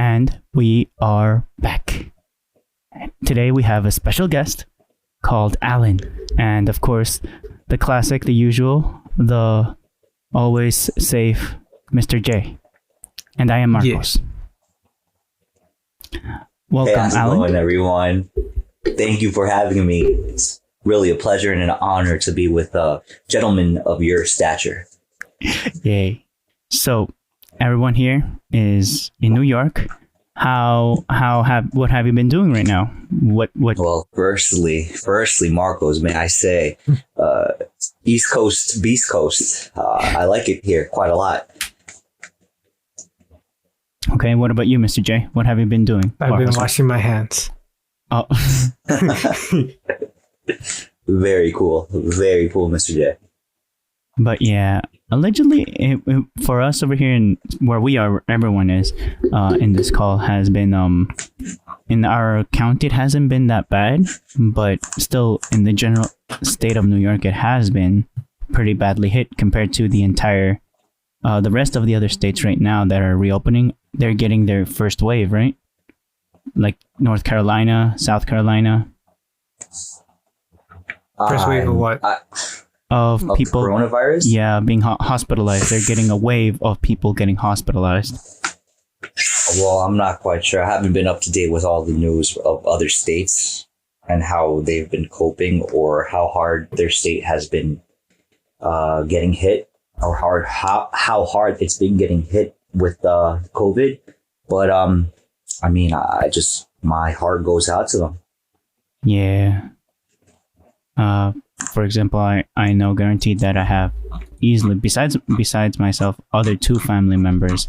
And we are back. Today we have a special guest called Alan. And of course, the classic, the usual, the always safe Mr. J. And I am Marcos. Welcome, hey, how's it Alan. going, everyone? Thank you for having me. It's really a pleasure and an honor to be with a gentleman of your stature. Yay. So, everyone here is in New York. What have you been doing right now? What? Well, firstly, Marcos, may I say, East Coast, Beast Coast. I like it here quite a lot. Okay, what about you, Mr. J? What have you been doing? I've been washing my hands. Oh. Very cool, Mr. J. But yeah, allegedly, for us over here in where we are, everyone is in this call has been in our county. It hasn't been that bad, but still, in the general state of New York, it has been pretty badly hit compared to the entire the rest of the other states right now that are reopening. They're getting their first wave, right? Like North Carolina, South Carolina. First wave of what? Of people, coronavirus? Yeah, being hospitalized. They're getting a wave of people getting hospitalized. Well, I'm not quite sure. I haven't been up to date with all the news of other states and how they've been coping or how hard their state has been getting hit, or how hard it's been getting hit with COVID. But I mean, my heart goes out to them. Yeah. For example, I know guaranteed that I have easily, besides myself, other two family members.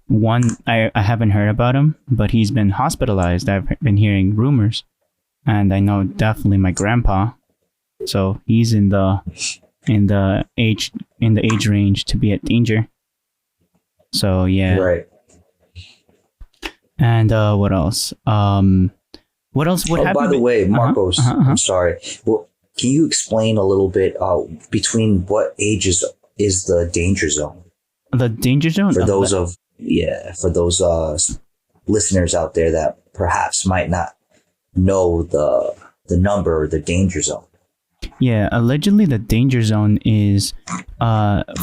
One, I haven't heard about him, but he's been hospitalized. I've been hearing rumors, and I know definitely my grandpa. So he's in the age range to be at danger. So yeah. Right. And what else? What else? What happened? By the way, Marcos, I'm sorry. Well, can you explain a little bit between what ages is the danger zone? The danger zone? For those listeners out there that perhaps might not know the number or the danger zone. Yeah, allegedly the danger zone is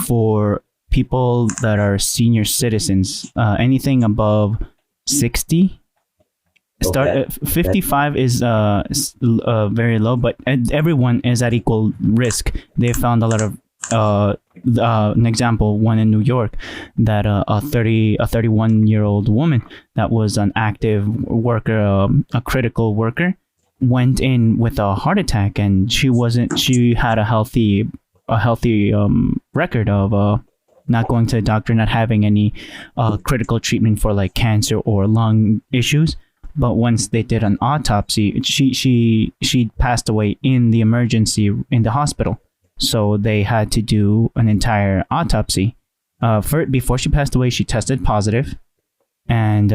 for people that are senior citizens. Anything above 60. Okay. 55 is very low, but everyone is at equal risk. They found a lot of an example, one in New York, that a 31-year-old woman that was an active worker, a critical worker, went in with a heart attack, and she had a healthy record of not going to the doctor, not having any critical treatment for like cancer or lung issues. But once they did an autopsy, she passed away in the emergency in the hospital. So they had to do an entire autopsy. Before she passed away, she tested positive, and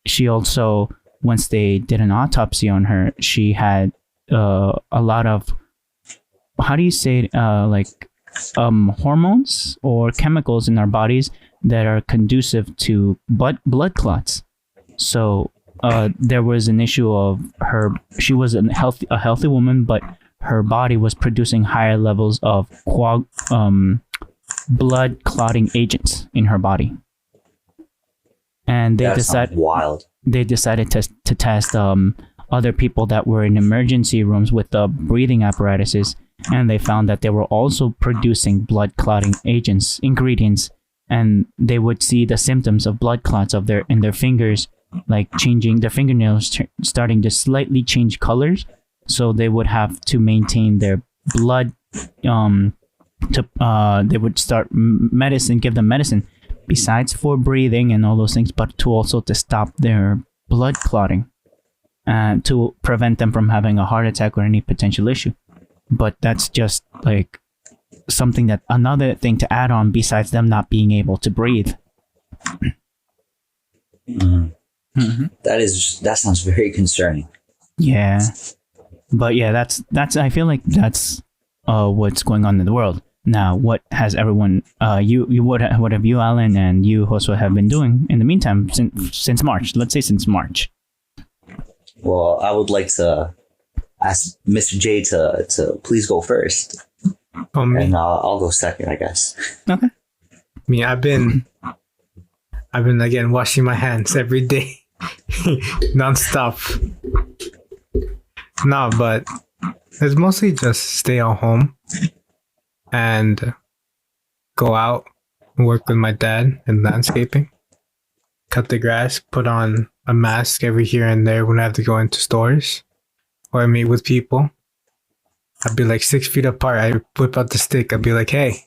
she also, once they did an autopsy on her, she had a lot of, how do you say it, hormones or chemicals in our bodies that are conducive to blood clots. So there was an issue of her. She was a healthy woman, but her body was producing higher levels of blood clotting agents in her body, and they decided to test other people that were in emergency rooms with the breathing apparatuses, and they found that they were also producing blood clotting ingredients, and they would see the symptoms of blood clots in their fingers, like changing their fingernails, starting to slightly change colors. So they would have to maintain their blood. They would start give them medicine, besides for breathing and all those things, but to stop their blood clotting, and to prevent them from having a heart attack or any potential issue. But that's just like another thing to add on besides them not being able to breathe. Mm-hmm. Mm-hmm. That sounds very concerning. Yeah, but yeah, that's I feel like that's what's going on in the world. Now, what has everyone, what have you, Alan, and you, Josue, have been doing in the meantime since March? Let's say since March. Well, I would like to ask Mr. J to please go first. Oh, me. And I'll go second, I guess. Okay. Me, I've been again washing my hands every day, nonstop. No, but it's mostly just stay at home and go out and work with my dad in landscaping, cut the grass, put on a mask every here and there when I have to go into stores or I meet with people. I'd be like 6 feet apart. I whip out the stick. I'd be like, hey,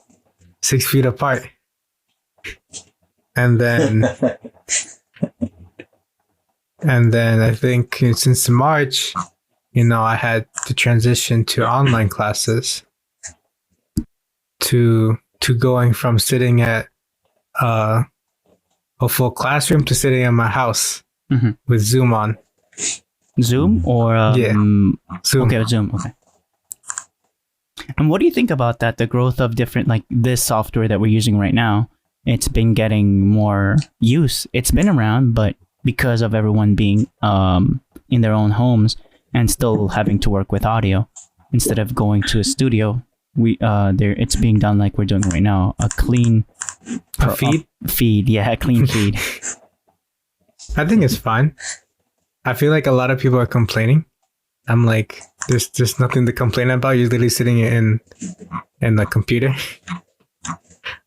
6 feet apart. And then I think since March, I had to transition to online classes, to going from sitting at a full classroom to sitting in my house with Zoom on. Zoom or yeah, Zoom. Okay, Zoom. Okay. And what do you think about that? The growth of different, like this software that we're using right now, it's been getting more use. It's been around, but because of everyone being in their own homes and still having to work with audio, instead of going to a studio, it's being done like we're doing right now, a clean feed. Yeah, a clean feed. I think it's fine. I feel like a lot of people are complaining. I'm like, there's nothing to complain about. You're literally sitting in the computer.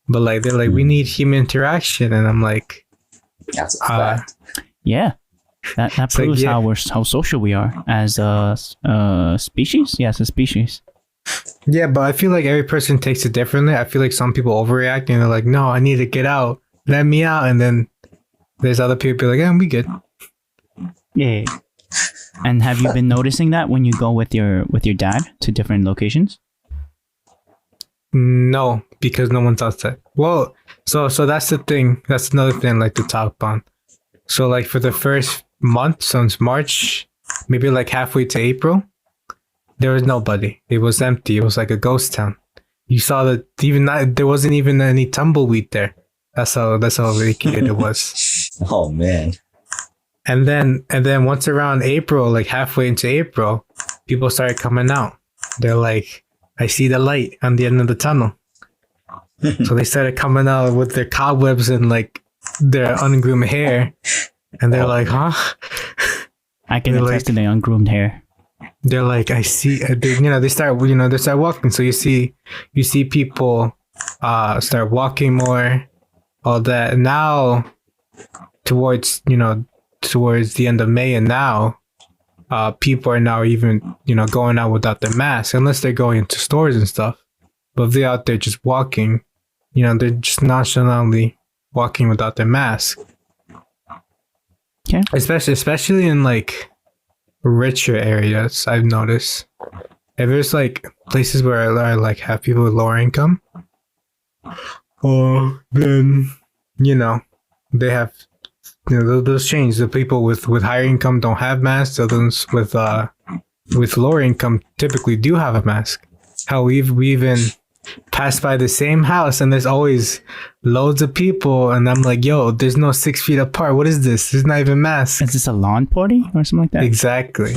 But like they're like, we need human interaction, and I'm like, that's a fact. Yeah, that proves how social we are as a species. Yes, a species. Yeah, but I feel like every person takes it differently. I feel like some people overreact and they're like, no, I need to get out. Let me out. And then there's other people like, yeah, we good. Yeah. And have you been noticing that when you go with your dad to different locations? No, because no one's outside. Well, so that's the thing. That's another thing I'd like to talk on. So like for the first month, since March, maybe like halfway to April, there was nobody. It was empty. It was like a ghost town. You saw that there wasn't even any tumbleweed there. That's how vacated it was. Oh man. And then once around April, like halfway into April, people started coming out. They're like, I see the light on the end of the tunnel. So they started coming out with their cobwebs and like their ungroomed hair. And they're like, huh? I can attest to the ungroomed hair. They're like, I see, they start walking. So you see people start walking more, all that. And now towards the end of May, and now people are now even going out without their mask, unless they're going into stores and stuff. But if they're out there just walking, they're just nonchalantly walking without their mask. Yeah. Especially in like richer areas, I've noticed. If there's like places where I like have people with lower income, then they have those change. The people with higher income don't have masks. The ones with lower income typically do have a mask. How we even passed by the same house and there's always loads of people, and I'm like, yo, there's no 6 feet apart. What is this? There's not even masks. Is this a lawn party or something like that? Exactly.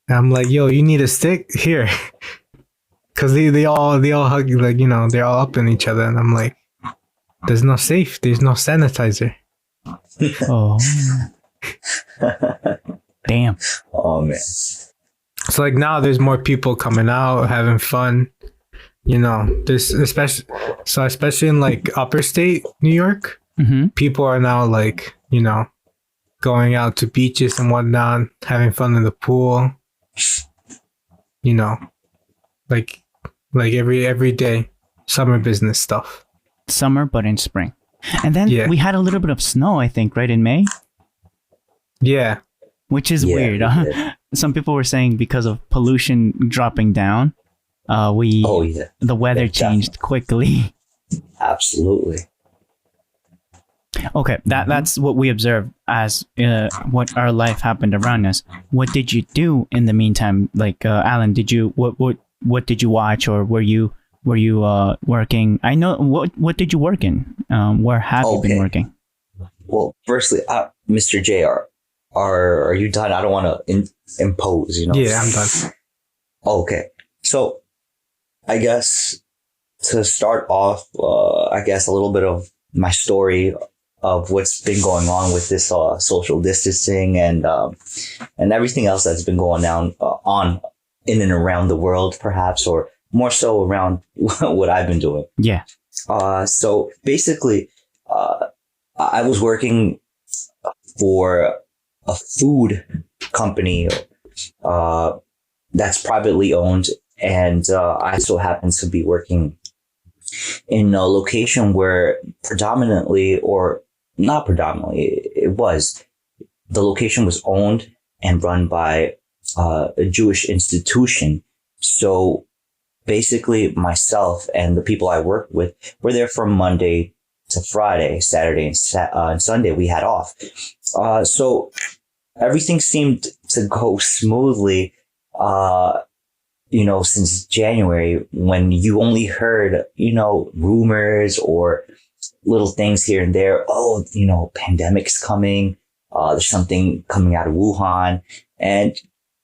And I'm like, yo, you need a stick here, because they all hug, like they're all up in each other, and I'm like, there's no sanitizer. Oh. Damn. Oh man. So like now there's more people coming out having fun. There's especially in like upper state New York, people are now like, going out to beaches and whatnot, having fun in the pool. Like every day, summer business stuff. Summer, but in spring. And then we had a little bit of snow, I think, right in May? Yeah. Which is weird. Some people were saying because of pollution dropping down, the weather changed quickly. Absolutely. Okay, that's what we observed as what our life happened around us. What did you do in the meantime? Like Alan, what what did you watch, or were you working? I know what did you work in? Where have you been working? Well, firstly, Mr. J, are you done? I don't want to impose, Yeah, I'm done. Okay. So I guess to start off, I guess a little bit of my story of what's been going on with this social distancing and everything else that's been going on in and around the world, perhaps, or more so around what I've been doing. Yeah. So basically, I was working for a food company that's privately owned, and I so happen to be working in a location where predominantly, or not predominantly, the location was owned and run by a Jewish institution. So basically myself and the people I worked with were there from Monday to Friday. Saturday and Sunday we had off. So everything seemed to go smoothly, since January, when you only heard, rumors or little things here and there. Oh, pandemic's coming. There's something coming out of Wuhan. And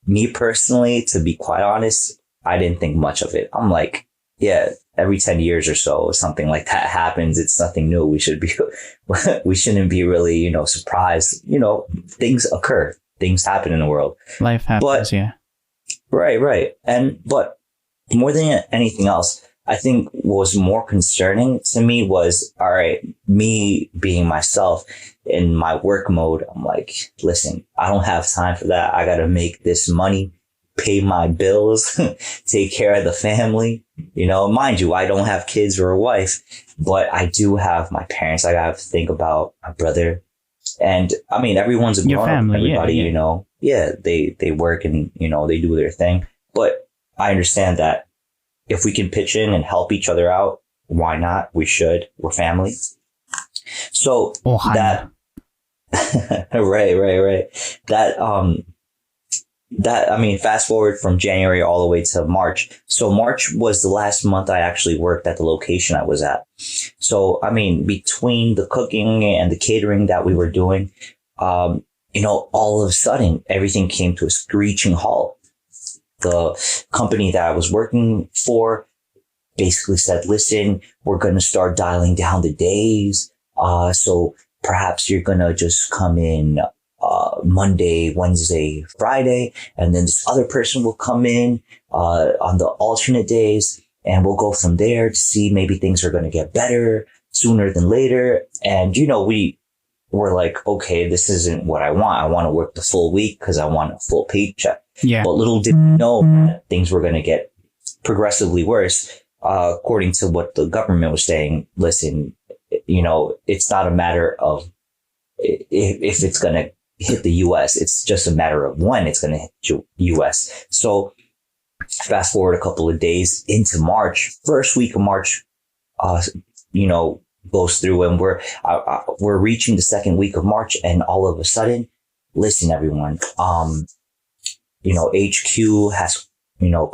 me personally, to be quite honest, I didn't think much of it. I'm like, yeah, every 10 years or so, something like that happens. It's nothing new. We shouldn't be really, surprised. Things occur. Things happen in the world. Life happens, yeah. Right. But more than anything else, I think what was more concerning to me was, all right, me being myself in my work mode. I'm like, listen, I don't have time for that. I got to make this money, pay my bills, take care of the family. Mind you, I don't have kids or a wife, but I do have my parents. I got to think about my brother. And I mean, everyone's a grown up. Everybody, they work and, they do their thing. But I understand that if we can pitch in and help each other out, why not? We should. We're family. So that, right. Fast forward from January all the way to March. So March was the last month I actually worked at the location I was at. So, between the cooking and the catering that we were doing, all of a sudden everything came to a screeching halt. The company that I was working for basically said, listen, we're going to start dialing down the days. So perhaps you're going to just come in Monday, Wednesday, Friday, and then this other person will come in on the alternate days, and we'll go from there to see maybe things are going to get better sooner than later. And, we were like, okay, this isn't what I want. I want to work the full week because I want a full paycheck. Yeah. But little did we know that things were going to get progressively worse. According to what the government was saying, listen, it's not a matter of if it's going to hit the US. It's just a matter of when it's going to hit US. So fast forward a couple of days into March, first week of March, goes through, and we're reaching the second week of March, and all of a sudden, listen, everyone, HQ has,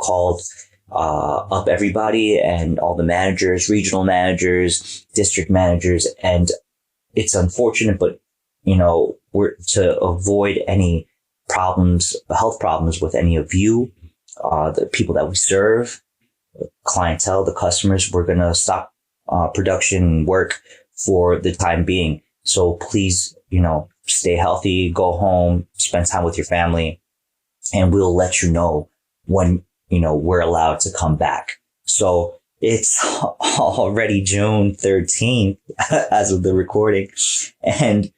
called up everybody and all the managers, regional managers, district managers, and it's unfortunate, but we're to avoid any problems, health problems with any of you, the people that we serve, the clientele, the customers. We're going to stop production work for the time being. So please, stay healthy, go home, spend time with your family, and we'll let you know when, we're allowed to come back. So it's already June 13th as of the recording. And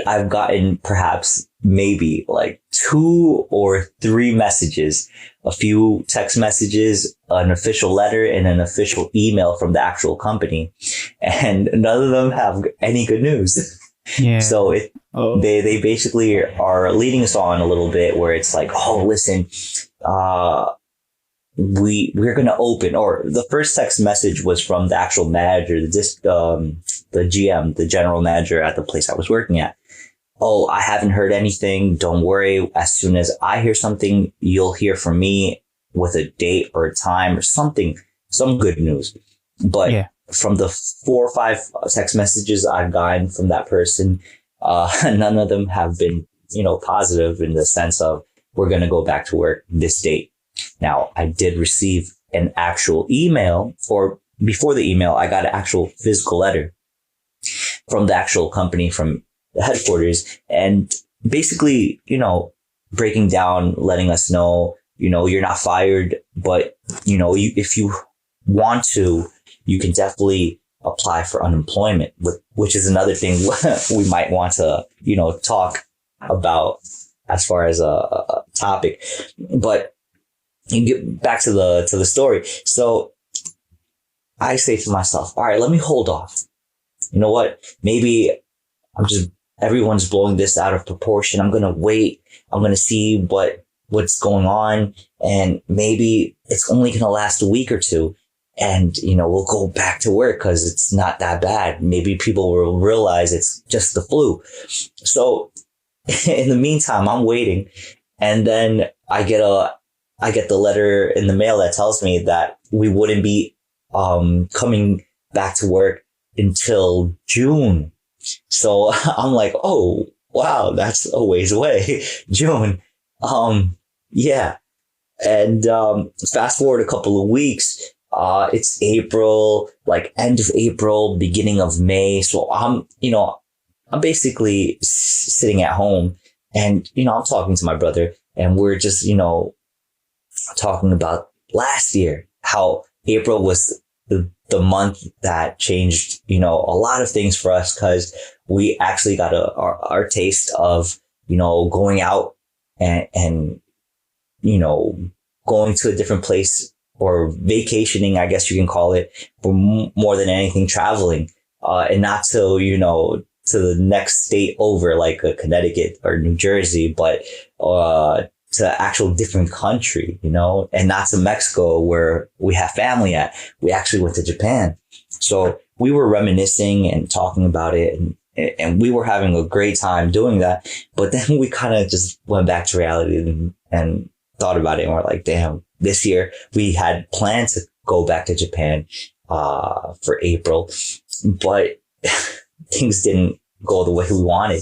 I've gotten perhaps maybe like 2 or 3 messages, a few text messages, an official letter, and an official email from the actual company. And none of them have any good news. Yeah. So they basically are leading us on a little bit where it's like, oh, listen, we're going to open, or the first text message was from the actual manager, the GM, the general manager at the place I was working at. Oh, I haven't heard anything. Don't worry. As soon as I hear something, you'll hear from me. with a date or a time or something, some good news. But Yeah. from the 4 or 5 text messages I've gotten from that person, none of them have been, positive in the sense of we're going to go back to work this date. Now, I did receive an actual email, or before the email, I got an actual physical letter from the actual company, from the headquarters, and basically, breaking down, letting us know, you're not fired, but, if you want to, you can definitely apply for unemployment, which is another thing we might want to, talk about as far as a topic. But you get back to the story. So I say to myself, all right, let me hold off. You know what? Maybe everyone's blowing this out of proportion. I'm going to wait. I'm going to see what's going on. And maybe it's only going to last a week or two. And, we'll go back to work because it's not that bad. Maybe people will realize it's just the flu. So in the meantime, I'm waiting. And then I get the letter in the mail that tells me that we wouldn't be coming back to work until June. So I'm like, oh, wow, that's a ways away. June. Yeah. And fast forward a couple of weeks. It's April, like end of April, beginning of May. So I'm basically sitting at home and, I'm talking to my brother, and we're just, talking about last year, how April was the month that changed, a lot of things for us, because we actually got our taste of, going out and, going to a different place, or vacationing, I guess you can call it, but more than anything, traveling, and not to, to the next state over, like Connecticut or New Jersey, but, to actual different country, and not to Mexico where we have family at. We actually went to Japan. So we were reminiscing and talking about it, and we were having a great time doing that. But then we kind of just went back to reality and thought about it, and we're like, damn, this year we had planned to go back to Japan for April, but things didn't go the way we wanted.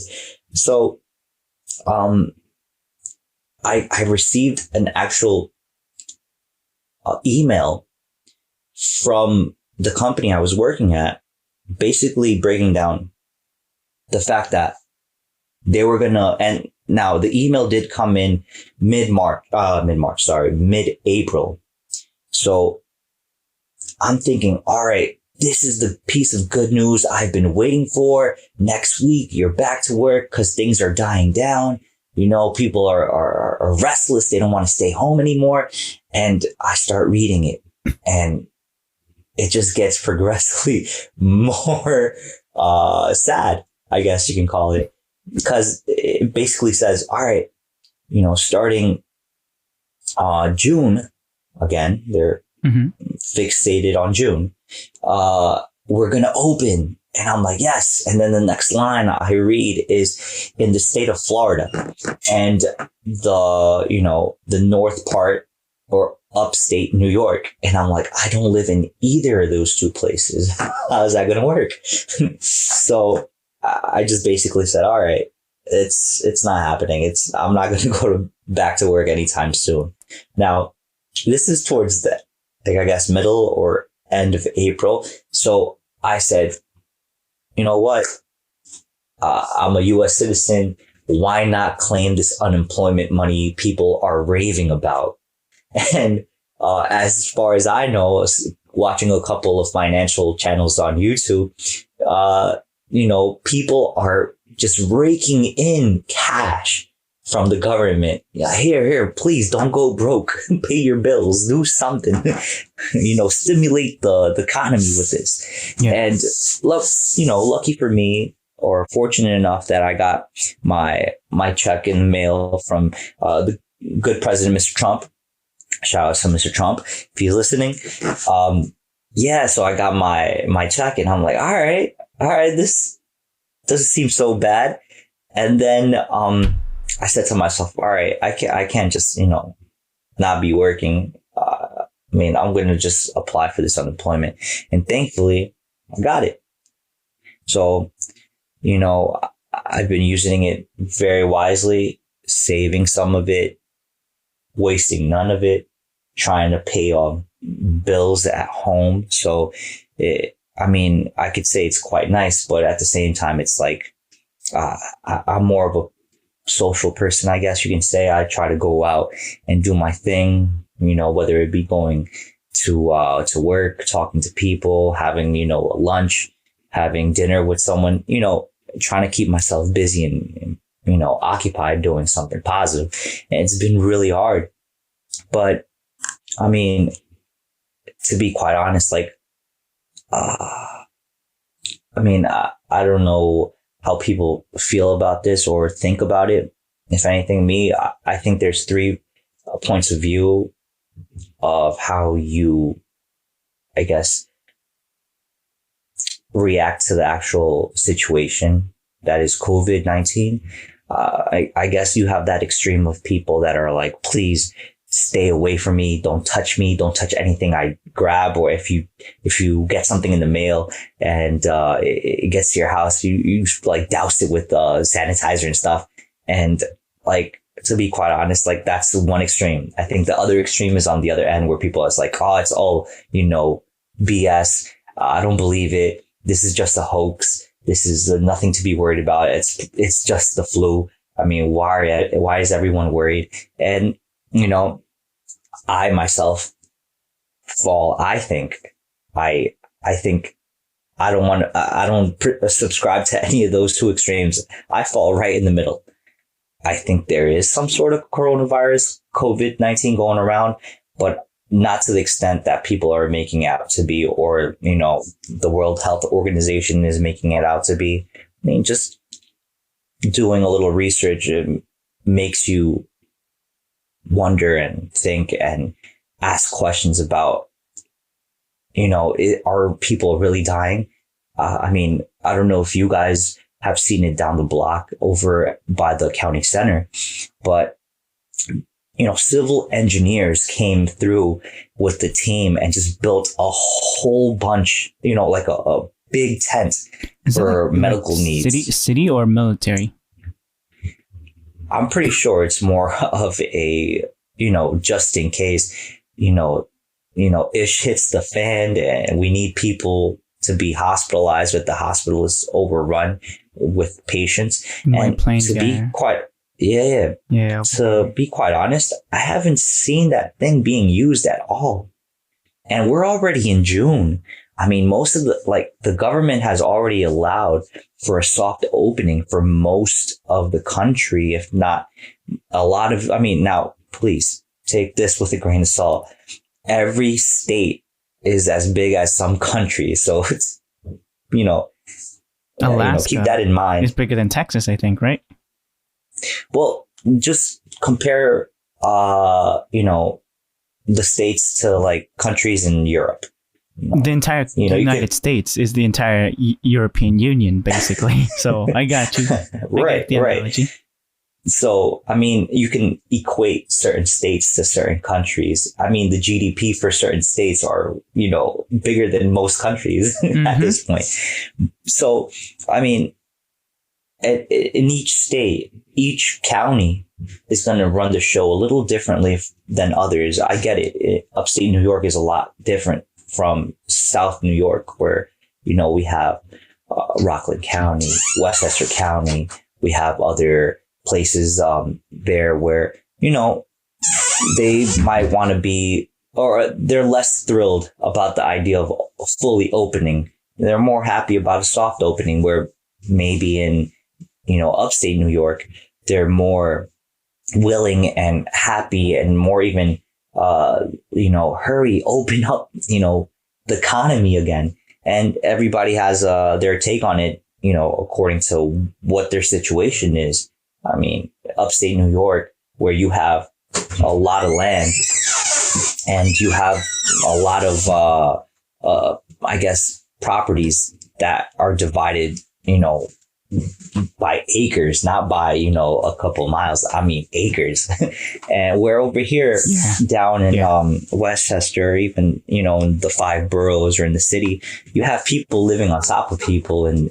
So I received an actual email from the company I was working at, basically breaking down the fact that they were gonna, and now the email did come in mid-April. So I'm thinking, all right, this is the piece of good news I've been waiting for. Next week, you're back to work because things are dying down. People are restless. They don't want to stay home anymore. And I start reading it, and it just gets progressively more sad, I guess you can call it, because it basically says, all right, starting June, again, they're fixated on June, we're going to open. And I'm like, yes. And then the next line I read is in the state of Florida, and the north part, or upstate New York. And I'm like, I don't live in either of those two places. How is that going to work? So I just basically said, all right, it's not happening. I'm not going to go back to work anytime soon. Now, this is towards the, I guess, middle or end of April. So I said, you know what? I'm a U.S. citizen. Why not claim this unemployment money people are raving about? And as far as I know, watching a couple of financial channels on YouTube, people are just raking in cash from the government. Yeah, here, please don't go broke. Pay your bills. Do something. Stimulate the economy with this. Yeah. And lucky for me, or fortunate enough that I got my check in the mail from the good President, Mr. Trump. Shout out to Mr. Trump if he's listening. So I got my check, and I'm like, all right, this doesn't seem so bad. And then I said to myself, all right, I can't just not be working I mean, I'm going to just apply for this unemployment. And thankfully, I got it. So, I've been using it very wisely, saving some of it, wasting none of it, trying to pay off bills at home. So, I could say it's quite nice, but at the same time, it's like, I'm more of a social person, I guess you can say. I try to go out and do my thing, whether it be going to work, talking to people, having, a lunch, having dinner with someone, trying to keep myself busy and occupied doing something positive. And it's been really hard. But I mean, to be quite honest, like, I don't know how people feel about this or think about it. If anything, I think there's three points of view of how you, I guess, react to the actual situation that is COVID-19. I guess you have that extreme of people that are like, please stay away from me. Don't touch me. Don't touch anything I grab. Or if you get something in the mail and it gets to your house, you like douse it with sanitizer and stuff. And like, to be quite honest, like that's the one extreme. I think the other extreme is on the other end where people are like, oh, it's all, BS. I don't believe it. This is just a hoax. This is nothing to be worried about. It's just the flu. I mean, why is everyone worried? And, I myself fall, I think I don't subscribe to any of those two extremes. I fall right in the middle. I think there is some sort of coronavirus, COVID-19 going around, but not to the extent that people are making it out to be, or, the World Health Organization is making it out to be. I mean, just doing a little research makes you wonder and think and ask questions about, are people really dying? I don't know if you guys have seen it down the block over by the county center, but civil engineers came through with the team and just built a whole bunch, like a big tent for medical needs. City or military? I'm pretty sure it's more of a, just in case, ish hits the fan and we need people to be hospitalized, but the hospital is overrun with patients. And to be quite, to be quite honest, I haven't seen that thing being used at all. And we're already in June. I mean, most of the government has already allowed for a soft opening for most of the country, if not a lot of, now please take this with a grain of salt. Every state is as big as some countries. So it's, Alaska, keep that in mind. It's bigger than Texas, I think, right? Well, just compare, the states to like countries in Europe. The entire United States is the entire European Union, basically. So I got you. Right. Analogy. So, you can equate certain states to certain countries. The GDP for certain states are, bigger than most countries at this point. So, in each state, each county is going to run the show a little differently than others. I get it. Upstate New York is a lot different from South New York, where, we have Rockland County, Westchester County. We have other places there where, they might want to be, or they're less thrilled about the idea of fully opening. They're more happy about a soft opening, where maybe in, upstate New York, they're more willing and happy and more even hurry, open up, the economy again. And everybody has their take on it, according to what their situation is. Upstate New York, where you have a lot of land and you have a lot of, I guess, properties that are divided, by acres, not by, you know, a couple miles. I mean, acres. And we're over here down in Westchester, even, you know, in the 5 boroughs or in the city, you have people living on top of people in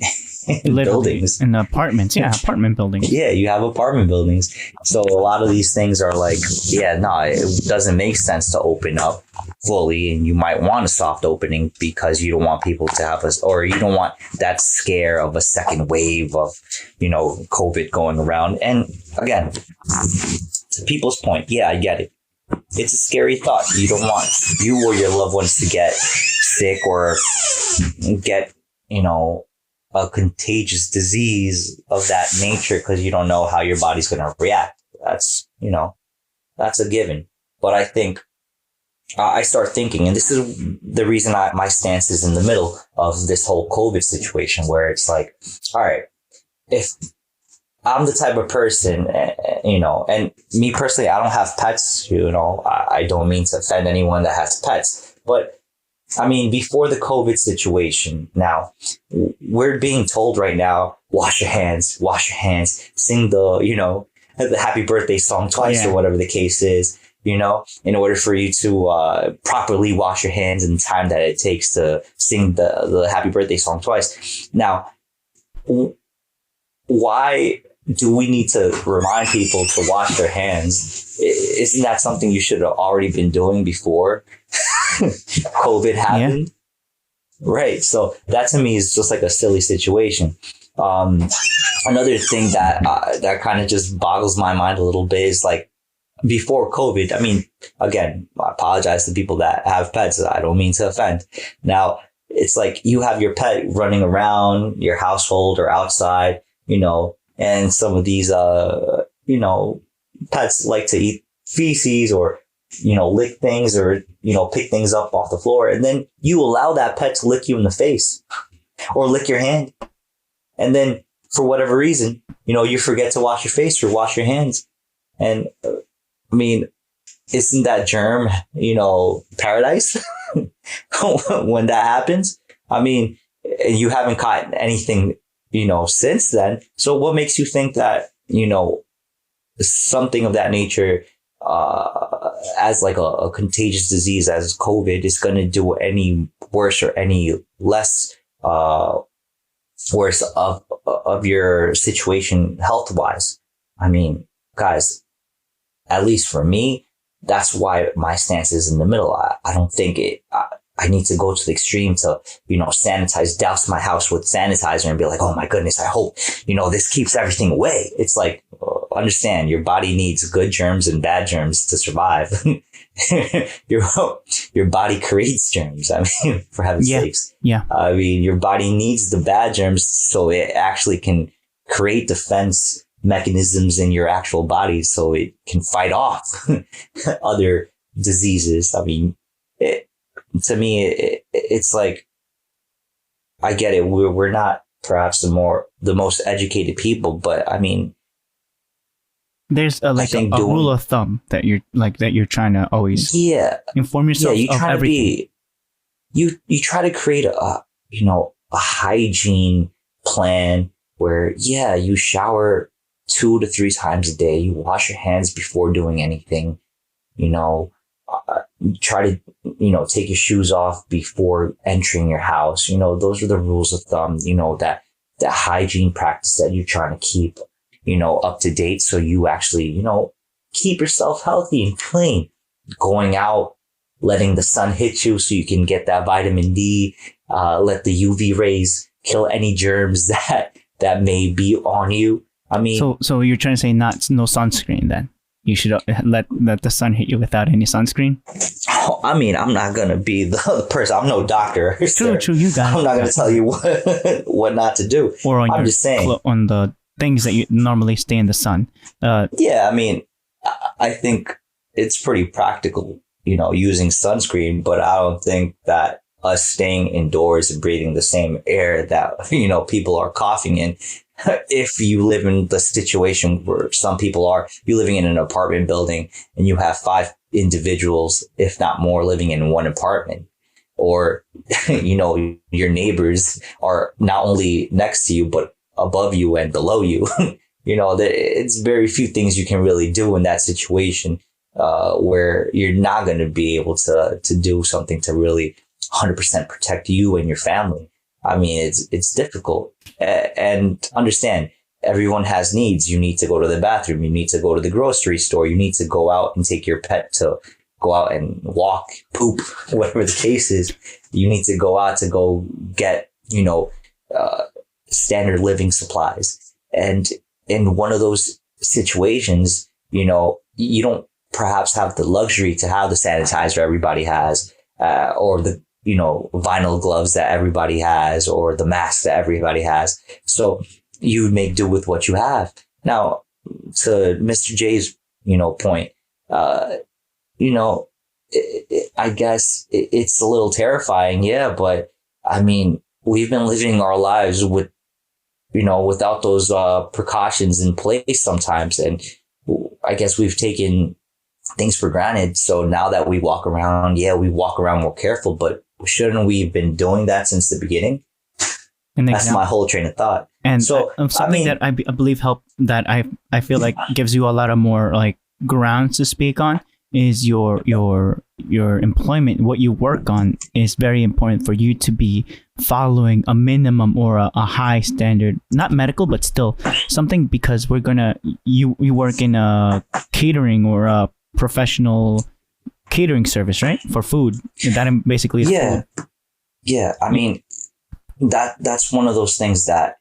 buildings. In apartments. Yeah, apartment buildings. Yeah, you have apartment buildings. So a lot of these things are like, it doesn't make sense to open up fully, and you might want a soft opening because you don't want people to have or you don't want that scare of a second wave of, you know, COVID going around. And again, to people's point, I get it. It's a scary thought. You don't want you or your loved ones to get sick or get, you know, a contagious disease of that nature, because you don't know how your body's going to react. That's, you know, that's a given. But I think I start thinking, and this is the reason my stance is in the middle of this whole COVID situation, where it's like, all right, if I'm the type of person, you know, and me personally, I don't have pets, you know, I don't mean to offend anyone that has pets, but I mean, before the COVID situation, now we're being told right now, wash your hands, sing the, you know, the happy birthday song twice or whatever the case is, you know, in order for you to properly wash your hands in the time that it takes to sing the happy birthday song twice. Now, why do we need to remind people to wash their hands? Isn't that something you should have already been doing before COVID happened? Right. So that to me is just like a silly situation. Another thing that kind of just boggles my mind a little bit is like, before COVID, I mean, again, I apologize to people that have pets. I don't mean to offend. Now, it's like you have your pet running around your household or outside, you know, and some of these, you know, pets like to eat feces or, you know, lick things or, you know, pick things up off the floor. And then you allow that pet to lick you in the face or lick your hand. And then for whatever reason, you know, you forget to wash your face or wash your hands. And I mean, isn't that germ, you know, paradise when that happens? I mean, you haven't caught anything, you know, since then. So what makes you think that, you know, something of that nature, as like a contagious disease as COVID is going to do any worse or any less, worse of your situation health wise? I mean, guys, at least for me, that's why my stance is in the middle. I don't think I need to go to the extreme to, you know, douse my house with sanitizer and be like, oh my goodness, I hope, you know, this keeps everything away. It's like, understand, your body needs good germs and bad germs to survive. Your body creates germs. I mean, for heaven's sakes. Yeah. I mean, your body needs the bad germs so it actually can create defense mechanisms in your actual body so it can fight off other diseases. I mean, to me, it's like, I get it. We're not perhaps the most educated people, but I mean, there's a rule of thumb that you're trying to always inform yourself of everything. You try to create a hygiene plan where you shower 2 to 3 times a day. You wash your hands before doing anything. You know, try to, you know, take your shoes off before entering your house. You know, those are the rules of thumb, you know, that hygiene practice that you're trying to keep, you know, up to date. So you actually, you know, keep yourself healthy and clean. Going out, letting the sun hit you so you can get that vitamin D, let the UV rays kill any germs that may be on you. I mean, so you're trying to say no sunscreen then? You should let the sun hit you without any sunscreen? I mean, I'm not going to be the person. I'm no doctor. True, you got it. I'm not going to tell you what not to do. Or I'm just saying. On the things that you normally stay in the sun. I mean, I think it's pretty practical, you know, using sunscreen, but I don't think that us staying indoors and breathing the same air that, you know, people are coughing in. If you live in the situation where some people are, you're living in an apartment building and you have 5 individuals, if not more, living in one apartment, or, you know, your neighbors are not only next to you, but above you and below you. It's very few things you can really do in that situation, where you're not going to be able to do something to really 100% protect you and your family. I mean, it's difficult. And understand, everyone has needs. You need to go to the bathroom. You need to go to the grocery store. You need to go out and take your pet to go out and walk, poop, whatever the case is. You need to go out to go get, standard living supplies. And in one of those situations, you don't perhaps have the luxury to have the sanitizer everybody has, or the, vinyl gloves that everybody has, or the mask that everybody has. So you make do with what you have. Now, to Mr. J's, point, I guess it's a little terrifying. Yeah. But I mean, we've been living our lives with, without those precautions in place sometimes. And I guess we've taken things for granted. So now that we walk around, we walk around more careful, but shouldn't we have been doing that since the beginning? That's my whole train of thought. And so something that I believe I feel like gives you a lot of more like grounds to speak on is your employment. What you work on is very important for you to be following a minimum or a high standard, not medical, but still something, because you work in a catering or a professional catering service, right? For food. That basically is food. Yeah. I mean, that's one of those things that,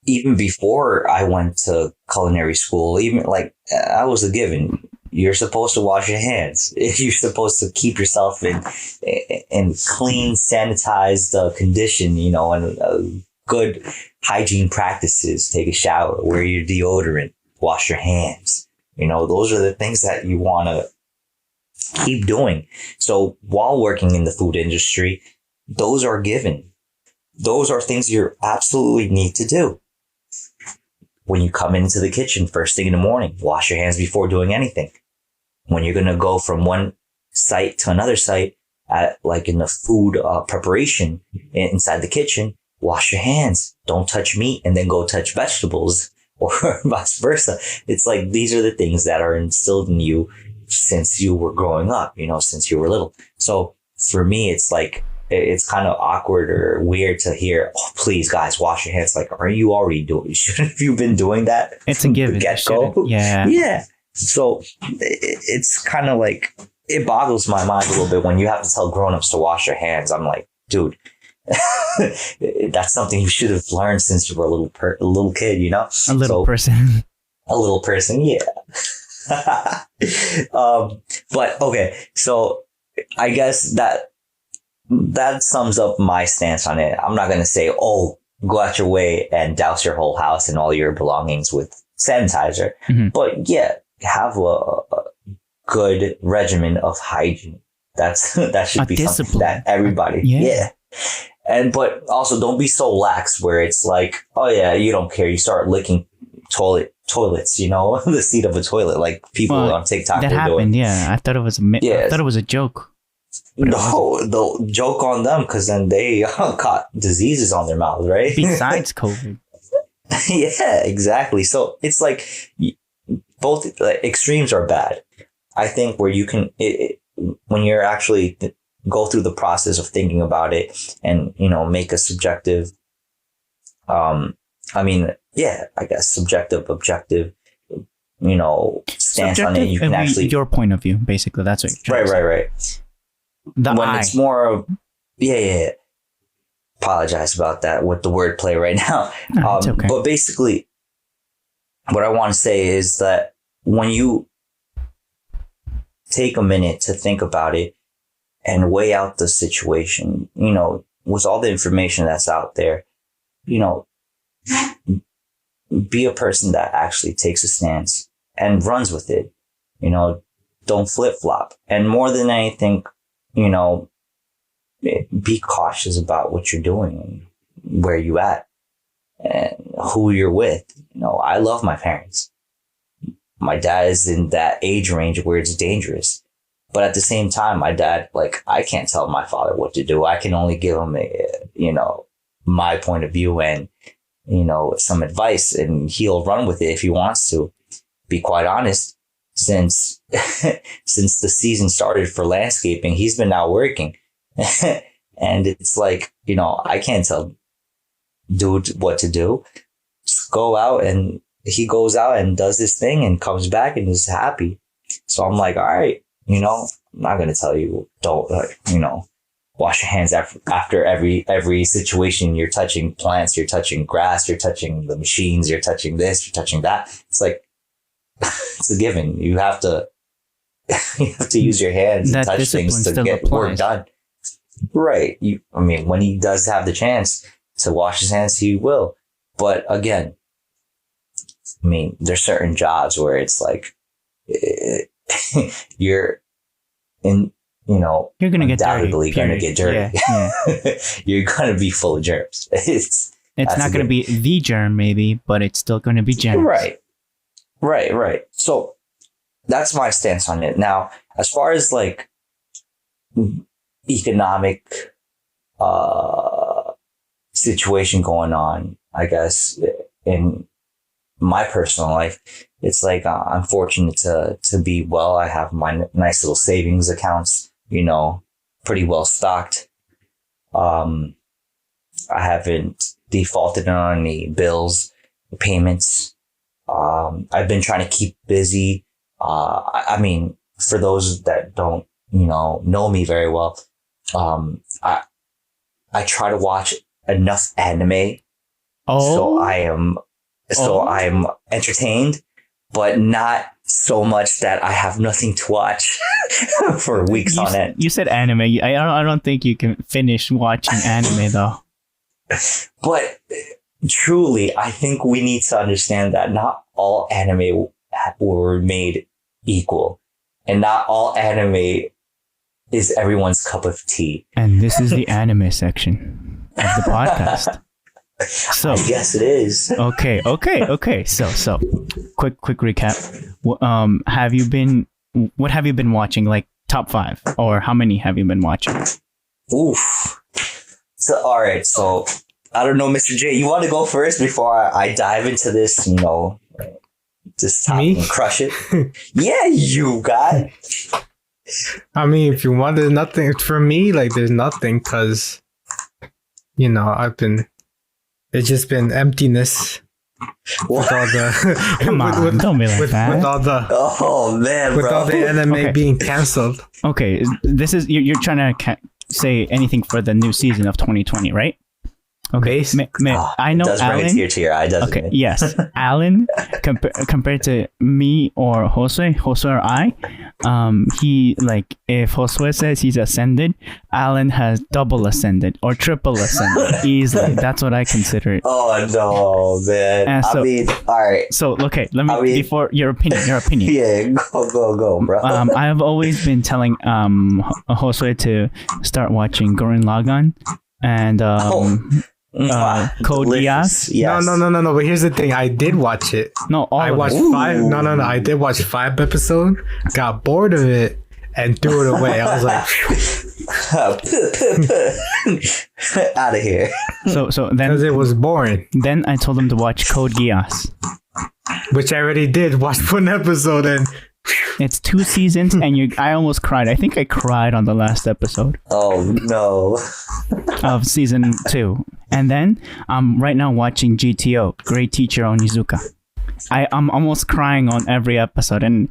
even before I went to culinary school, even like I was a given. You're supposed to wash your hands. You're supposed to keep yourself in clean, sanitized condition, and good hygiene practices. Take a shower, wear your deodorant, wash your hands. Those are the things that you want to keep doing. So while working in the food industry, those are given. Those are things you absolutely need to do. When you come into the kitchen first thing in the morning, wash your hands before doing anything. When you're going to go from one site to another site, like in the food preparation inside the kitchen, wash your hands. Don't touch meat and then go touch vegetables, or vice versa. It's like, these are the things that are instilled in you since you were growing up, since you were little. So for me, it's like, it's kind of awkward or weird to hear, oh, please guys, wash your hands. Like, are you already doing, shouldn't you been doing that? It's a given. Get-go? Yeah. Yeah. So it's kind of like, it boggles my mind a little bit when you have to tell grownups to wash their hands. I'm like, dude, that's something you should have learned since you were a little kid, A little person. A little person. Yeah. But okay. So I guess that sums up my stance on it. I'm not going to say, oh, go out your way and douse your whole house and all your belongings with sanitizer. Mm-hmm. But yeah, have a good regimen of hygiene. That should be discipline. Something that everybody, yeah. But also don't be so lax where it's like, oh yeah, you don't care. You start licking toilets, the seat of a toilet, like people on TikTok. That happened. Doing. Yeah. I thought it was I thought it was a joke. No, they'll joke on them because then they caught diseases on their mouths, right? Besides COVID. Yeah, exactly. So it's like both extremes are bad. I think where you can, when you're actually go through the process of thinking about it and, make a subjective, I guess subjective, objective, stance on it. You can actually, your point of view, basically. That's what you're right. It's more of, yeah. Apologize about that with the wordplay right now. No, it's okay. But basically, what I want to say is that when you take a minute to think about it and weigh out the situation, with all the information that's out there, be a person that actually takes a stance and runs with it. Don't flip flop. And more than anything, be cautious about what you're doing and where you at and who you're with. I love my parents. My dad is in that age range where it's dangerous. But at the same time, my dad, I can't tell my father what to do. I can only give him my point of view and some advice, and he'll run with it if he wants to. Be quite honest, since since the season started for landscaping, he's been out working. And it's like, I can't tell dude what to do. Just go out, and he goes out and does his thing and comes back and is happy. So I'm like, all right, I'm not going to tell you, don't, wash your hands after every situation. You're touching plants, you're touching grass, you're touching the machines, you're touching this, you're touching that. It's like, it's a given. You have to use your hands and touch things to get work done. Right. When he does have the chance to wash his hands, he will. But again, there's certain jobs where it's like, you're in, you're going to get undoubtedly going to get dirty. Yeah. You're going to be full of germs. It's not going to be the germ, maybe, but it's still going to be germs. Right. So that's my stance on it. Now, as far as like economic situation going on, I guess, in my personal life, it's like I'm fortunate to be well. I have my nice little savings accounts, pretty well stocked. I haven't defaulted on any bills, payments. I've been trying to keep busy. For those that don't, know me very well, I try to watch enough anime. So I'm entertained, but not so much that I have nothing to watch for weeks on end. You said anime. I don't think you can finish watching anime though. But truly, I think we need to understand that not all anime were made equal, and not all anime is everyone's cup of tea. And this is the anime section of the podcast. So yes, it is. Okay. So quick recap. What have you been watching? Like top 5, or how many have you been watching? Oof. So all right. So I don't know, Mr. J. You want to go first before I dive into this? This topic and crush it. Yeah, you guy. If you wanted nothing for me, like there's nothing, because it's just been emptiness. With all the Come on, don't be like that. With all the all the anime being canceled. Okay, this is you're trying to say anything for the new season of 2020, right? Okay, I know does bring Alan. a tear to your eye, doesn't Okay, it? yes, Alan compared to me or Josue or I, he, like, if Josue says he's ascended, Alan has double ascended or triple ascended easily. That's what I consider it. Oh no, man! All right. So okay, before your opinion. Yeah, go, bro. I have always been telling Josue to start watching Gurren Lagann and Code Geass. Yes. No. But here's the thing: I did watch it. No, I watched 5. No. I did watch 5 episodes. Got bored of it and threw it away. I was like, out of here. So then, because it was boring. Then I told him to watch Code Geass, which I already did. Watch 1 episode and. It's 2 seasons, and I almost cried. I think I cried on the last episode. Oh no! Of season 2, and then I'm right now watching GTO, Great Teacher Onizuka. I'm almost crying on every episode, and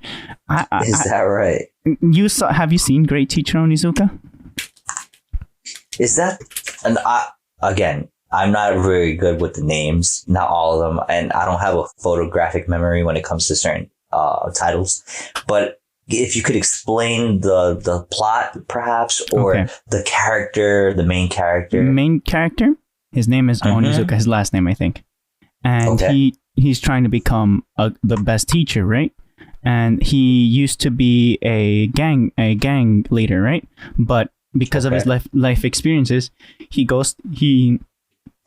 is that right? Have you seen Great Teacher Onizuka? Is that? And I'm not very good with the names, not all of them, and I don't have a photographic memory when it comes to certain titles, but if you could explain the plot, perhaps, or the main character. His name is Onizuka. His last name, I think, and he's trying to become the best teacher, right? And he used to be a gang leader, right? But because of his life experiences, he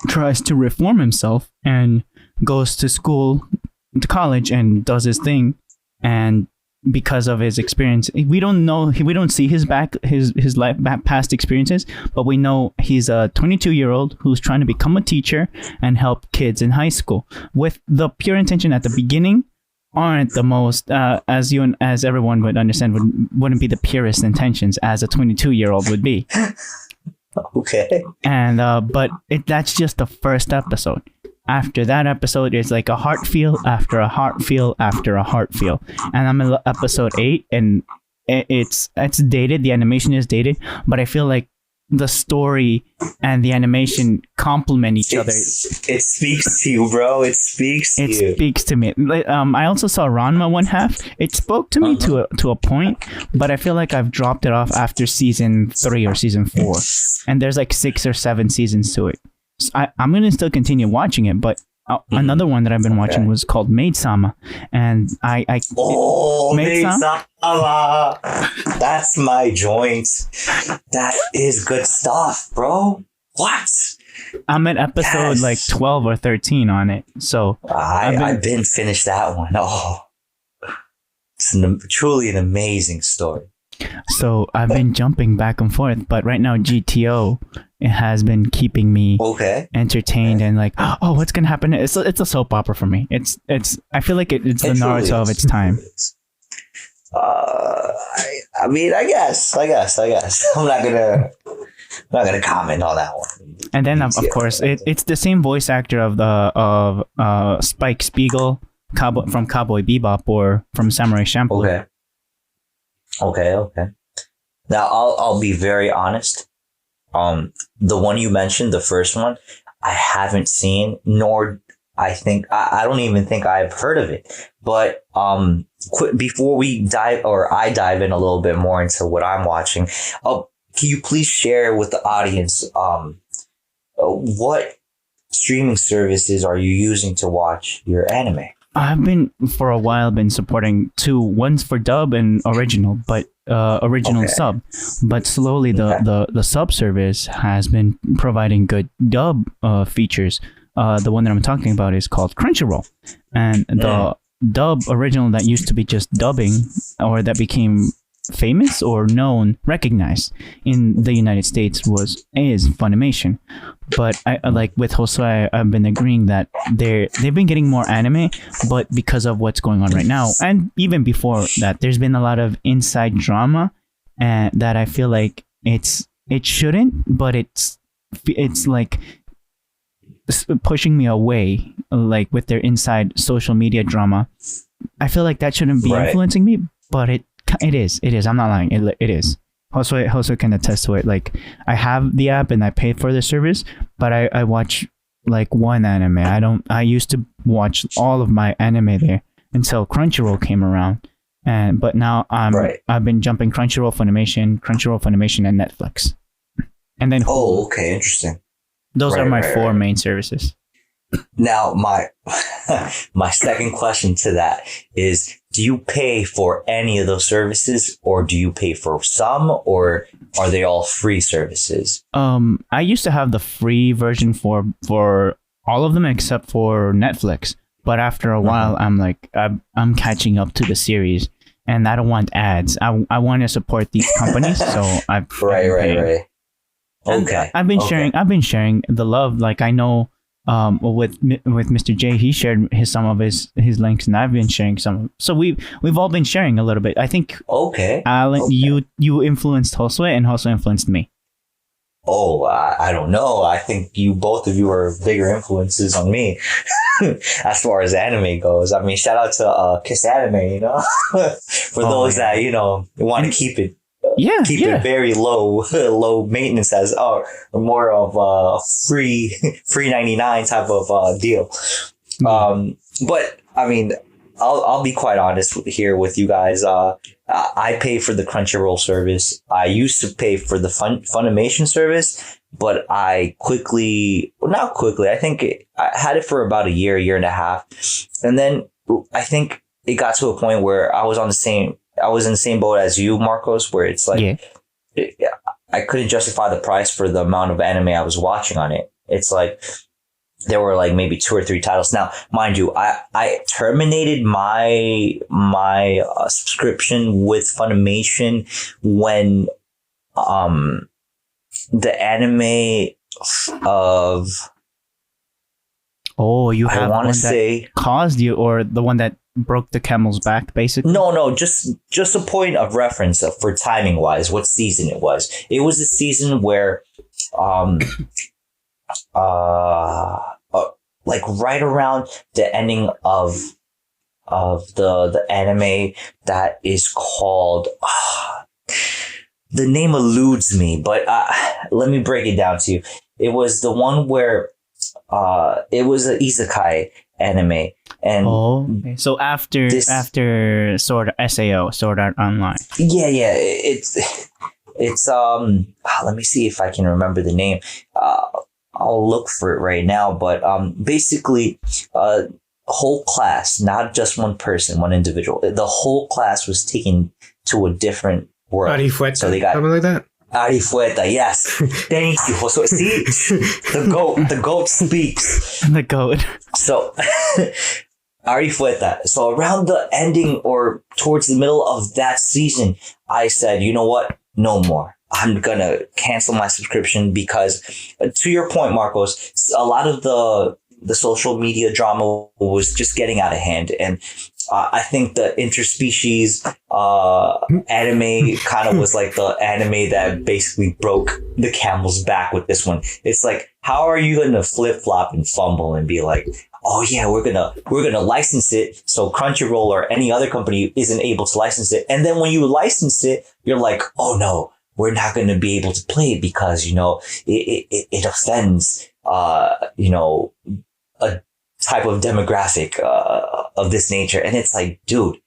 tries to reform himself and goes to college and does his thing, and because of his experience. We don't know. We don't see his past experiences, but we know he's a 22-year-old who's trying to become a teacher and help kids in high school with the pure intention at the beginning. Aren't the most as everyone would understand wouldn't be the purest intentions as a 22-year-old would be. Okay. And but that's just the first episode. After that episode, it's like a heart feel after a heart feel after a heart feel. And I'm in episode 8, and it's dated. The animation is dated, but I feel like the story and the animation complement each other. It speaks to you, bro. It speaks to you. It speaks to me. I also saw Ranma one half. It spoke to me to a point, but I feel like I've dropped it off after season 3 or season 4, and there's like 6 or 7 seasons to it. So I'm gonna still continue watching it, but another one that I've been watching was called Maid-sama, and Maid-sama. That's my joint. That is good stuff, bro. What? I'm at episode like 12 or 13 on it, so I've been finished that one. Oh, it's truly an amazing story. So I've been jumping back and forth, but right now GTO has been keeping me entertained and like, oh, what's gonna happen? It's a soap opera for me. It's I feel like it's the Naruto of its time. I mean, I guess. I'm not gonna comment on that one. And then of course it's the same voice actor of Spike Spiegel, from Cowboy Bebop or from Samurai Champloo. Okay. Now I'll be very honest. The one you mentioned, the first one, I haven't seen, nor I don't even think I've heard of it. But before I dive in a little bit more into what I'm watching, can you please share with the audience what streaming services are you using to watch your anime? I've been for a while supporting 2. One's for dub and original, but original sub. But slowly the sub service has been providing good dub features. The one that I'm talking about is called Crunchyroll, and the dub original that used to be just dubbing, or that became famous or recognized in the United States is Funimation. But I like with Josue, I've been agreeing that they've been getting more anime, but because of what's going on right now, and even before that, there's been a lot of inside drama, and that I feel like it shouldn't, but it's like pushing me away, like with their inside social media drama. I feel like that shouldn't be influencing me, but it is. I'm not lying. It is. Josue can attest to it. Like, I have the app and I pay for the service, but I watch like one anime. I used to watch all of my anime there until Crunchyroll came around. But now I've been jumping Crunchyroll, Funimation, and Netflix. And then Hulu. Okay, interesting. Those are my 4 main services. Now, my second question to that is, do you pay for any of those services, or do you pay for some, or are they all free services? I used to have the free version for all of them except for Netflix. But after a while, I'm catching up to the series, and I don't want ads. I want to support these companies, so I've right. Okay. I've been sharing the love. Like, I know with Mr. J, he shared some of his links, and I've been sharing some. So we've all been sharing a little bit. I think Alan, you influenced Josue, and Josue influenced me. I don't know. I think both of you are bigger influences on me as far as anime goes. I mean, shout out to Kiss Anime, for those that want to keep it. Keep it very low maintenance, as more of free 99 type of deal. But I mean, I'll be quite honest here with you guys. I pay for the Crunchyroll service. I used to pay for the Funimation service, but I I think I had it for about a year and a half. And then I think it got to a point where I was in the same boat as you, Marcos, where it's like, I couldn't justify the price for the amount of anime I was watching on it. It's like, there were like maybe 2 or 3 titles. Now, mind you, I terminated my subscription with Funimation when the anime of You I have want one to that say caused you, or the one that broke the camel's back, basically. no, just a point of reference for timing wise, what season it was. It was a season where like right around the ending of the anime that is called the name eludes me, but let me break it down to you. It was the one where it was an isekai anime, and okay. So after Sword SAO, Sword Art Online. yeah, it's let me see if I can remember the name. I'll look for it right now, but basically a whole class, not just one person, one individual, the whole class was taken to a different world. So they got something like that. Arifueta, yes. Thank you. So see, the goat speaks. The goat. So Arifueta. So around the ending or towards the middle of that season, I said, you know what? No more. I'm gonna cancel my subscription because, to your point, Marcos, a lot of the social media drama was just getting out of hand, and I think the interspecies anime kind of was like the anime that basically broke the camel's back with this one. It's like, how are you gonna flip flop and fumble and be like, oh yeah, we're gonna license it so Crunchyroll or any other company isn't able to license it, and then when you license it, you're like, oh no, we're not going to be able to play it because, you know, it offends, you know, a type of demographic of this nature. And it's like, dude,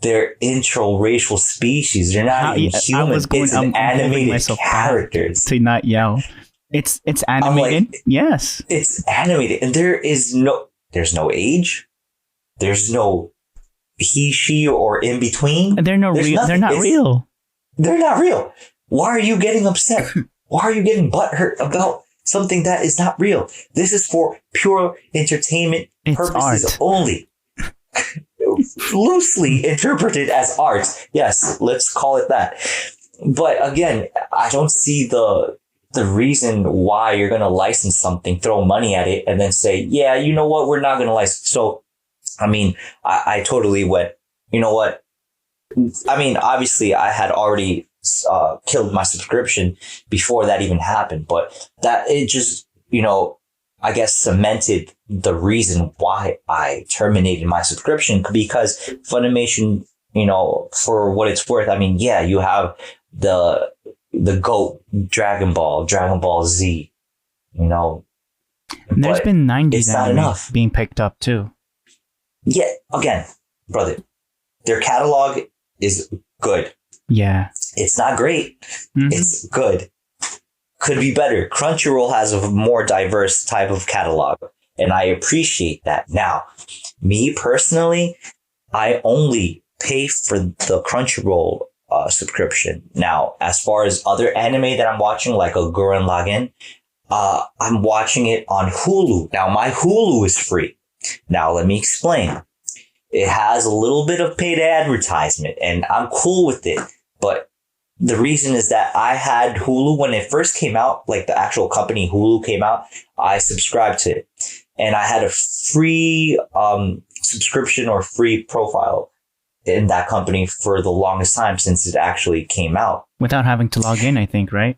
they're interracial species. They're not even human. It's animated characters. To not yell. It's animated. Like, yes. It's animated. And there's no age. There's no he, she, or in between. They're not real. They're not real. Why are you getting upset? Why are you getting butthurt about something that is not real? This is for pure entertainment purposes only. Loosely interpreted as art. Yes, let's call it that. But again, I don't see the reason why you're going to license something, throw money at it, and then say, yeah, you know what? We're not going to license. So, I mean, I totally went, you know what? I mean, obviously I had already killed my subscription before that even happened, but that it just, you know, I guess cemented the reason why I terminated my subscription, because Funimation, you know, for what it's worth, I mean, yeah, you have the GOAT, Dragon Ball Z, you know. And there's been 90s anime being picked up too. Yeah, again, brother, their catalog is good. Yeah. It's not great. Mm-hmm. It's good. Could be better. Crunchyroll has a more diverse type of catalog, and I appreciate that. Now, me personally, I only pay for the Crunchyroll subscription. Now, as far as other anime that I'm watching, like a Gurren Lagann, I'm watching it on Hulu. Now, my Hulu is free. Now, let me explain. It has a little bit of paid advertisement, and I'm cool with it. But the reason is that I had Hulu when it first came out, like the actual company Hulu came out, I subscribed to it. And I had a free subscription or free profile in that company for the longest time since it actually came out. Without having to log in, I think, right?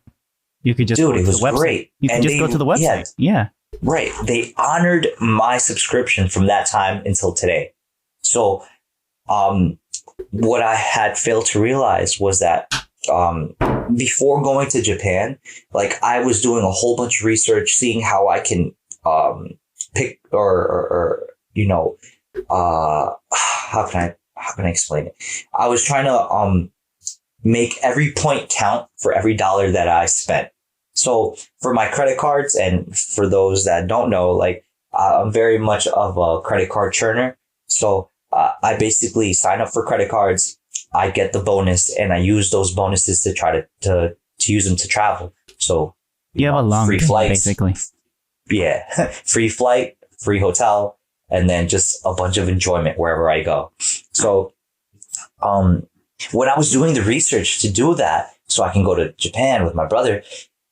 You could just go to the website. Great. You could just go to the website. Yeah. Right. They honored my subscription from that time until today. So, what I had failed to realize was that, before going to Japan, like I was doing a whole bunch of research, seeing how I can, pick or you know, how can I explain it? I was trying to, make every point count for every dollar that I spent. So for my credit cards, and for those that don't know, like, I'm very much of a credit card churner. So, I basically sign up for credit cards. I get the bonus, and I use those bonuses to try to use them to travel. So you have a long free flights, basically. free flight, free hotel, and then just a bunch of enjoyment wherever I go. So, when I was doing the research to do that, so I can go to Japan with my brother,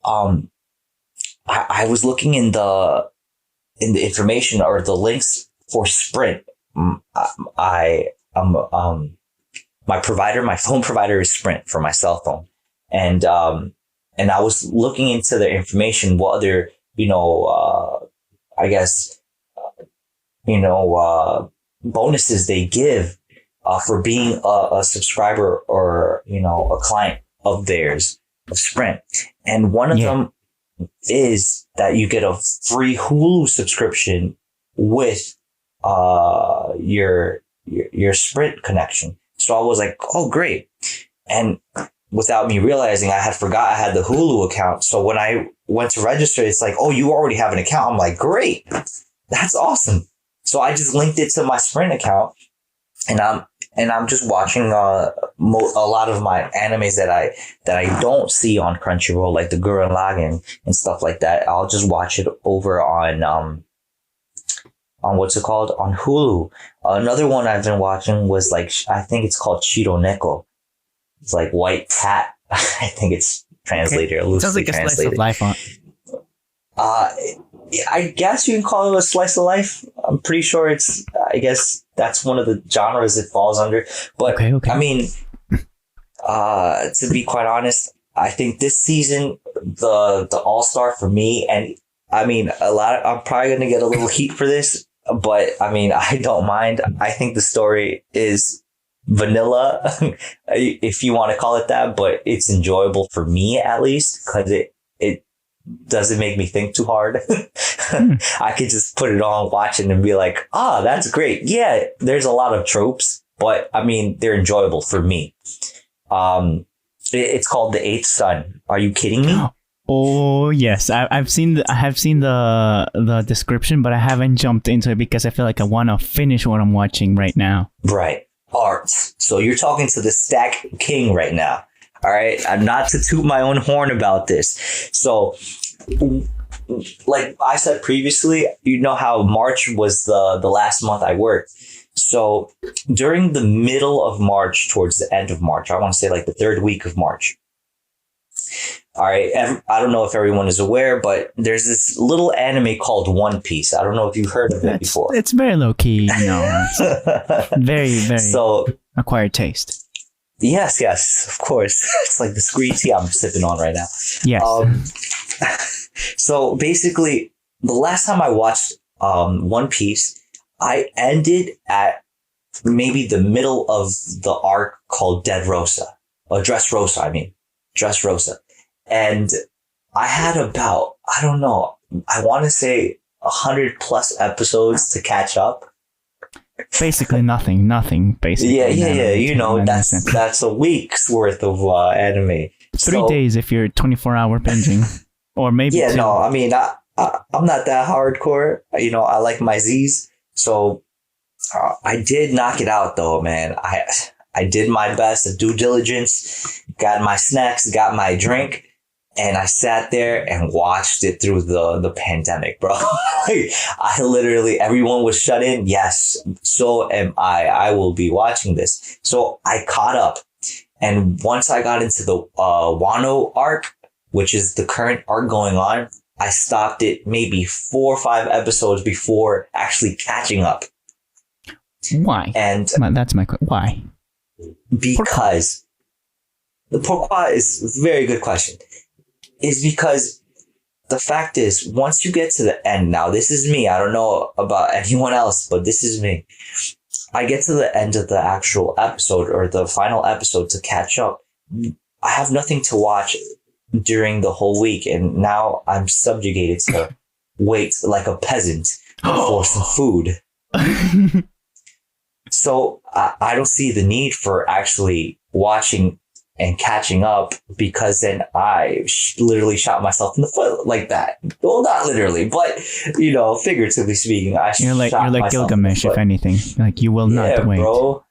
I was looking in the information or the links for Sprint. My phone provider is Sprint for my cell phone. And I was looking into the information, what other, bonuses they give, for being a subscriber or, a client of theirs, of Sprint. And one of them is that you get a free Hulu subscription with your Sprint connection. So I was like, oh, great. And without me realizing, I forgot I had the Hulu account. So when I went to register, it's like, oh, you already have an account. I'm like, great. That's awesome. So I just linked it to my Sprint account, and I'm just watching a lot of my animes that I don't see on Crunchyroll, like the Gurren Lagann and stuff like that. I'll just watch it over on what's it called, on Hulu. Another one I've been watching was I think it's called Chiro Neko. It's like white cat. I think it's translated. Okay. Sounds like a slice of life on. I guess you can call it a slice of life. I'm pretty sure I guess that's one of the genres it falls under. But okay. I mean, to be quite honest, I think this season, the all-star for me, and I mean, I'm probably going to get a little heat for this, but I mean, I don't mind. I think the story is vanilla, if you want to call it that, but it's enjoyable for me, at least, because it doesn't make me think too hard. I could just put it on, watch it, and be like, that's great. Yeah, there's a lot of tropes, but I mean, they're enjoyable for me. It's called The Eighth Son. Are you kidding me? Oh yes, I have seen the description, but I haven't jumped into it because I feel like I want to finish what I'm watching right now. Right, art. So you're talking to the Stack King right now. All right, I'm not to toot my own horn about this. So, like I said previously, you know how March was the last month I worked. So during the middle of March, towards the end of March, I want to say like the third week of March. All right, I don't know if everyone is aware, but there's this little anime called One Piece. I don't know if you've heard of it before. It's very low key, very, very acquired taste. Yes, of course. It's like the screen tea I'm sipping on right now. Yes. So basically, the last time I watched One Piece, I ended at maybe the middle of the arc called Dressrosa. And I had about, I don't know, I want to say 100+ episodes to catch up. Basically nothing. Basically, yeah. That's a week's worth of anime. 3 days if you're 24-hour binging, or maybe. Yeah, 2. no, I mean, I'm not that hardcore. I like my Z's, so I did knock it out though, man. I did my best, the due diligence, got my snacks, got my drink. And I sat there and watched it through the pandemic, bro. I literally, everyone was shut in. Yes, so am I. I will be watching this. So I caught up. And once I got into the Wano arc, which is the current arc going on, I stopped it maybe 4 or 5 episodes before actually catching up. Why? And that's my question. Why? Because the pourquoi is a very good question. Is because the fact is, once you get to the end, now this is me. I don't know about anyone else, but this is me. I get to the end of the actual episode or the final episode to catch up. I have nothing to watch during the whole week. And now I'm subjugated to wait like a peasant for some food. So I don't see the need for actually watching and catching up, because then I literally shot myself in the foot like that. Well, not literally, but figuratively speaking, you're like Gilgamesh, if anything. Like, you will not wait. Bro.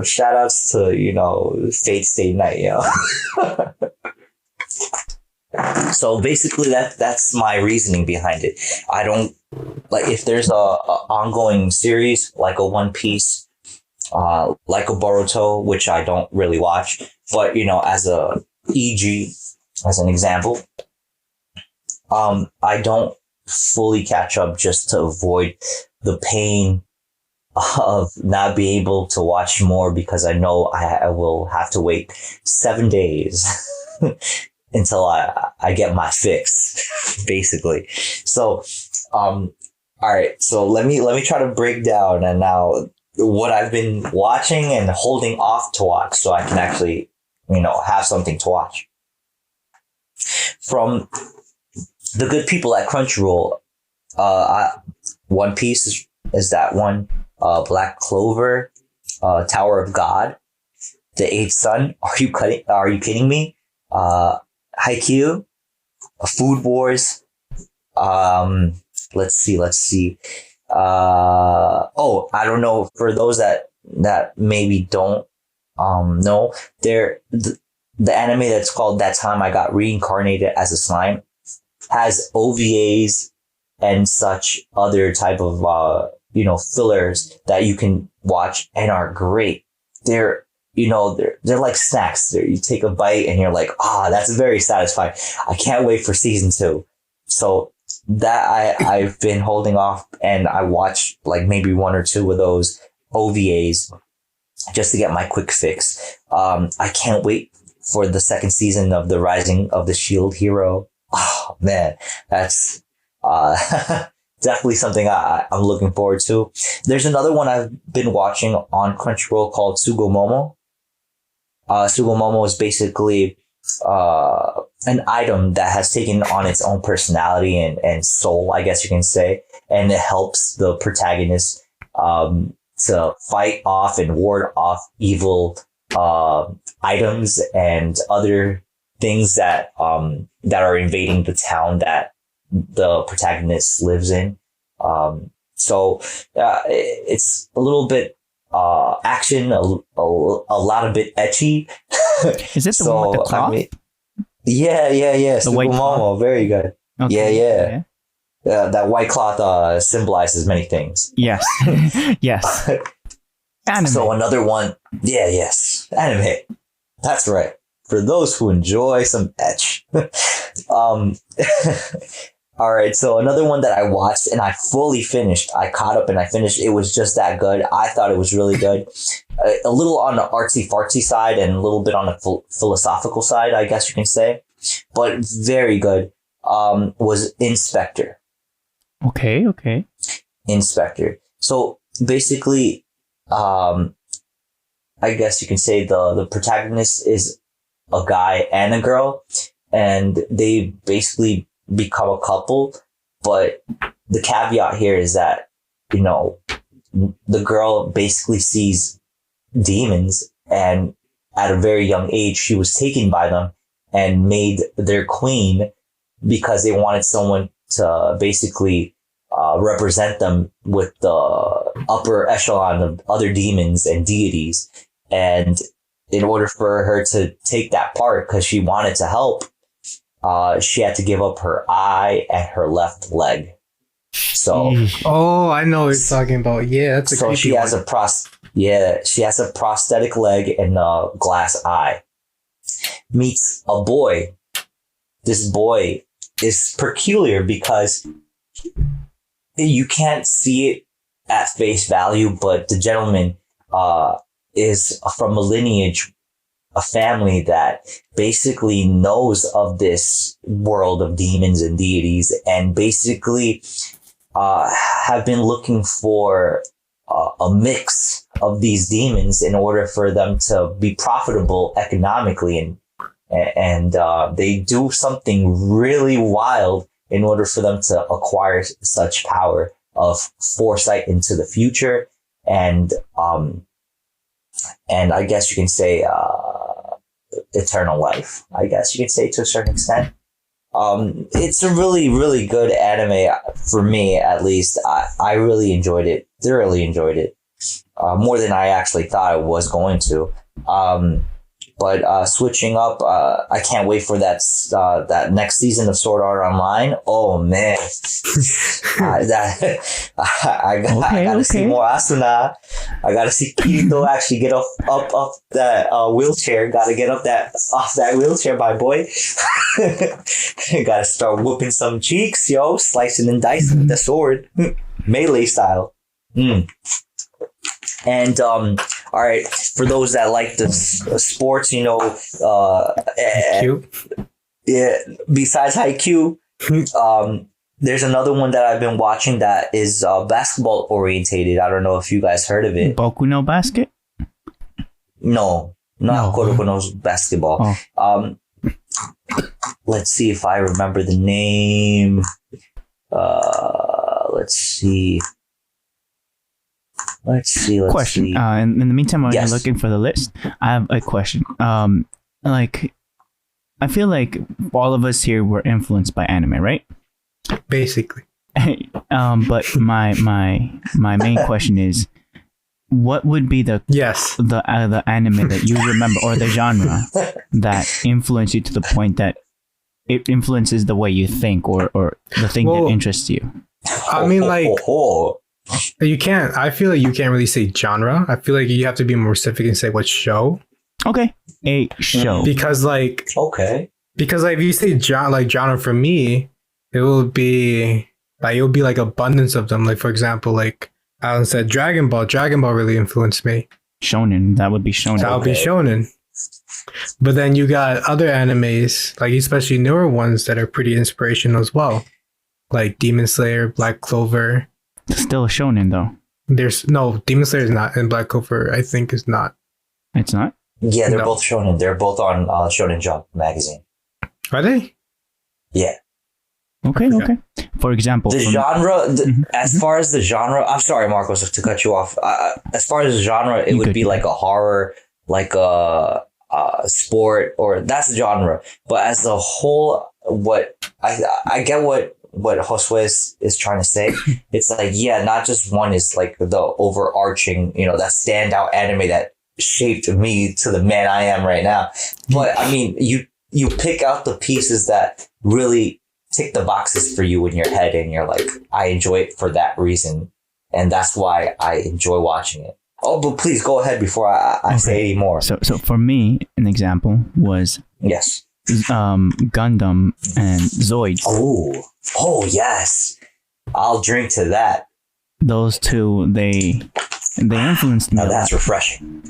Shout outs to Fate Stay Night, So basically, that's my reasoning behind it. I don't like if there's a ongoing series like a One Piece, like a Boruto, which I don't really watch, but as a e.g. as an example, I don't fully catch up just to avoid the pain of not being able to watch more because I know I will have to wait 7 days until I get my fix, basically. So, all right. So let me try to break down and now what I've been watching and holding off to watch so I can actually, have something to watch. From the good people at Crunchyroll, One Piece is that one. Black Clover, Tower of God, The Eighth Sun. Are you kidding me? Haikyuu, Food Wars. Let's see. I don't know. For those that maybe don't know, the anime that's called That Time I Got Reincarnated as a Slime has OVAs and such other type of fillers that you can watch and are great. They're like snacks. You take a bite and you're like, that's very satisfying. I can't wait for season 2. So that I've been holding off, and I watched like maybe 1 or 2 of those OVAs just to get my quick fix. I can't wait for the 2nd season of The Rising of the Shield Hero. Oh man, that's definitely something I'm looking forward to. There's another one I've been watching on Crunchyroll called Sugomomo. Sugomomo is basically an item that has taken on its own personality and soul, I guess you can say, and it helps the protagonist to fight off and ward off evil items and other things that are invading the town that the protagonist lives in. So it's a little bit action, a lot of bit etchy. Is it the one with the cloth? Yeah. The white cloth? Momo, very good. Okay. Yeah. That white cloth symbolizes many things. Yes. Yes. Anime. So another one. Yes. Anime. That's right. For those who enjoy some etch. All right. So another one that I watched and I fully finished. I caught up and I finished. It was just that good. I thought it was really good. A little on the artsy fartsy side and a little bit on the philosophical side, I guess you can say, but very good. Was Inspector. Okay. Inspector. So basically, I guess you can say the protagonist is a guy and a girl, and they basically become a couple. But the caveat here is that, the girl basically sees demons, and at a very young age, she was taken by them and made their queen because they wanted someone to basically represent them with the upper echelon of other demons and deities. And in order for her to take that part, because she wanted to help, she had to give up her eye and her left leg. So, I know what you're talking about. Yeah, that's a so she has she has a prosthetic leg and a glass eye. Meets a boy. This boy is peculiar because you can't see it at face value, but the gentleman is from a lineage, a family that basically knows of this world of demons and deities, and basically have been looking for a mix of these demons in order for them to be profitable economically, and they do something really wild in order for them to acquire such power of foresight into the future, and I guess you can say eternal life, I guess you could say, to a certain extent. It's a really, really good anime for me, at least. I really enjoyed it, thoroughly enjoyed it, more than I actually thought I was going to. But switching up, I can't wait for that next season of Sword Art Online. Oh man, I gotta see more Asuna. I gotta see Kirito actually get up that wheelchair. Gotta get off that wheelchair, my boy. Gotta start whooping some cheeks, yo, slicing and dicing with the sword, melee style. And all right, for those that like the sports, Cute. yeah. Besides Haikyuu, there's another one that I've been watching that is basketball orientated. I don't know if you guys heard of it. Boku no Basket? No, not Kuroko no Basketball. Oh. Let's see if I remember the name. Let's see. Question. In the meantime, while Yes. you're looking for the list, I have a question. Like, I feel like all of us here were influenced by anime, right? Basically. But my main question is, what would be the Yes. the anime that you remember, or the genre that influenced you to the point that it influences the way you think, or the thing that interests you? I mean, like, you can't. I feel like you can't really say genre. I feel like you have to be more specific and say what show. Okay, a show. Because like if you say genre for me, it will be like abundance of them. Like, for example, like Alan said, Dragon Ball. Dragon Ball really influenced me. Shonen. That would be shonen. That would be shonen. But then you got other animes, like especially newer ones that are pretty inspirational as well, like Demon Slayer, Black Clover. Still a shonen though. There's no Demon Slayer is not, and Black Clover I think is not. It's not. Yeah, they're both shonen. They're both on Shonen Jump magazine. Are they? Yeah. Okay. For example, The genre, as far as the genre, I'm sorry, Marcos, to cut you off. As far as the genre, it would be like a horror, like a sport, or that's the genre. But as a whole, what I get what Josue is trying to say. It's like, yeah, not just one is like the overarching, that standout anime that shaped me to the man I am right now. But I mean, you pick out the pieces that really tick the boxes for you in your head, and you're like, I enjoy it for that reason, and that's why I enjoy watching it. Oh, but please go ahead before I say any more. So for me, an example was Yes. Gundam and Zoids. Oh yes, I'll drink to that. Those two, they influenced me. Now that's refreshing.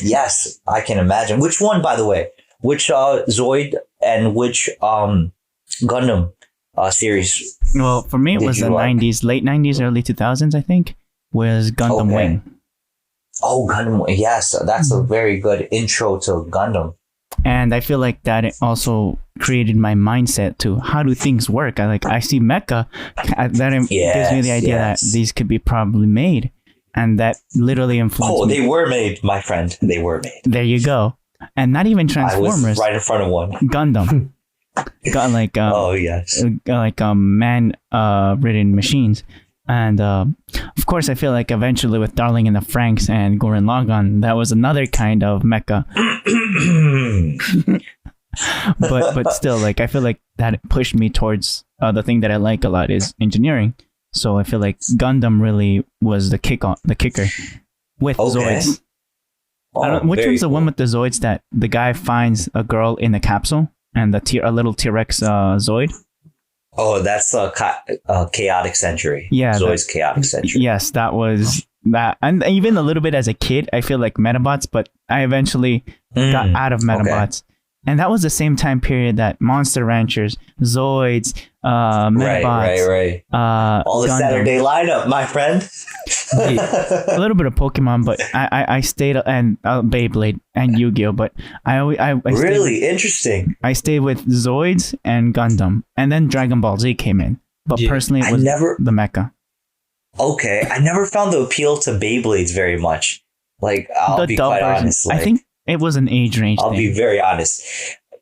Yes, I can imagine. Which one, by the way? Which Zoid and which Gundam series? Well, for me, it was the 90s, late 90s, early 2000s, I think, was Gundam Wing. Oh, Gundam Wing. Yes, that's a very good intro to Gundam. And I feel like that also created my mindset to how do things work. I see mecha, that gives me the idea that these could be probably made, and that literally influenced me. They were made, my friend. They were made. There you go. And not even Transformers. I was right in front of one. Gundam. Got like oh yes, like man ridden machines. And of course, I feel like eventually with Darling in the Franxx and Gurren Lagann, that was another kind of mecha. but still, like, I feel like that pushed me towards the thing that I like a lot is engineering. So I feel like Gundam really was the kicker with Zoids. Which one's the one with the Zoids that the guy finds a girl in a capsule and a little T-Rex Zoid? Oh, that's Chaotic Century. Yeah, Zoid's Chaotic Century. Yes, that was that. And even a little bit as a kid, I feel like Metabots, but I eventually got out of Metabots. And that was the same time period that Monster Ranchers, Zoids, Metabots, right. All the Gundam. Saturday lineup, my friend. A little bit of Pokemon, but I stayed, and Beyblade and Yu-Gi-Oh, but I really interesting. I stayed with Zoids and Gundam, and then Dragon Ball Z came in. But personally, it was the mecha. Okay, I never found the appeal to Beyblades very much. Like, I'll be quite honest. Like, I think it was an age range I'll be very honest.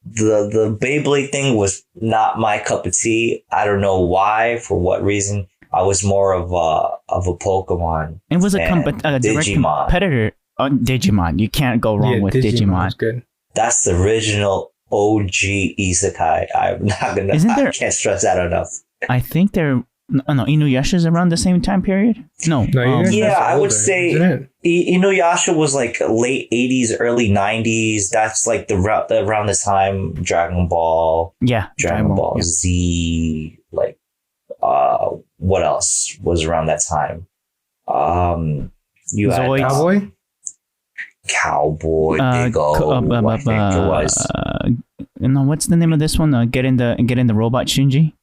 The Beyblade thing was not my cup of tea. I don't know why, for what reason. I was more of a Pokemon. It was a direct competitor Digimon. You can't go wrong with Digimon. is good. That's the original OG isekai. I'm not gonna. I can't stress that enough. I think they're. No, Inuyasha's around the same time period. No, yeah, I would say Inuyasha was like late 80s, early 90s. That's like around the time Dragon Ball. Yeah, Dragon Ball Z. Like, what else was around that time? You Zoid. had Cowboy. Big O. I think it was. No, what's the name of this one? Get in the robot Shinji.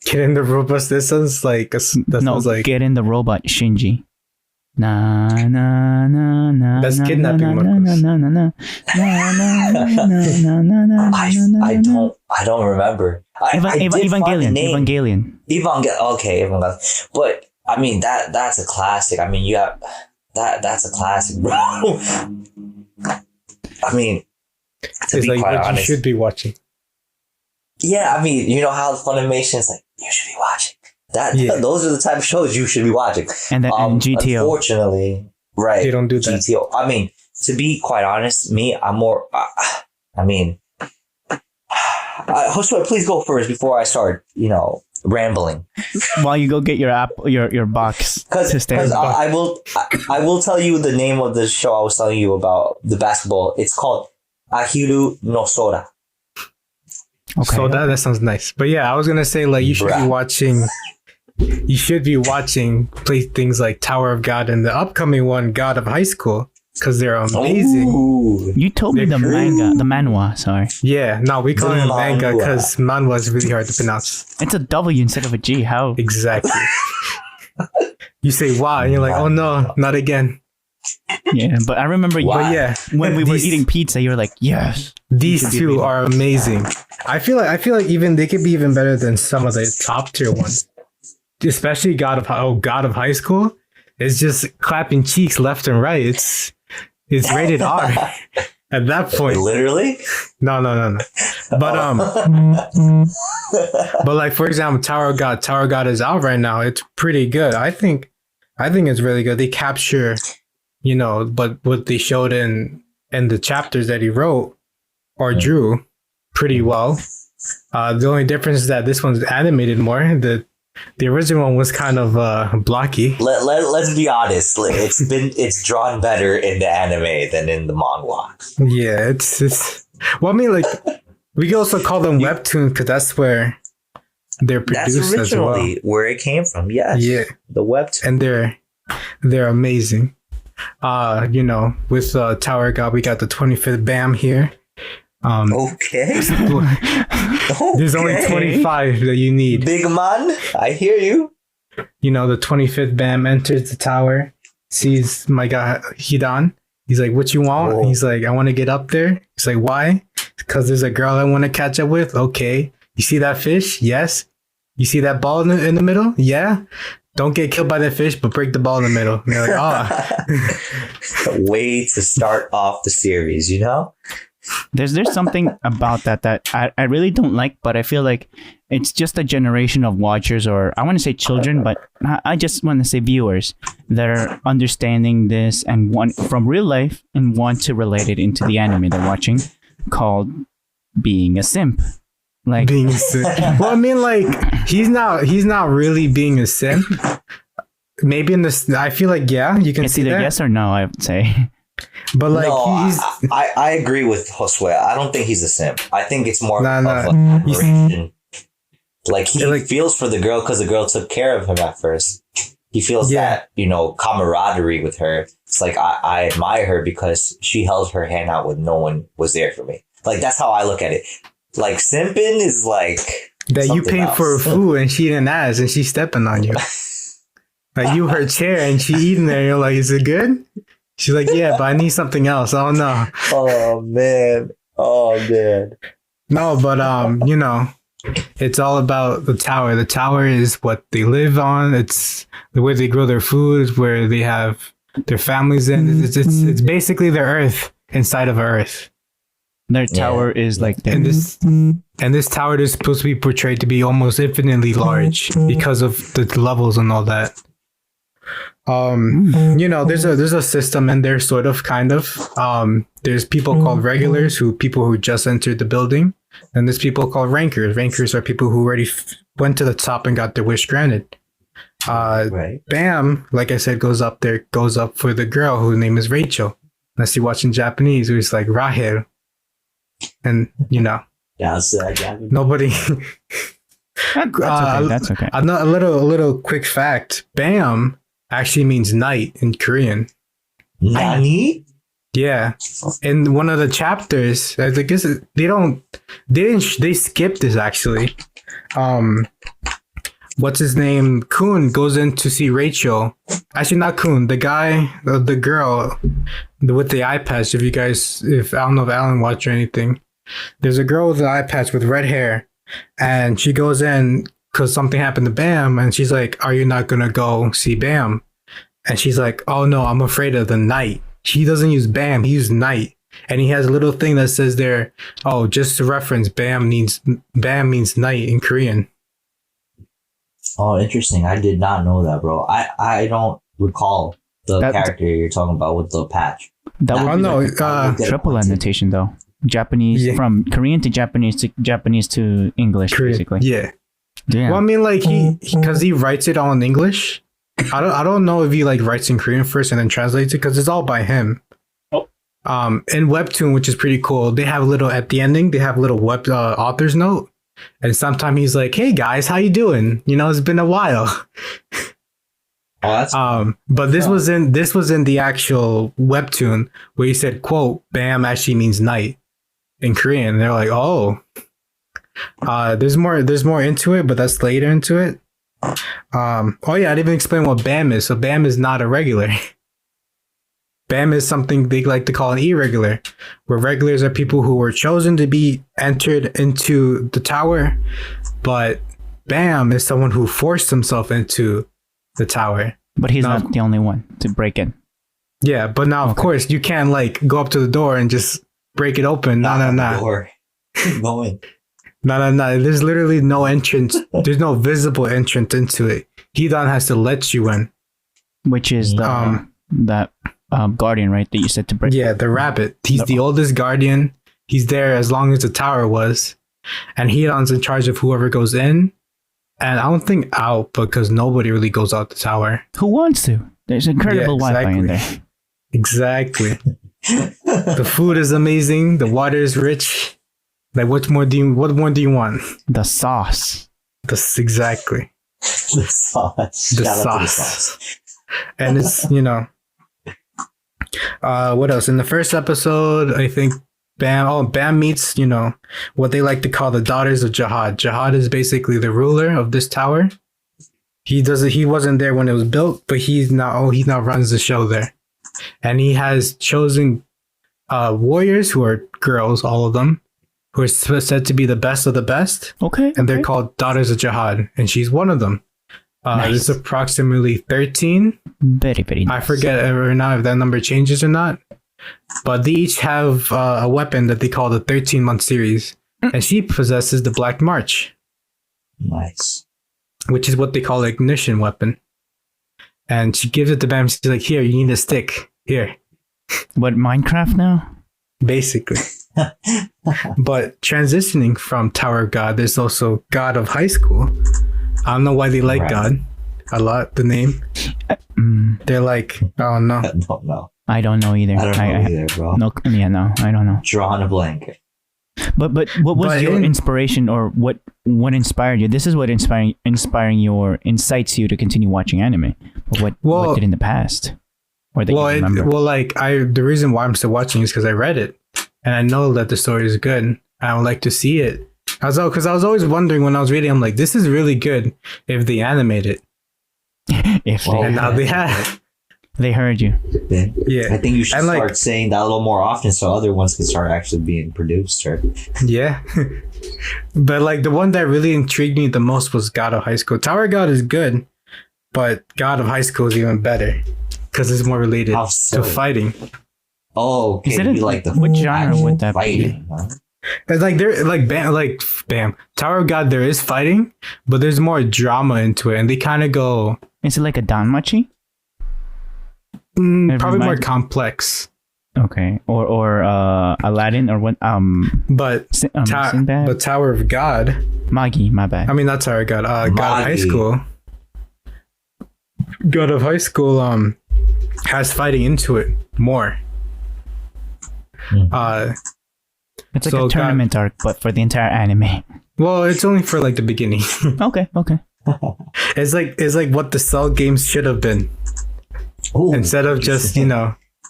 Get in the robot. This sounds like Get in the robot Shinji. Na na na na. That's na, kidnapping, na, Marcos. na, na, na, na, na, na, na, I don't remember. Evangelion. Okay, Evangelion. But I mean that's a classic. I mean you have that's a classic, bro. I mean, to be quite honest, you should be watching. Yeah, I mean, you know how Funimation is like, you should be watching that. Yeah. Those are the type of shows you should be watching. And then GTO. Unfortunately, right? They don't do that. GTO. I mean, to be quite honest, I'm more. Joshua, please go first before I start. Rambling. While you go get your box. Because I will tell you the name of the show I was telling you about, the basketball. It's called Ahiru no Sora. Okay. So that sounds nice. But yeah, I was gonna say like you should be watching things like Tower of God and the upcoming one, God of High School, because they're amazing. Ooh, you told me the manhwa, sorry. Yeah, no, we call it manga because manhwa is really hard to pronounce. It's a W instead of a G. How? Exactly. You say wow, and you're like, oh no, not again. Yeah, but I remember when we were eating pizza, you were like, yes. These two are amazing. I feel like even they could be even better than some of the top tier ones. Especially God of High School. It's just clapping cheeks left and right. It's rated R at that point. Literally? No. But but like for example, Tower of God is out right now. It's pretty good. I think it's really good. They capture, but what they showed in the chapters that he wrote or drew pretty well. The only difference is that this one's animated more. The original one was kind of blocky. Let's be honest. It's drawn better in the anime than in the manhwa. Yeah, it's well, I mean, like we can also call them webtoons because that's where they're produced as well. That's originally where it came from. Yes. Yeah, the webtoon, and they're amazing. With Tower God, we got the 25th BAM here. Okay. There's only 25 that you need. Big man, I hear you. The 25th BAM enters the tower, sees my guy Hidan. He's like, what you want? Whoa. He's like, I want to get up there. He's like, why? Because there's a girl I want to catch up with. Okay. You see that fish? Yes. You see that ball in the middle? Yeah. Don't get killed by the fish, but break the ball in the middle. And you're like, Way to start off the series, There's something about that I really don't like, but I feel like it's just a generation of watchers, or I want to say children, but I just want to say viewers that are understanding this and want from real life and want to relate it into the anime they're watching, called being a simp. Like being a simp. Well, I mean, like he's not really being a simp. Maybe in this, I feel like you can it's see either that. Yes or no, I would say. But like I agree with Josue. I don't think he's a simp. I think it's more of admiration. Like he feels for the girl because the girl took care of him at first. He feels that, camaraderie with her. It's like I admire her because she held her hand out when no one was there for me. Like that's how I look at it. Like simping is like that you paid for food and she didn't ask and she's stepping on you. Like you her chair and she eating there. You're like, is it good? She's like, yeah, but I need something else. Oh no. Oh man. No, but it's all about the tower. The tower is what they live on. It's the way they grow their food, where they have their families in. It's basically their Earth inside of Earth. Their tower is like that. And this tower is supposed to be portrayed to be almost infinitely large because of the levels and all that. There's a system in there, sort of, kind of. There's people called regulars, people who just entered the building, and there's people called rankers. Rankers are people who already went to the top and got their wish granted. Right. Bam, like I said, goes up for the girl whose name is Rachel. Unless you watch in Japanese, where it's like Rahel, and That's Japanese. nobody. That's okay. That's okay. A little quick fact: Bam actually means night in Korean. Nani? Yeah, in one of the chapters, I guess they skipped this actually. What's his name? Kun goes in to see Rachel. Actually, not Kun. The guy, the girl with the eye patch. If I don't know if Alan watched or anything, there's a girl with an eye patch with red hair, and she goes in because something happened to Bam, and she's like, "Are you not gonna go see Bam?" And she's like, "Oh no, I'm afraid of the night." He doesn't use Bam; he used night, and he has a little thing that says there, "Oh, just to reference, Bam means night in Korean." Oh, interesting. I did not know that, bro. I don't recall the character you're talking about with the patch. That would be triple annotation though. Japanese from Korean to Japanese to English, basically. Yeah. Yeah. Well, I mean, like because he writes it all in English. I don't know if he like writes in Korean first and then translates it because it's all by him. Oh. In Webtoon, which is pretty cool, they have at the ending. They have a little web author's note, and sometimes he's like, "Hey guys, how you doing? It's been a while." Oh, that's but this was in the actual Webtoon where he said, "Quote, Bam actually means night in Korean." And they're like, "Oh." There's more into it, but that's later into it. I didn't even explain what BAM is. So BAM is not a regular. BAM is something they like to call an irregular, where regulars are people who were chosen to be entered into the tower, but BAM is someone who forced himself into the tower. But he's not the only one to break in. Yeah, but now, of course, you can't go up to the door and just break it open. No. Keep going. No. There's literally no entrance. There's no visible entrance into it. Hidan has to let you in. Which is that guardian, right? That you said to break. Yeah, the rabbit. He's the oldest guardian. He's there as long as the tower was. And Hidan's in charge of whoever goes in. And I don't think out because nobody really goes out the tower. Who wants to? There's incredible Wi-Fi in there. Exactly. The food is amazing. The water is rich. Like, what more do you want? The sauce. Exactly. The sauce. The Shout out to sauce. And it's, what else? In the first episode, I think Bam meets, what they like to call the Daughters of Jihad. Jihad is basically the ruler of this tower. He wasn't there when it was built, but he now runs the show there. And he has chosen warriors who are girls, all of them, who are said to be the best of the best. Okay. And they're called Daughters of Jihad, and she's one of them. Nice. There's approximately 13. Very, very nice. I forget ever now if that number changes or not. But they each have a weapon that they call the 13-month series. And she possesses the Black March. Nice. Which is what they call an ignition weapon. And she gives it to Bam. She's like, "Here, you need a stick. Here." What, Minecraft now? Basically. But transitioning from Tower of God, there's also God of High School. I don't know why they like God a lot, the name. They're like, oh no. I don't know. I don't know either. I don't know either, bro. No, I don't know. Drawing a blank. But what was your inspiration, or what inspired you? This is what incites you to continue watching anime. But what did in the past? Or that you remember? The reason why I'm still watching is because I read it. And I know that the story is good. I would like to see it. Because I was always wondering when I was reading, I'm like, this is really good if they animate it. And now they have. They heard you. Yeah. I think you should start saying that a little more often so other ones can start actually being produced. Or... Yeah. But the one that really intrigued me the most was God of High School. Tower God is good, but God of High School is even better because it's more related to fighting. Oh, okay. What genre would that be? It's Bam. Tower of God, there is fighting, but there's more drama into it, and they kind of go. Is it like a danmachi? Probably more Remind- complex. Okay, or Aladdin or what? But Sinbad? but Tower of God. Magi, my bad. I mean, not Tower of God. God of High Magi. School. God of High School has fighting into it more. It's like so a tournament arc, but for the entire anime. Well, it's only for like the beginning. Okay. It's like what the Cell games should have been. Ooh, Instead of just,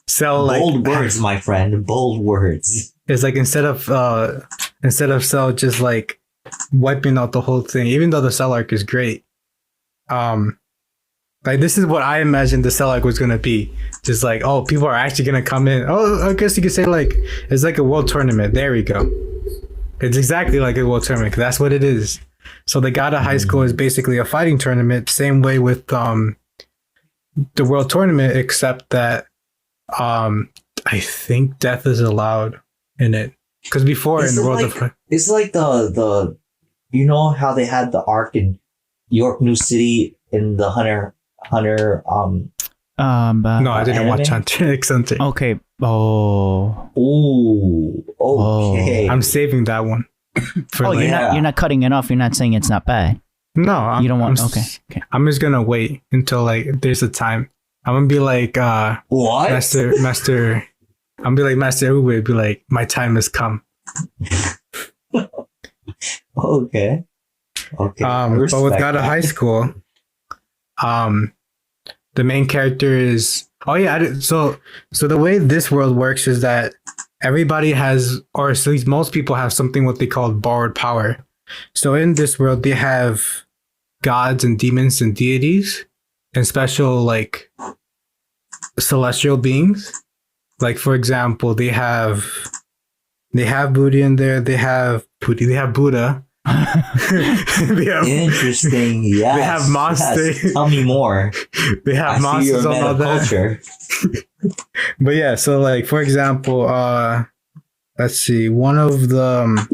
Cell like bold words, my friend. Bold words. It's like instead of Cell just like wiping out the whole thing, even though the Cell arc is great. Like this is what I imagined the Cell arc was gonna be. Just like, oh, people are actually gonna come in. Oh, I guess you could say like it's like a world tournament. There we go. It's exactly like a world tournament. 'Cause that's what it is. So the God of High School is basically a fighting tournament. Same way with the world tournament, except that I think death is allowed in it. Because before in the world of it's like the how they had the arc in York New City in the Hunter no, I didn't anime? watch Hunter x Hunter. Okay. Oh. Ooh, okay. I'm saving that one. For You're not cutting it off. You're not saying it's not bad. No, You don't want. I'm, Okay. I'm just gonna wait until like there's a time. I'm gonna be like What? Master. I'm gonna be like Master Uwe. Be like, my time has come. Okay. Okay. But with God of High School, the main character is so the way this world works is that everybody has, or at least most people have something what they call borrowed power. So in this world they have gods and demons and deities and special like celestial beings. Like for example, they have Buddha in there, they have Buddha. They have, interesting. Yes. They have monsters. Yes. Tell me more. They have I see your monsters on all that. culture. But yeah, so like for example, let's see, one of the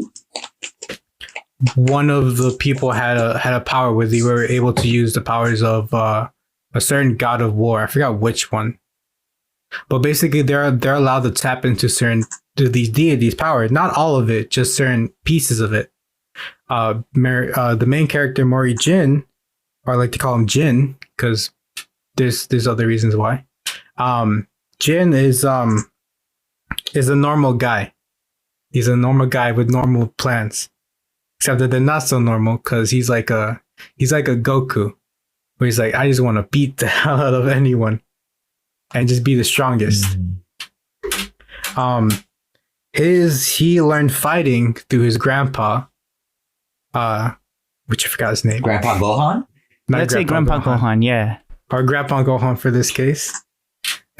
people had a power where they were able to use the powers of a certain god of war. I forgot which one. But basically they're allowed to tap into these deities' power. Not all of it, just certain pieces of it. The main character Mori Jin, or I like to call him Jin, because there's other reasons why. Jin is a normal guy. He's a normal guy with normal plans, except that they're not so normal because he's like a Goku, where he's like, I just want to beat the hell out of anyone and just be the strongest. He learned fighting through his grandpa, which I forgot his name. Grandpa Gohan? Let's say Grandpa Gohan. Yeah. Or Grandpa Gohan for this case.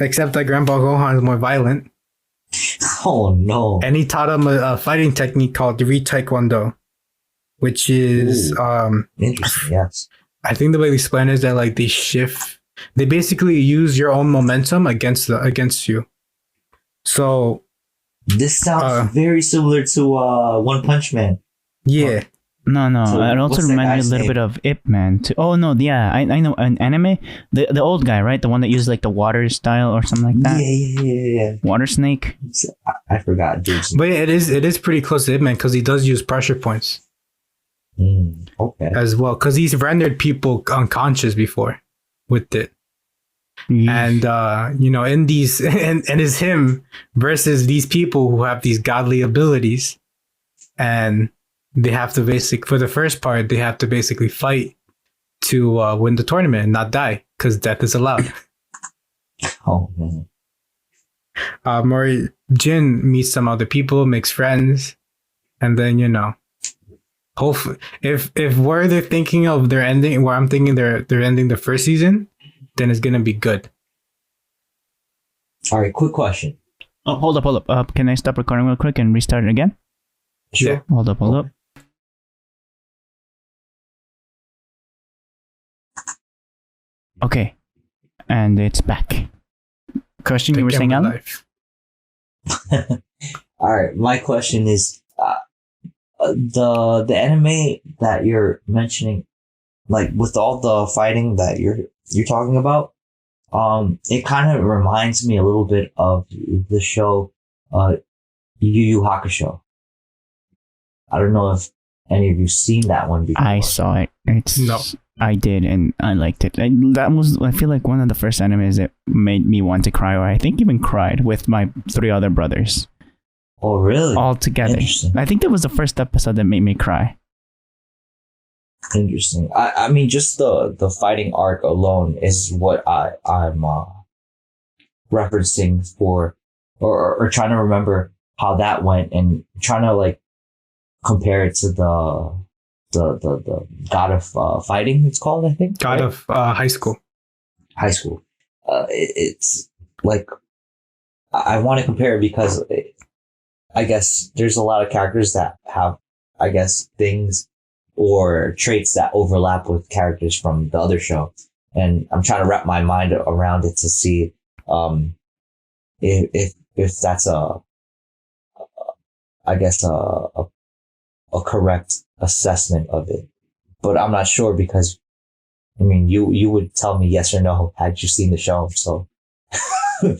Except that Grandpa Gohan is more violent. Oh no. And he taught him a fighting technique called Re Taekwondo, which is interesting, yes. I think the way they explain it is that like they basically use your own momentum against you. So this sounds very similar to One Punch Man. Yeah. No. So It also what's that reminded me a guy's little name? bit of Ip Man too. Oh no, yeah, I know an anime. The old guy, right? The one that used like the water style or something like that. Yeah. Water snake. I forgot, dude. But yeah, it is pretty close to Hitman because he does use pressure points Okay. as well. Because he's rendered people unconscious before with it. And in these and it's him versus these people who have these godly abilities, and they have to for the first part they have to basically fight to win the tournament and not die because death is allowed. Oh man. Mori Jin meets some other people, makes friends, and then hopefully if where they're thinking of their ending, where I'm thinking they're ending the first season, then it's gonna be good. All right, quick question. Oh, hold up. Can I stop recording real quick and restart it again? Sure. Yeah. Hold up. Okay, and it's back. Question you were saying, Alan? All right, my question is the anime that you're mentioning, like with all the fighting that you're talking about, It kind of reminds me a little bit of the show, Yu Yu Hakusho. I don't know if any of you seen that one before. I saw it. No. I did, and I liked it. I feel like one of the first animes that made me want to cry, or I think even cried with my 3 other brothers. Oh, really? All together. Interesting. I think that was the first episode that made me cry. Interesting. I mean, just the fighting arc alone is what I'm referencing for, or trying to remember how that went, and trying to like compare it to the God of Fighting. It's called, I think. God of High School. High School. It's like I want to compare it because I guess there's a lot of characters that have, I guess, things or traits that overlap with characters from the other show, and I'm trying to wrap my mind around it to see if that's I guess a correct assessment of it. But I'm not sure because I mean you would tell me yes or no had you seen the show, so I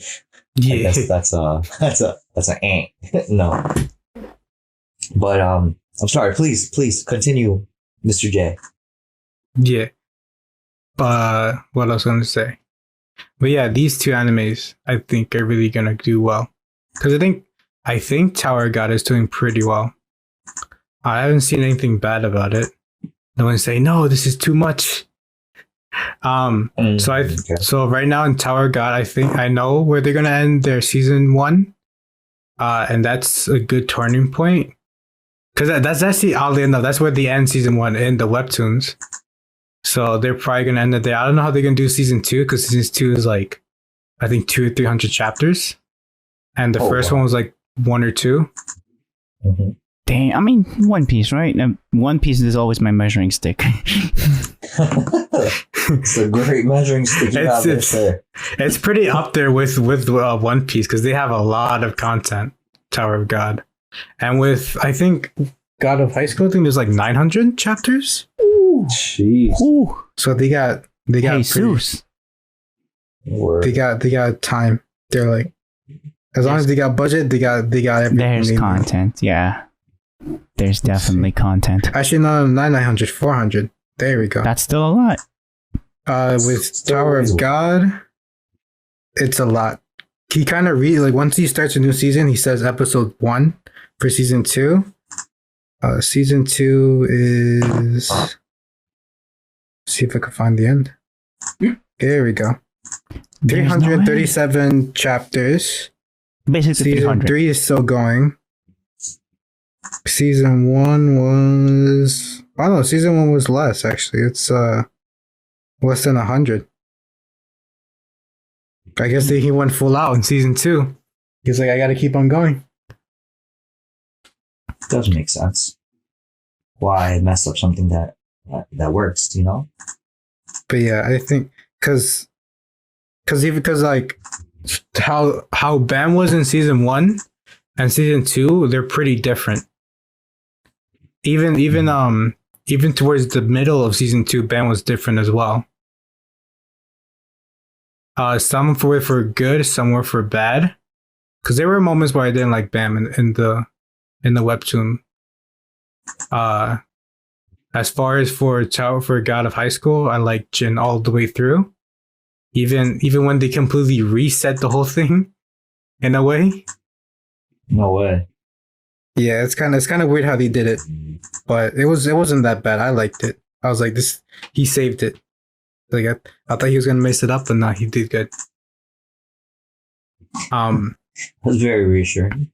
guess that's an no. But I'm sorry, please continue, Mr. J. Yeah. What I was gonna say. But yeah, these 2 animes I think are really gonna do well. Because I think Tower God is doing pretty well. I haven't seen anything bad about it. No one say, no, this is too much. So right now in Tower God, I think I know where they're gonna end their season 1. And that's a good turning point. Because that's actually, oddly enough, that's where they end season 1 in the webtoons. So they're probably going to end it there. I don't know how they're going to do season 2, because season 2 is like, I think 200 or 300 chapters. And the first one was like 1 or 2. Mm-hmm. Dang, I mean, One Piece, right? One Piece is always my measuring stick. It's a great measuring stick you have there. It's pretty up there with One Piece, because they have a lot of content, Tower of God. And with, I think, God of High School, I think there's like 900 chapters. Ooh, jeez. Ooh. So they got Jesus. They got time. They're like, as long as they got budget, they got everything. There's content, yeah. There's definitely content. Actually, no, not 900, 400. There we go. That's still a lot. With Tower of God, it's a lot. He kind of once he starts a new season, he says episode 1 for season 2. Season 2 is, let's see if I can find the end. There we go. 337 chapters. Basically, Season 300. 3 is still going. Season 1 was, oh no, season 1 was less actually. It's less than 100. I guess he went full out in season 2. He's like, I gotta keep on going. Does make sense. Why mess up something that works, you know? But yeah, I think because like how Bam was in season 1 and season 2, they're pretty different. Even towards the middle of season 2, Bam was different as well. Some were for good, some were for bad. Because there were moments where I didn't like Bam in the webtoon. As far as for God of High School, I like Jin all the way through. Even when they completely reset the whole thing, in a way. No way. Yeah, it's kind of weird how they did it, but it wasn't that bad. I liked it. I was like, he saved it. Like I thought he was gonna mess it up, but no, he did good. That's very reassuring.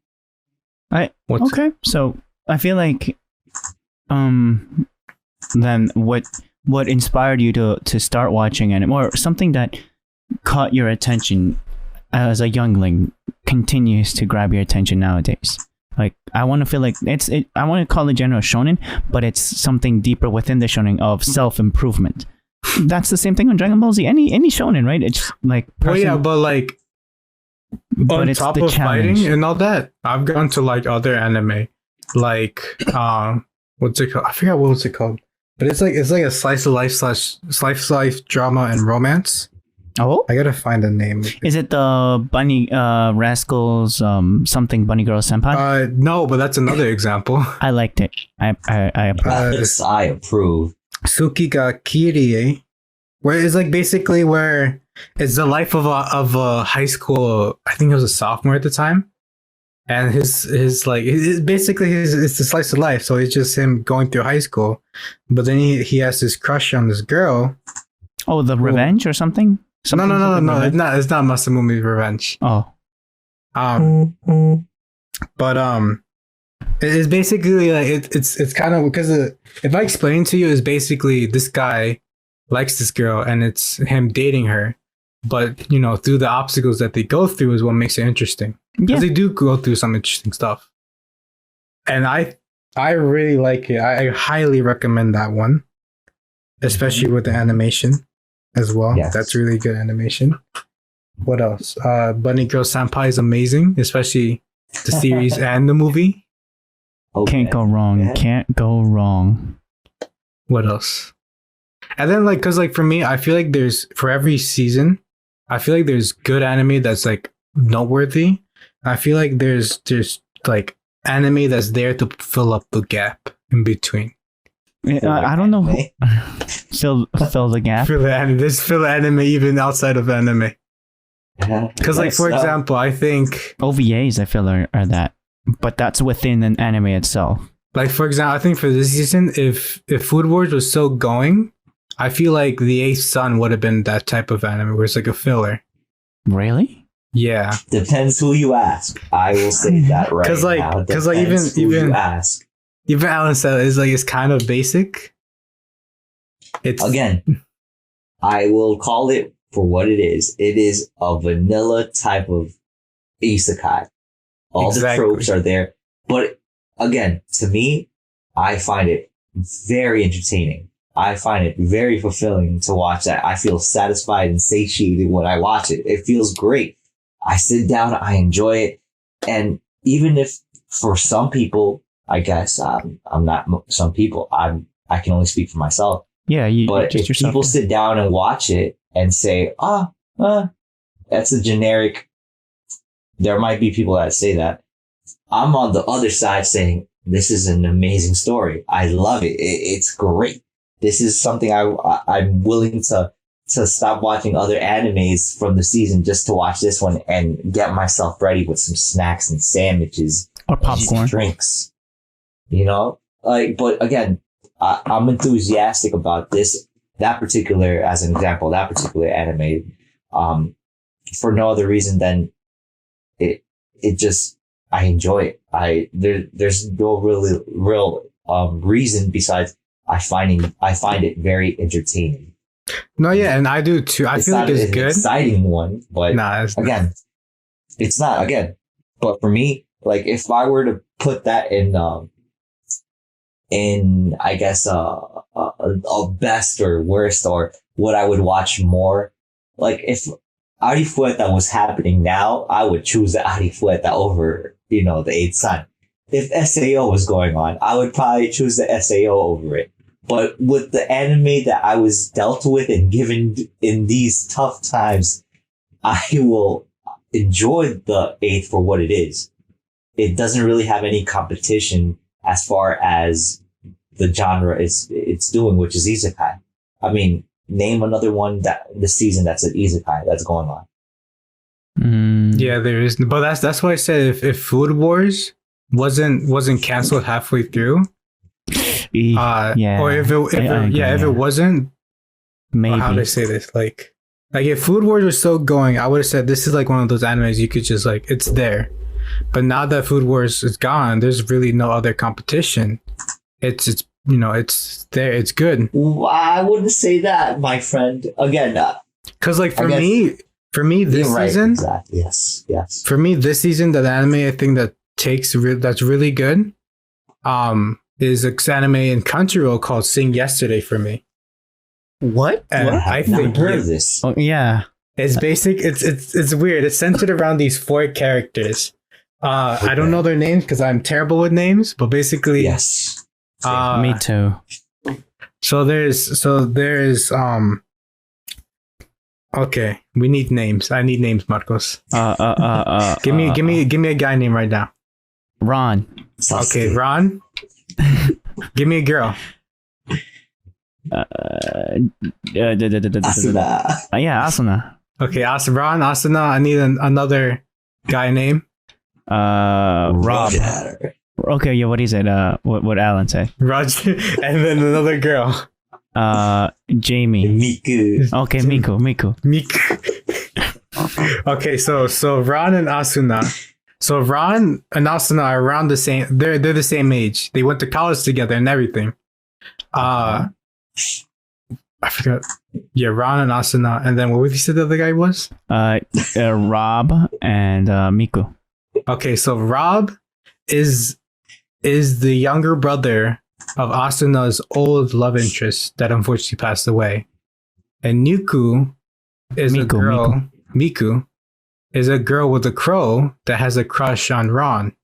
Okay, so I feel like then what inspired you to start watching anime, or something that caught your attention as a youngling continues to grab your attention nowadays? Like, I want to feel like I want to call it general shonen, but it's something deeper within the shonen of self-improvement. That's the same thing on Dragon Ball Z. Any shonen, right? It's like well, yeah, but like on it's top the of challenge. fighting and all that, I've gone to like other anime, like what's it called? I forgot what was it called, but it's like a slice of life drama and romance. Oh, I gotta find the name. is it the Bunny Rascals something Bunny Girl Senpai? No, but that's another example. I liked it. I approve. Yes, I approve. Suki ga Kirie, where it's like basically where it's the life of a high school. I think he was a sophomore at the time, and his like basically it's the slice of life. So it's just him going through high school, but then he has this crush on this girl. Oh, the Revenge or something? No. Revenge? It's not Masamumi's Revenge. Oh, But it's basically like it's kind of because if I explain to you, is basically this guy likes this girl and it's him dating her, but you know through the obstacles that they go through is what makes it interesting because yeah. they do go through some interesting stuff, and I really like it. I highly recommend that one, especially with the animation as well. Yes. That's really good animation. What else? Bunny Girl Senpai is amazing, especially the series and the movie. Okay. Can't go wrong. Yeah. Can't go wrong. What else? And then like, cause like for me, I feel like there's for every season, I feel like there's good anime that's like noteworthy. I feel like there's like anime that's there to fill up the gap in between. I don't know. Fill the gap. There's fill anime even outside of anime. Because like for example, I think OVAs, I feel are that, but that's within an anime itself. like for example, I think for this season, if Food Wars was still going, I feel like the Eighth Sun would have been that type of anime where it's like a filler. Really? Yeah, Depends who you ask. I will say that right 'Cause, like- now. 'cause, like, Depends who even- you ask. even Alan said it's kind of basic. It's Again, I will call it for what it is. It is a vanilla type of isekai. All Exactly. the tropes are there. But again, to me, I find it very entertaining. I find it very fulfilling to watch that. I feel satisfied and satiated when I watch it. It feels great. I sit down, I enjoy it. And even if for some people, I guess I'm not some people, I can only speak for myself. Yeah, you But just if yourself. people sit down and watch it and say, that's a generic, there might be people that say that. I'm on the other side saying, this is an amazing story. I love it. It's great. This is something I'm willing to stop watching other animes from the season just to watch this one and get myself ready with some snacks and sandwiches Or popcorn. drinks, you know, like, but again, I'm enthusiastic about that particular anime, for no other reason than it just, I enjoy it. There's no real reason besides I find it very entertaining. no, yeah, and I do too. I feel like it's an good. exciting one, but Nah, it's again, it's not again. But for me, like if I were to put that in I guess a best or worst or what I would watch more, like if Arifueta was happening now, I would choose the Arifueta over the Eighth Sun. If SAO was going on, I would probably choose the SAO over it. But with the anime that I was dealt with and given in these tough times, I will enjoy the Eighth for what it is. It doesn't really have any competition as far as the genre it's doing, which is isekai. I mean, name another one this season that's an isekai that's going on. Yeah, there is, but that's why I said if Food Wars wasn't canceled halfway through, Yeah. or if it wasn't, Maybe. how do I say this? Like if Food Wars was still going, I would have said this is like one of those animes you could just like it's there. But now that Food Wars is gone, there's really no other competition. It's it's there. It's good. I wouldn't say that, my friend. Again, Cause like for you're me this right, season, exactly. Yes. for me this season, that anime I think that that's really good, is an anime in Crunchyroll called Sing Yesterday for me. What? And I I've never think heard of this. Oh, yeah. it's basic. It's weird. It's centered around these 4 characters. I don't know their names because I'm terrible with names, but basically, Yes. Me too. So there's Okay, we need names. I need names, Marcos. Give me a guy name right now. Ron. Okay, Ron. Give me a girl. Yeah, Asuna. Okay, Ron, Asuna. I need another guy name. Rob. Okay, yeah. What is it? What Alan said. Roger, and then another girl. Jamie. Miku. Okay, Miku. Okay, so Ron and Asuna. So Ron and Asuna are around the same. They're the same age. They went to college together and everything. I forgot. Yeah, Ron and Asuna, and then what you said the other guy was? Rob and Miku. Okay, so Rob is the younger brother of Asuna's old love interest that unfortunately passed away, and Miku is a girl. Miku is a girl with a crow that has a crush on Ron.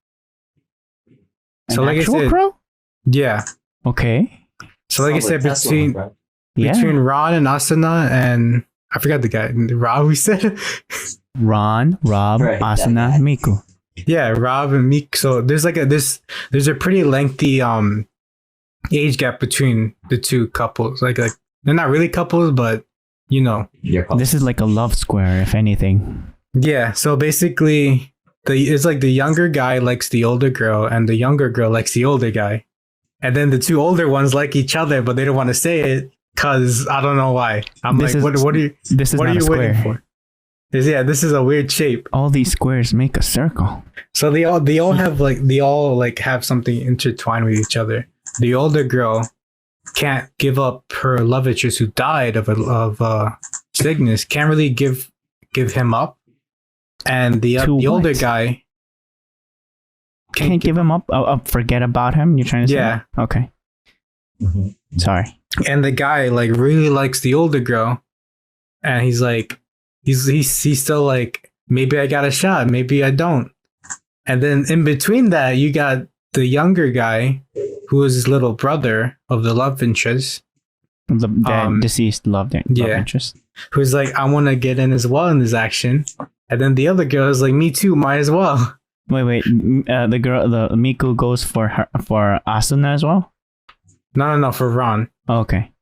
So, like I said, crow? Yeah. Okay. So, like I said, between Ron and Asuna, and I forgot the guy. Rob, we said. Rob, right, Asuna, Miku. Yeah, Rob and Miku. So there's there's a pretty lengthy age gap between the two couples. Like they're not really couples, but you know. This is like a love square, if anything. Yeah. So basically, it's like the younger guy likes the older girl, and the younger girl likes the older guy, and then the two older ones like each other, but they don't want to say it because I don't know why. What are you? This is what not are you a square. waiting for? This is a weird shape. All these squares make a circle. So they all have something intertwined with each other. The older girl can't give up her love interest who died of sickness. Can't really give him up, and the older guy can't give him up. Forget about him. You're trying to say? Yeah. Okay. Mm-hmm. Sorry. And the guy really likes the older girl, and he's like. He's still like, maybe I got a shot, maybe I don't. And then in between that, you got the younger guy who is his little brother of the love interest. The deceased love interest. Who's like, I want to get in as well in this action. And then the other girl is like, me too, might as well. Wait. The Miku goes for Asuna as well? No, for Ron. Oh, okay.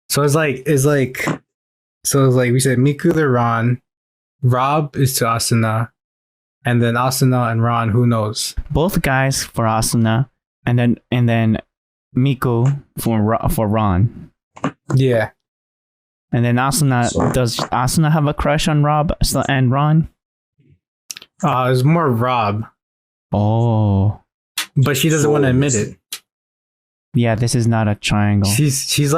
So it's like we said, Miku to Ron, Rob is to Asuna, and then Asuna and Ron, who knows? Both guys for Asuna, and then Miku for Ron. Yeah. And then Asuna, does Asuna have a crush on Rob and Ron? It's more Rob. Oh. But she doesn't want to admit it. Yeah, this is not a triangle. She's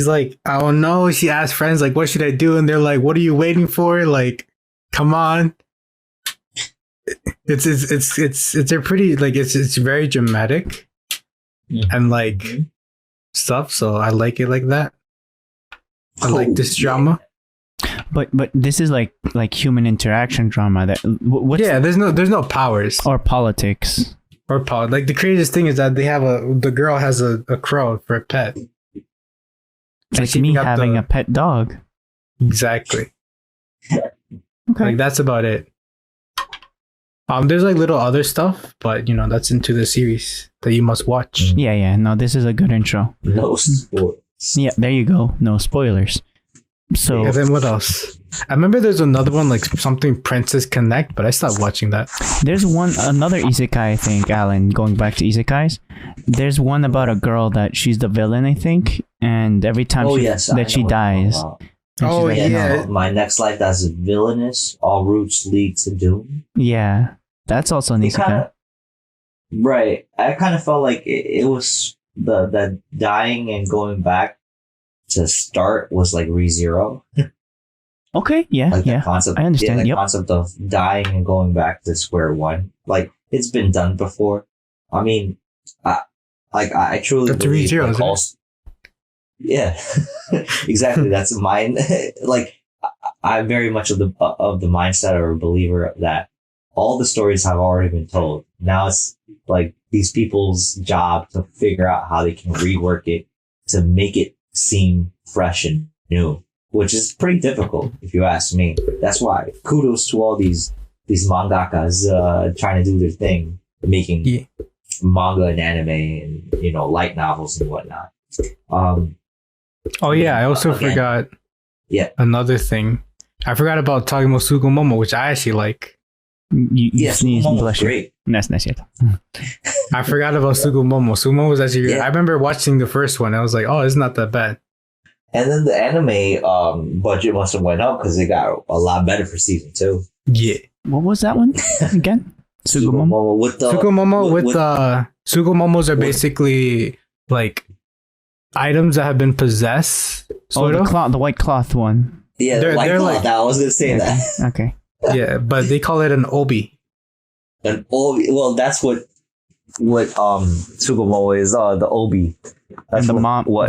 like, I don't know. She asked friends, like, what should I do? And they're like, what are you waiting for? Like, come on. It's a pretty, like, it's very dramatic and like stuff. So I like it like that. I like this drama. But this is like human interaction drama. There's no powers or politics Like the craziest thing is that the girl has a crow for a pet. It's like me having a pet dog. Exactly. Okay. Like that's about it. There's like little other stuff, but that's into the series that you must watch. Yeah. No, this is a good intro. No spoilers. Yeah, there you go. No spoilers. So. And then what else? I remember there's another one like something Princess Connect, but I stopped watching that. There's another isekai, I think, Alan, going back to isekais. There's one about a girl that she's the villain, I think, and every time she dies. Oh, yeah. My next life as a villainess, all routes lead to doom. Yeah, that's also an isekai. Right. I kind of felt like it was the dying and going back to start was like ReZero. Okay, yeah, like yeah. The concept, I understand. The concept of dying and going back to square one. Like, it's been done before. I mean, I truly believe ReZero, like, yeah, exactly. That's mine. Like, I'm very much of the mindset or a believer that all the stories have already been told. Now it's like these people's job to figure out how they can rework it to make it seem fresh and new which is pretty difficult if you ask me. That's why kudos to all these mangakas trying to do their thing, making manga and anime and light novels and whatnot. Oh yeah, I also forgot. Yeah, another thing. I forgot about talking about Sugumomo, which I actually like. You sneeze and blush. Great. That's nice. I forgot about Sugumomo. Sugumomo was actually good. I remember watching the first one. I was like, oh, it's not that bad. And then the anime budget must have went up because they got a lot better for season 2. Yeah. What was that one again? Sugumomo. Sugumomos are basically like items that have been possessed. The white cloth one. Yeah, they're like that. I was gonna say that. Okay. Yeah, but they call it an obi. An obi. Well, that's what Sugumomo is. The obi. That's and the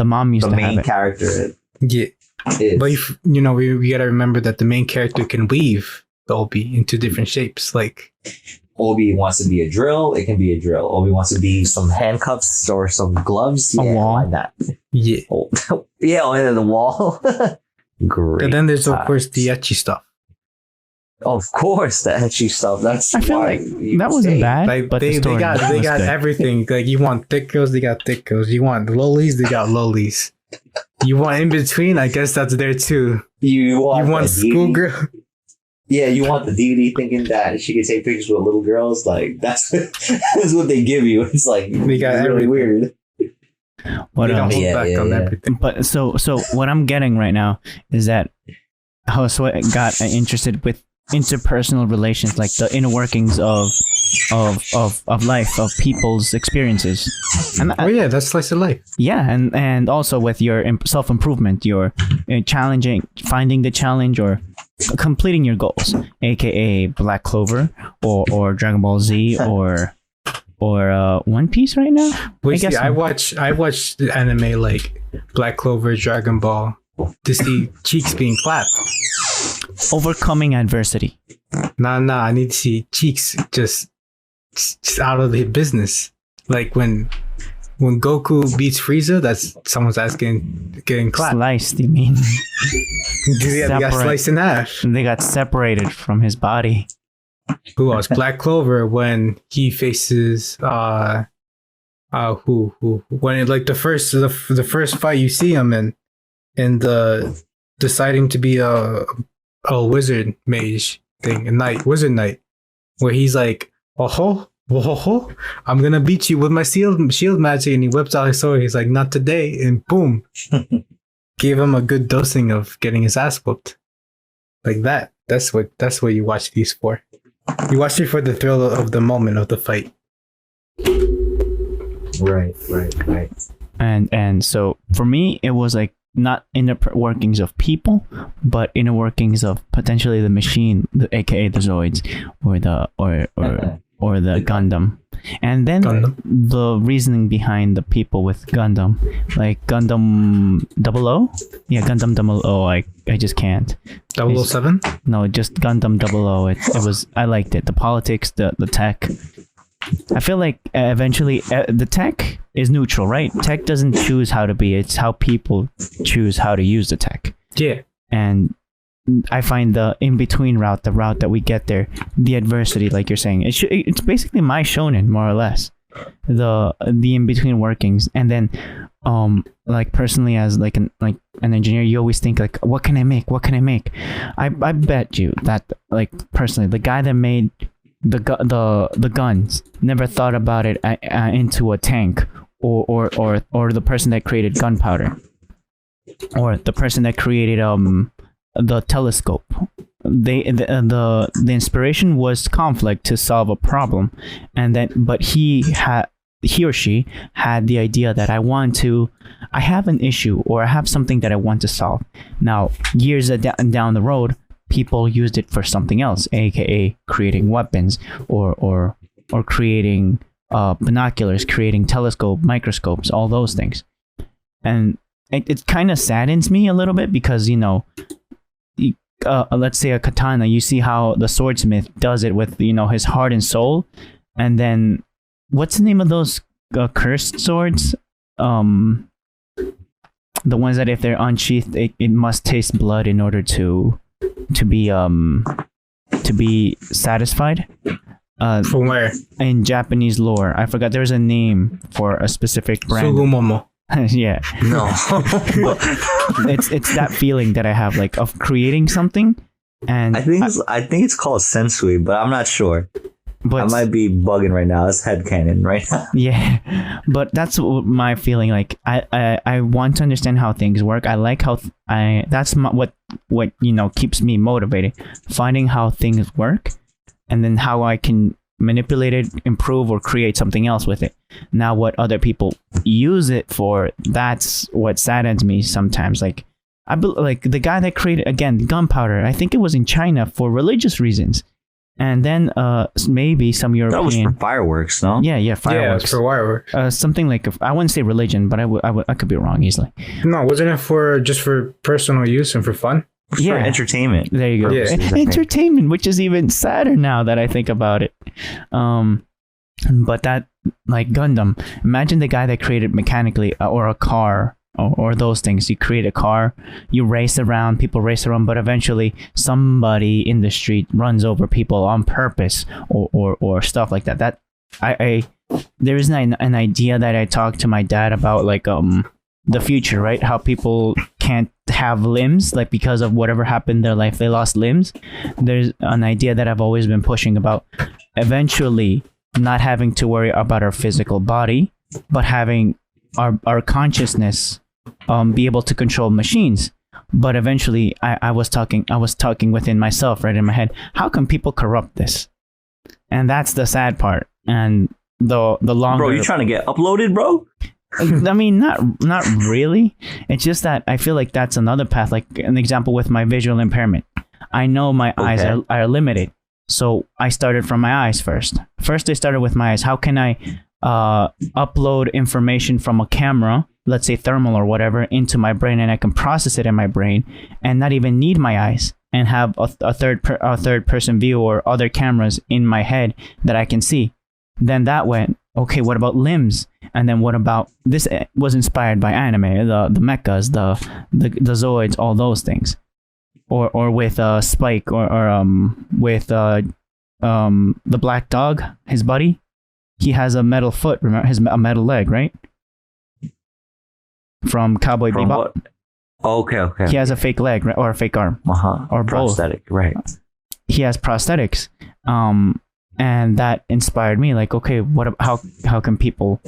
mom used the to main have it. character. Yeah. Is. But we gotta remember that the main character can weave the obi into different shapes. Like Obi wants to be a drill, it can be a drill. Obi wants to be some handcuffs or some gloves. A wall. Why not? Yeah. Yeah, and then the wall. Great. And then there's of course the ecchi stuff. Of course, the ecchi stuff. That's I feel why like that wasn't bad. Like but they got good. everything. Like you want thick girls, they got thick girls. You want lolis, they got lolis. You want in between, I guess that's there too. You want schoolgirl. Yeah, you want the DVD thinking that she can take pictures with little girls. Like that's what they give you. It's like they got really weird. What they don't hold back on everything. But so what I'm getting right now is that Josue got interested with interpersonal relations, like the inner workings of life, of people's experiences. And that's slice of life. Yeah, and also with your self-improvement, your challenging, finding the challenge or completing your goals, aka Black Clover or Dragon Ball Z or One Piece right now. I watch the anime like Black Clover, Dragon Ball to see cheeks being clapped. Overcoming adversity. Nah, I need to see cheeks just out of the business. Like when Goku beats Frieza, that's someone's ass getting clapped. Sliced, you mean? They got sliced in half. They got separated from his body. Who else? Black Clover when he faces when like the first fight you see him in the deciding to be a wizard mage thing, wizard knight, where he's like, oh, I'm gonna beat you with my shield magic, and he whips out his sword. He's like, not today, and boom, gave him a good dosing of getting his ass whooped. Like that. That's what you watch these for. You watch it for the thrill of the moment of the fight. Right. And so for me, it was like not inner workings of people, but inner workings of potentially the machine, aka the Zoids, or the Gundam. And then the reasoning behind the people with Gundam, like Gundam 00? Yeah, Gundam 00, I just can't. 007? No, just Gundam 00. It was, I liked it. The politics, the tech. I feel like eventually the tech is neutral, right? Tech doesn't choose how to be. It's how people choose how to use the tech. Yeah. And I find the in-between route, the route that we get there, the adversity, like you're saying, it's basically my shonen, more or less. The in-between workings. And then like personally as like an engineer, you always think like, what can I make? I bet you that like personally the guy that made the guns never thought about it into a tank, or the person that created gunpowder, or the person that created the telescope. The inspiration was conflict to solve a problem, but he or she had the idea that I have an issue, or I have something that I want to solve. Now years down the road, people used it for something else, aka creating weapons, or creating binoculars, creating microscopes, all those things. And it kind of saddens me a little bit because, let's say a katana, you see how the swordsmith does it with, his heart and soul. And then what's the name of those cursed swords? The ones that if they're unsheathed, it must taste blood in order to be satisfied. From where? In Japanese lore, I forgot there's a name for a specific brand. Sugumomo. Yeah. No. It's that feeling that I have, like, of creating something, and I think it's called sensui, but I'm not sure. but I might be bugging right now. It's headcanon right now. yeah, but that's my feeling. Like, I want to understand how things work. I like how what keeps me motivated, finding how things work, and then how I can manipulate it, improve, or create something else with it. Now, what other people use it for, that's what saddens me sometimes. Like, like the guy that created, again, gunpowder, I think it was in China for religious reasons. And then maybe some European... That was for fireworks, no? Yeah, fireworks. Yeah, it's for fireworks. Something like, I wouldn't say religion, but I could be wrong easily. No, wasn't it just for personal use and for fun? For entertainment. There you go. Yeah. Entertainment, which is even sadder now that I think about it. But that, like Gundam, imagine the guy that created mechanically or a car or those things. You create a car, you race around, people race around, but eventually somebody in the street runs over people on purpose or stuff like that. That there is an idea that I talked to my dad about, like the future, right? How people can't have limbs, like because of whatever happened in their life, they lost limbs. There's an idea that I've always been pushing about eventually not having to worry about our physical body, but having our consciousness be able to control machines. But eventually I was talking within myself, right in my head, how can people corrupt this? And that's the sad part. And the longer... Bro, you trying to get uploaded, bro? I mean, not really. It's just that I feel like that's another path. Like an example with my visual impairment. I know my eyes are limited. So I started from my eyes first. First, I started with my eyes. How can I upload information from a camera, let's say thermal or whatever, into my brain, and I can process it in my brain and not even need my eyes, and have a third person view or other cameras in my head that I can see. Then that went, okay, what about limbs? And then what about, this was inspired by anime, the mechas, the Zoids, all those things. Or with Spike or with the black dog, his buddy, he has a metal foot, remember, a metal leg, right? From Cowboy Bebop. What? Okay. He has a fake leg, right? Or a fake arm. Or prosthetic, both. Right. He has prosthetics. And that inspired me, like, okay, how can people,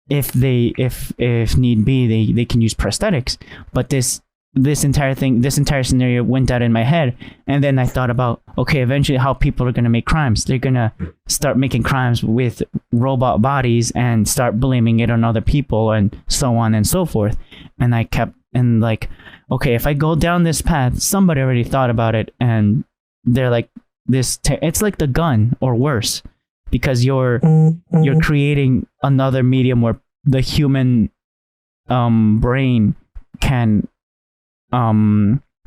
if need be, they can use prosthetics. But this entire scenario went out in my head, and then I thought about, okay, eventually how people are going to make crimes. They're going to start making crimes with robot bodies and start blaming it on other people and so on and so forth. And I kept, and like, okay, if I go down this path, somebody already thought about it, and they're like, it's like the gun, or worse, because you're creating another medium where the human brain can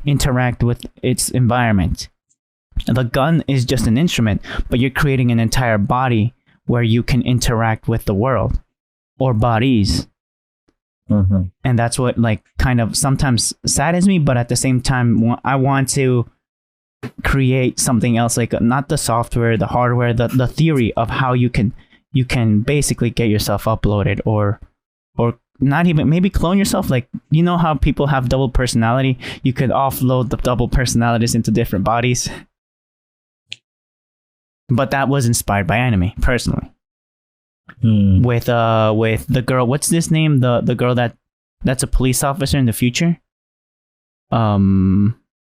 interact with its environment. The gun is just an instrument, but you're creating an entire body where you can interact with the world, or bodies. Mm-hmm. And that's what, like, kind of sometimes saddens me, but at the same time I want to create something else, like not the software, the hardware, the theory of how you can basically get yourself uploaded, or not even, maybe clone yourself. Like, you know how people have double personality? You could offload the double personalities into different bodies. But that was inspired by anime, personally. With the girl, what's this name? The girl that's a police officer in the future.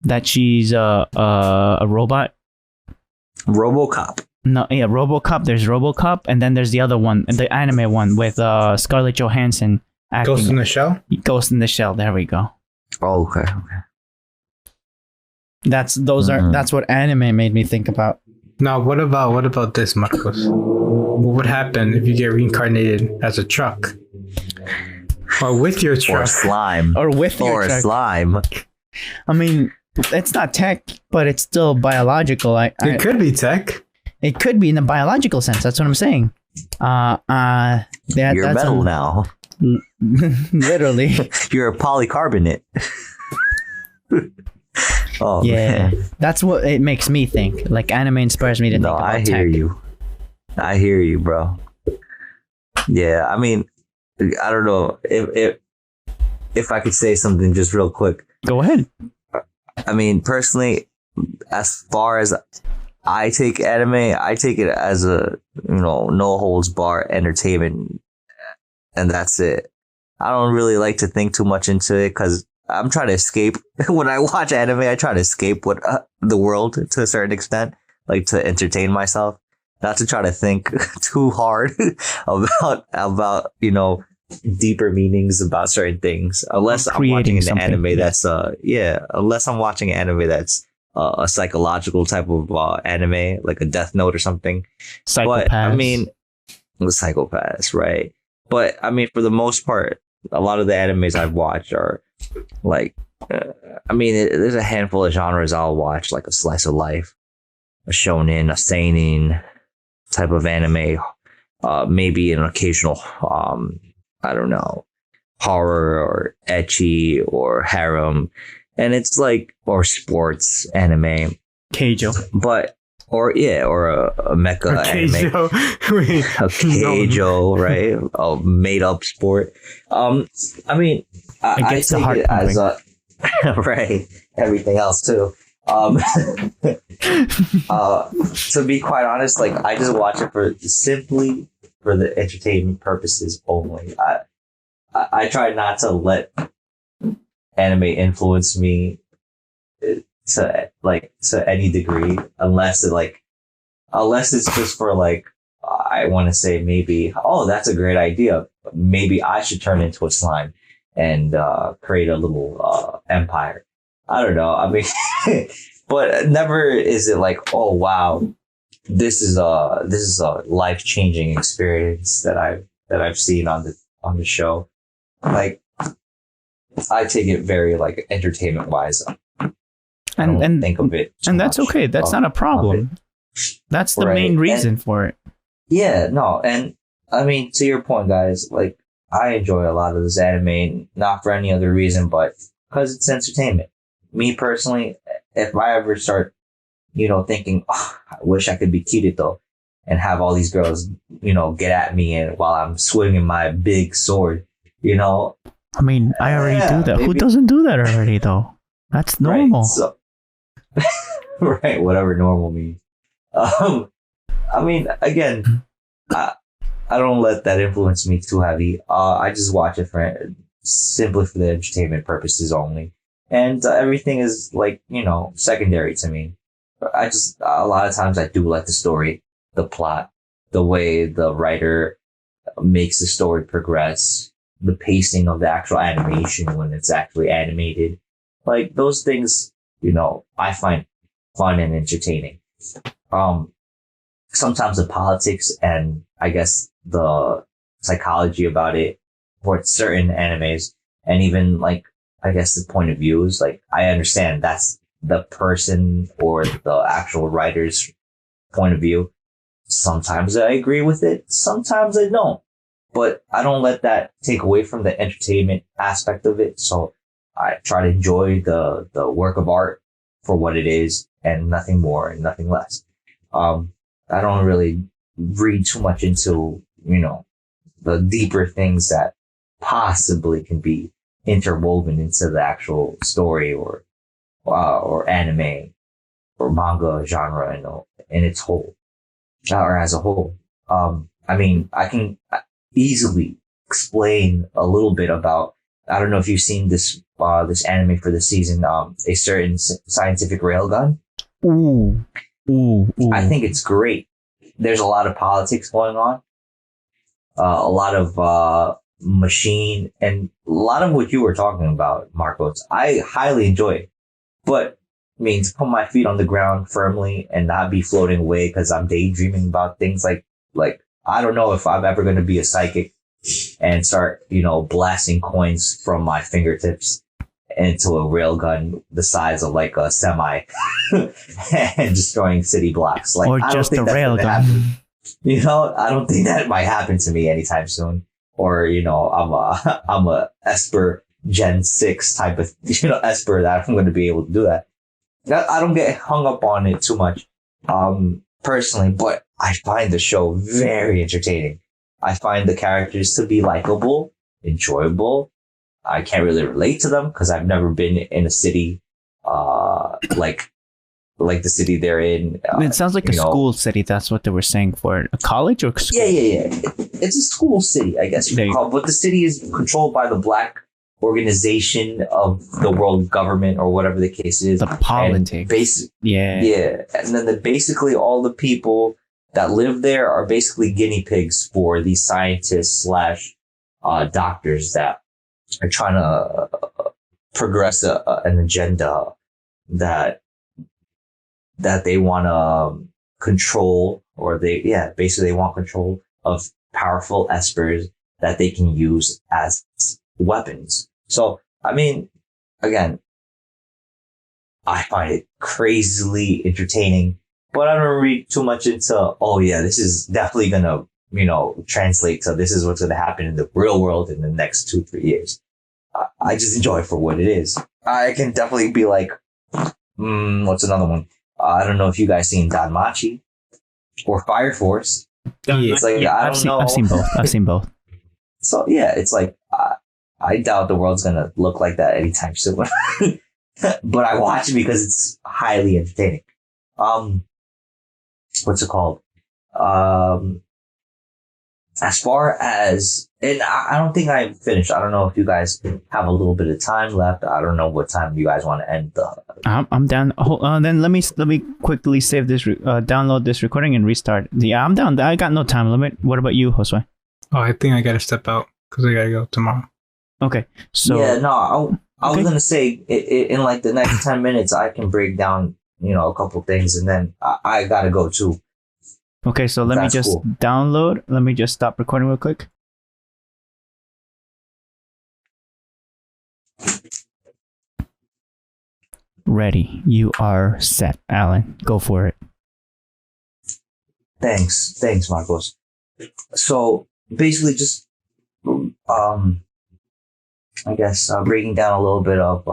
That she's a robot. RoboCop. No, yeah, RoboCop. There's RoboCop, and then there's the other one, the anime one with Scarlett Johansson acting. Ghost in the Shell? Ghost in the Shell. There we go. Oh, okay. That's what anime made me think about. Now, what about this, Marcos? What would happen if you get reincarnated as a truck? Or with your truck? Or slime. Or with your truck. Or slime. I mean, it's not tech, but it's still biological. It could be tech. It could be in the biological sense. That's what I'm saying. You're metal now. Literally. You're a polycarbonate. Oh Yeah, man. that's what it makes me think. Like anime inspires me to No, think about I tech. I hear you, bro. Yeah, I mean, I don't know if I could say something just real quick. Go ahead. I mean, personally, as far as I take anime, I take it as a, no holds bar entertainment, and that's it. I don't really like to think too much into it because I'm trying to escape. When I watch anime, I try to escape the world to a certain extent, like to entertain myself, not to try to think too hard about deeper meanings about certain things. Unless I'm watching an anime that's unless I'm watching an anime that's a psychological type of anime, like a Death Note or something. Psychopaths. But I mean, the psychopaths, right? But I mean, for the most part, a lot of the animes I've watched are like, there's a handful of genres I'll watch, like a slice of life, a shonen, a seinen type of anime, maybe an occasional, I don't know, horror or ecchi or harem, and it's like, or sports anime, Keijo. but or a mecha anime. Wait, A keijo, right? A made up sport. I mean, I gets the take heart it as a right. Everything else too. To be quite honest, like I just watch it simply for the entertainment purposes only. I try not to let anime influence me to any degree, unless it's just for like, I want to say maybe, oh, that's a great idea. Maybe I should turn into a slime and create a little empire. I don't know. I mean, but never is it like, oh wow, this is a life changing experience that I've seen on the show. Like, I take it very like entertainment wise. I don't think of it, and that's okay. That's not a problem. That's the main reason for it. Yeah, no, and I mean, to your point, guys, like I enjoy a lot of this anime, not for any other reason, but because it's entertainment. Me personally, if I ever start, thinking, oh, I wish I could be Kirito and have all these girls, get at me and while I'm swinging my big sword, I mean, I already do that. Maybe. Who doesn't do that already, though? That's normal. Right, so, right, whatever normal means. I mean, again, I don't let that influence me too heavy. I just watch it simply for the entertainment purposes only. And everything is like, secondary to me. A lot of times I do like the story, the plot, the way the writer makes the story progress, the pacing of the actual animation when it's actually animated. Like those things, I find fun and entertaining. Sometimes the politics and I guess the psychology about it for certain animes, and even like, I guess the point of views, like I understand that's the person or the actual writer's point of view. Sometimes I agree with it. Sometimes I don't, but I don't let that take away from the entertainment aspect of it. So I try to enjoy the work of art for what it is and nothing more and nothing less. I don't really read too much into, the deeper things that possibly can be interwoven into the actual story or anime or manga genre in its whole, or as a whole. I mean, I can easily explain a little bit about, I don't know if you've seen this anime for the season, a certain scientific railgun. Ooh. I think it's great. There's a lot of politics going on, a lot of machine, and a lot of what you were talking about, Marcos. I highly enjoy it, but I mean, to put my feet on the ground firmly and not be floating away because I'm daydreaming about things like I don't know if I'm ever going to be a psychic and start, blasting coins from my fingertips into a railgun the size of like a semi and destroying city blocks. Like, Or I just don't a think that's gonna railgun. happen. I don't think that might happen to me anytime soon. or I'm a Esper Gen 6 type of Esper that I'm going to be able to do that. I don't get hung up on it too much, personally, but I find the show very entertaining. I find the characters to be likable, enjoyable. I can't really relate to them because I've never been in a city, like the city they're in. It sounds like a school city. That's what they were saying for a college or school. Yeah. It's a school city, I guess you could call it. But the city is controlled by the Black organization of the world government or whatever the case is. The politics. Yeah. And then basically all the people that live there are basically guinea pigs for these scientists / doctors that are trying to progress an agenda that they want to control, or basically they want control of powerful espers that they can use as weapons. So, I mean, again, I find it crazily entertaining, but I don't read too much into, this is definitely going to, translate to this is what's going to happen in the real world in the next 2-3 years. I just enjoy it for what it is. I can definitely be like, what's another one? I don't know if you guys seen Danmachi or Fire Force. It's like, I don't know. I've seen both. So yeah, it's like, I doubt the world's going to look like that anytime soon. But I watch it because it's highly entertaining. What's it called? As far as, and I don't think I'm finished. I don't know if you guys have a little bit of time left. I don't know what time you guys want to end the. I'm down. Then let me quickly save this, download this recording and restart. Yeah, I'm down. I got no time limit. What about you, Josue? Oh, I think I gotta step out because I gotta go tomorrow. Okay, so yeah, no, I was gonna say in like the next 10 minutes I can break down a couple things, and then I gotta go too. Okay, so let me just download. Let me just stop recording real quick. Ready. You are set, Alan. Go for it. Thanks, Marcos. So basically, just I guess breaking down a little bit of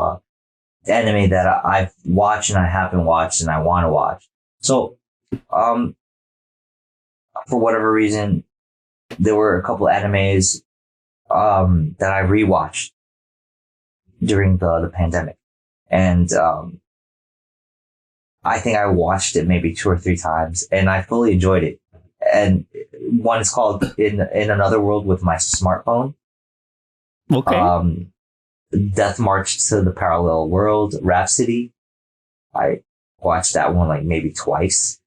anime that I've watched and I haven't watched and I want to watch. So for whatever reason, there were a couple animes that I rewatched during the pandemic, and I think I watched it maybe 2 or 3 times, and I fully enjoyed it. And one is called In Another World with My Smartphone. Okay. Death March to the Parallel World, Rhapsody. I watched that one like maybe twice.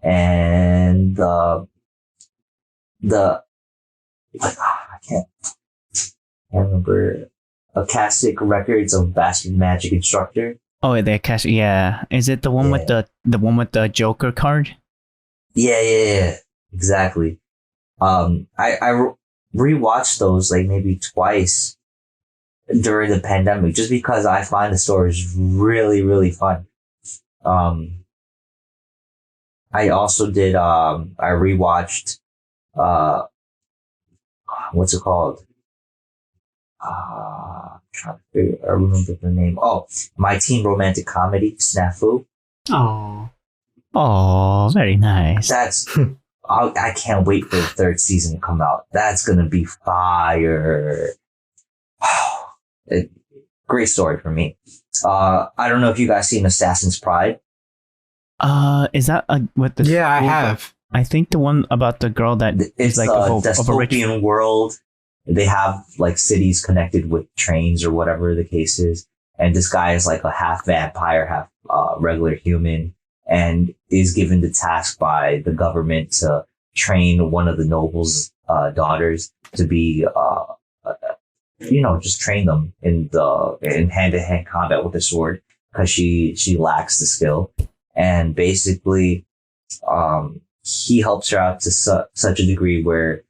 And I can't remember. Akashic Records of Bastard Magic Instructor. Oh, the Akashic. Yeah, is it the one with the one with the Joker card? Yeah, exactly. I rewatched those like maybe twice during the pandemic just because I find the stories really, really fun. I also did, I rewatched, what's it called? I remember the name. Oh, My Teen Romantic Comedy, Snafu. Oh, very nice. That's, I can't wait for the 3rd season to come out. That's gonna be fire. Great story for me. I don't know if you guys seen Assassin's Pride. Is that what the? Yeah, I have. I think the one about the girl that it's like a dystopian world. They have like cities connected with trains or whatever the case is, and this guy is like a half vampire, half regular human, and is given the task by the government to train one of the noble's daughters to be just train them in hand-to-hand combat with the sword because she lacks the skill. And basically, he helps her out to such a degree where,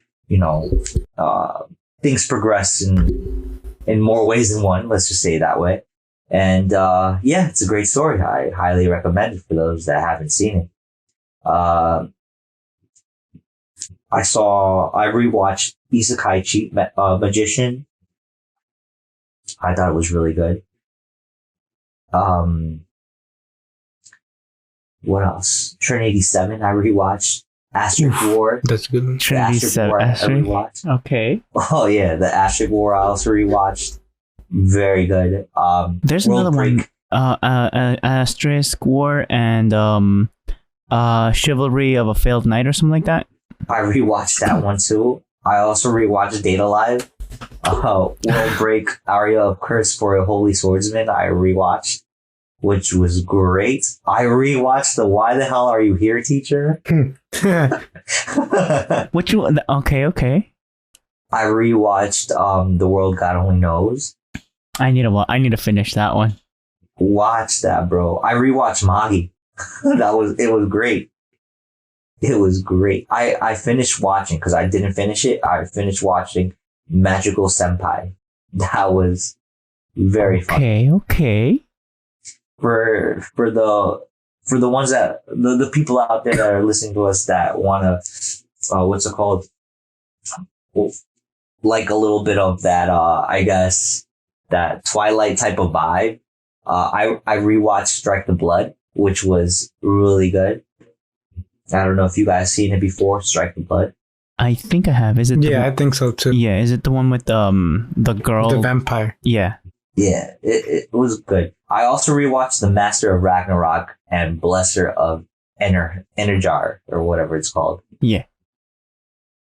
things progress in more ways than one. Let's just say it that way. And, it's a great story. I highly recommend it for those that haven't seen it. I rewatched Isekai Cheat Magician. I thought it was really good. What else? Trinity 7, I rewatched. Asterisk War. That's good. The Trinity Asterisk War, I rewatched. Okay. Oh yeah, the Asterisk War I also rewatched. Very good. There's World another Break. one. Asterisk War and Chivalry of a Failed Knight or something like that. I rewatched that one too. I also rewatched Date Alive. World Break, Aria of Curse for a Holy Swordsman. I rewatched, which was great. I rewatched the Why the Hell Are You Here, Teacher? Which one? Okay. I rewatched The World God Only Knows. I need to finish that one. Watch that, bro. I rewatched Magi. It was great. It was great. I finished watching, because I didn't finish it. I finished watching Magical Senpai. That was very fun. Okay. For the ones that the people out there that are listening to us that wanna what's it called? Like a little bit of that I guess that Twilight type of vibe. I rewatched Strike the Blood, which was really good. I don't know if you guys seen it before, Strike the Blood. I think I have. Is it? Yeah, I think so too. Yeah, is it the one with the girl? The vampire. Yeah. Yeah, it was good. I also rewatched The Master of Ragnarok and Blesser of Energar, or whatever it's called. Yeah.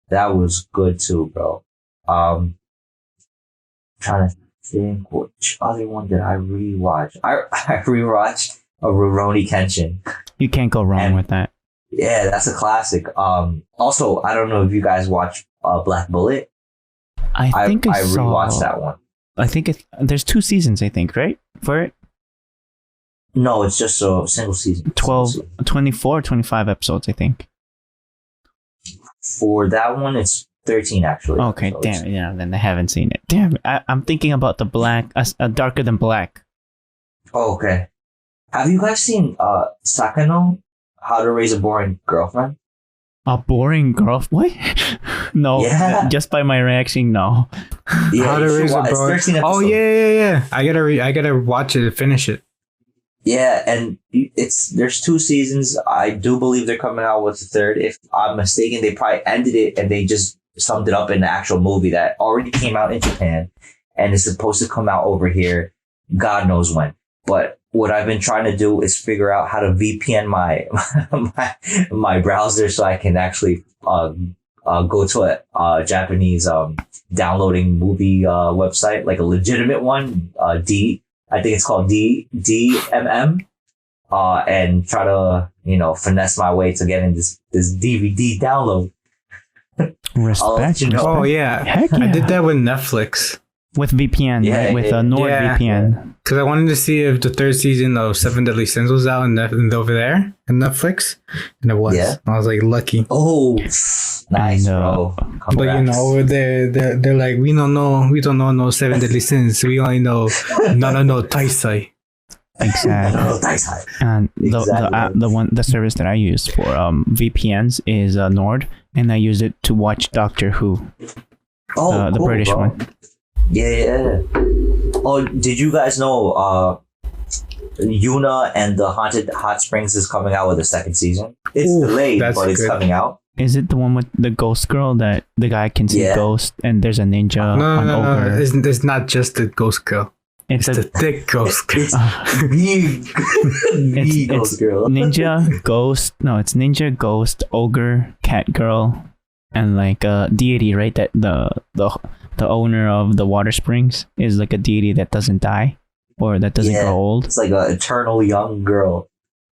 That was good too, bro. Trying to think which other one did I rewatch. I rewatched a Rurouni Kenshin. You can't go wrong with that. Yeah, that's a classic. Also, I don't know if you guys watch Black Bullet. I think I saw. rewatched that one. I think there's 2 seasons, I think, right? For it? No, it's just a single season. 24, 25 episodes, I think. For that one, it's 13 actually. Okay, episodes. damn it. Yeah, then I haven't seen it. Damn it. I'm thinking about the black, Darker Than Black. Oh, okay. Have you guys seen Sakano? How to Raise a Boring Girlfriend? A boring girl? What? No. Yeah. Just by my reaction, no. Yeah, How to you should Raise a watch- it's Boy. 13 Oh episodes. yeah. I gotta watch it and finish it. Yeah, and there's 2 seasons. I do believe they're coming out with the 3rd. If I'm mistaken, they probably ended it and they just summed it up in the actual movie that already came out in Japan and is supposed to come out over here, God knows when. But what I've been trying to do is figure out how to VPN my browser so I can actually go to a Japanese downloading movie website, like a legitimate one, I think it's called DMM, and try to, finesse my way to getting this DVD download. Respect. you know. Oh yeah. Heck yeah. I did that with Netflix With VPN, Yeah, right? With yeah. NordVPN. because I wanted to see if the 3rd season of Seven Deadly Sins was out and over there on Netflix, and it was. Yeah. I was like lucky. Oh, nice, bro. But over there, they're like, we don't know no Seven Deadly Sins. We only know no Taisai. Exactly. Oh, nice high. And Exactly. the service that I use for VPNs is Nord, and I use it to watch Doctor Who, Oh, the cool, British bro. one. Yeah. Oh, did you guys know Yuna and the Haunted Hot Springs is coming out with a 2nd season? It's Ooh, delayed, that's but it's good. coming out. Is it the one with the ghost girl that the guy can see Yeah. ghosts and there's a ninja on ogre? It's not just the ghost girl. It's It's a the thick ghost girl. Big, big it's girl. ninja, ghost. No, it's ninja, ghost, ogre, cat girl, and like a deity, right? That the owner of the water springs is like a deity that doesn't die or that doesn't Yeah. grow old. It's like an eternal young girl.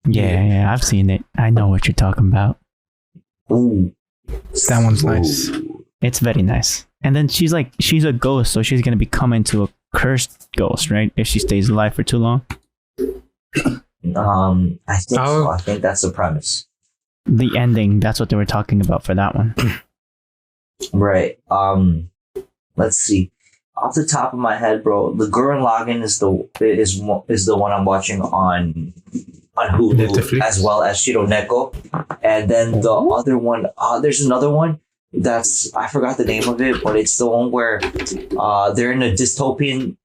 Yeah, I've seen it. I know what you're talking about. Ooh. That one's Ooh. nice. It's very nice. And then she's a ghost, so she's gonna become into a cursed ghost, right? If she stays alive for too long. I think so. I think that's the premise. The ending, that's what they were talking about for that one. Right. Let's see. Off the top of my head, bro, the Gurren Lagann is the one I'm watching on Hulu, Netflix. as well as Shiro Neko. And then the other one, there's another one. I forgot the name of it, but it's the one where they're in a dystopian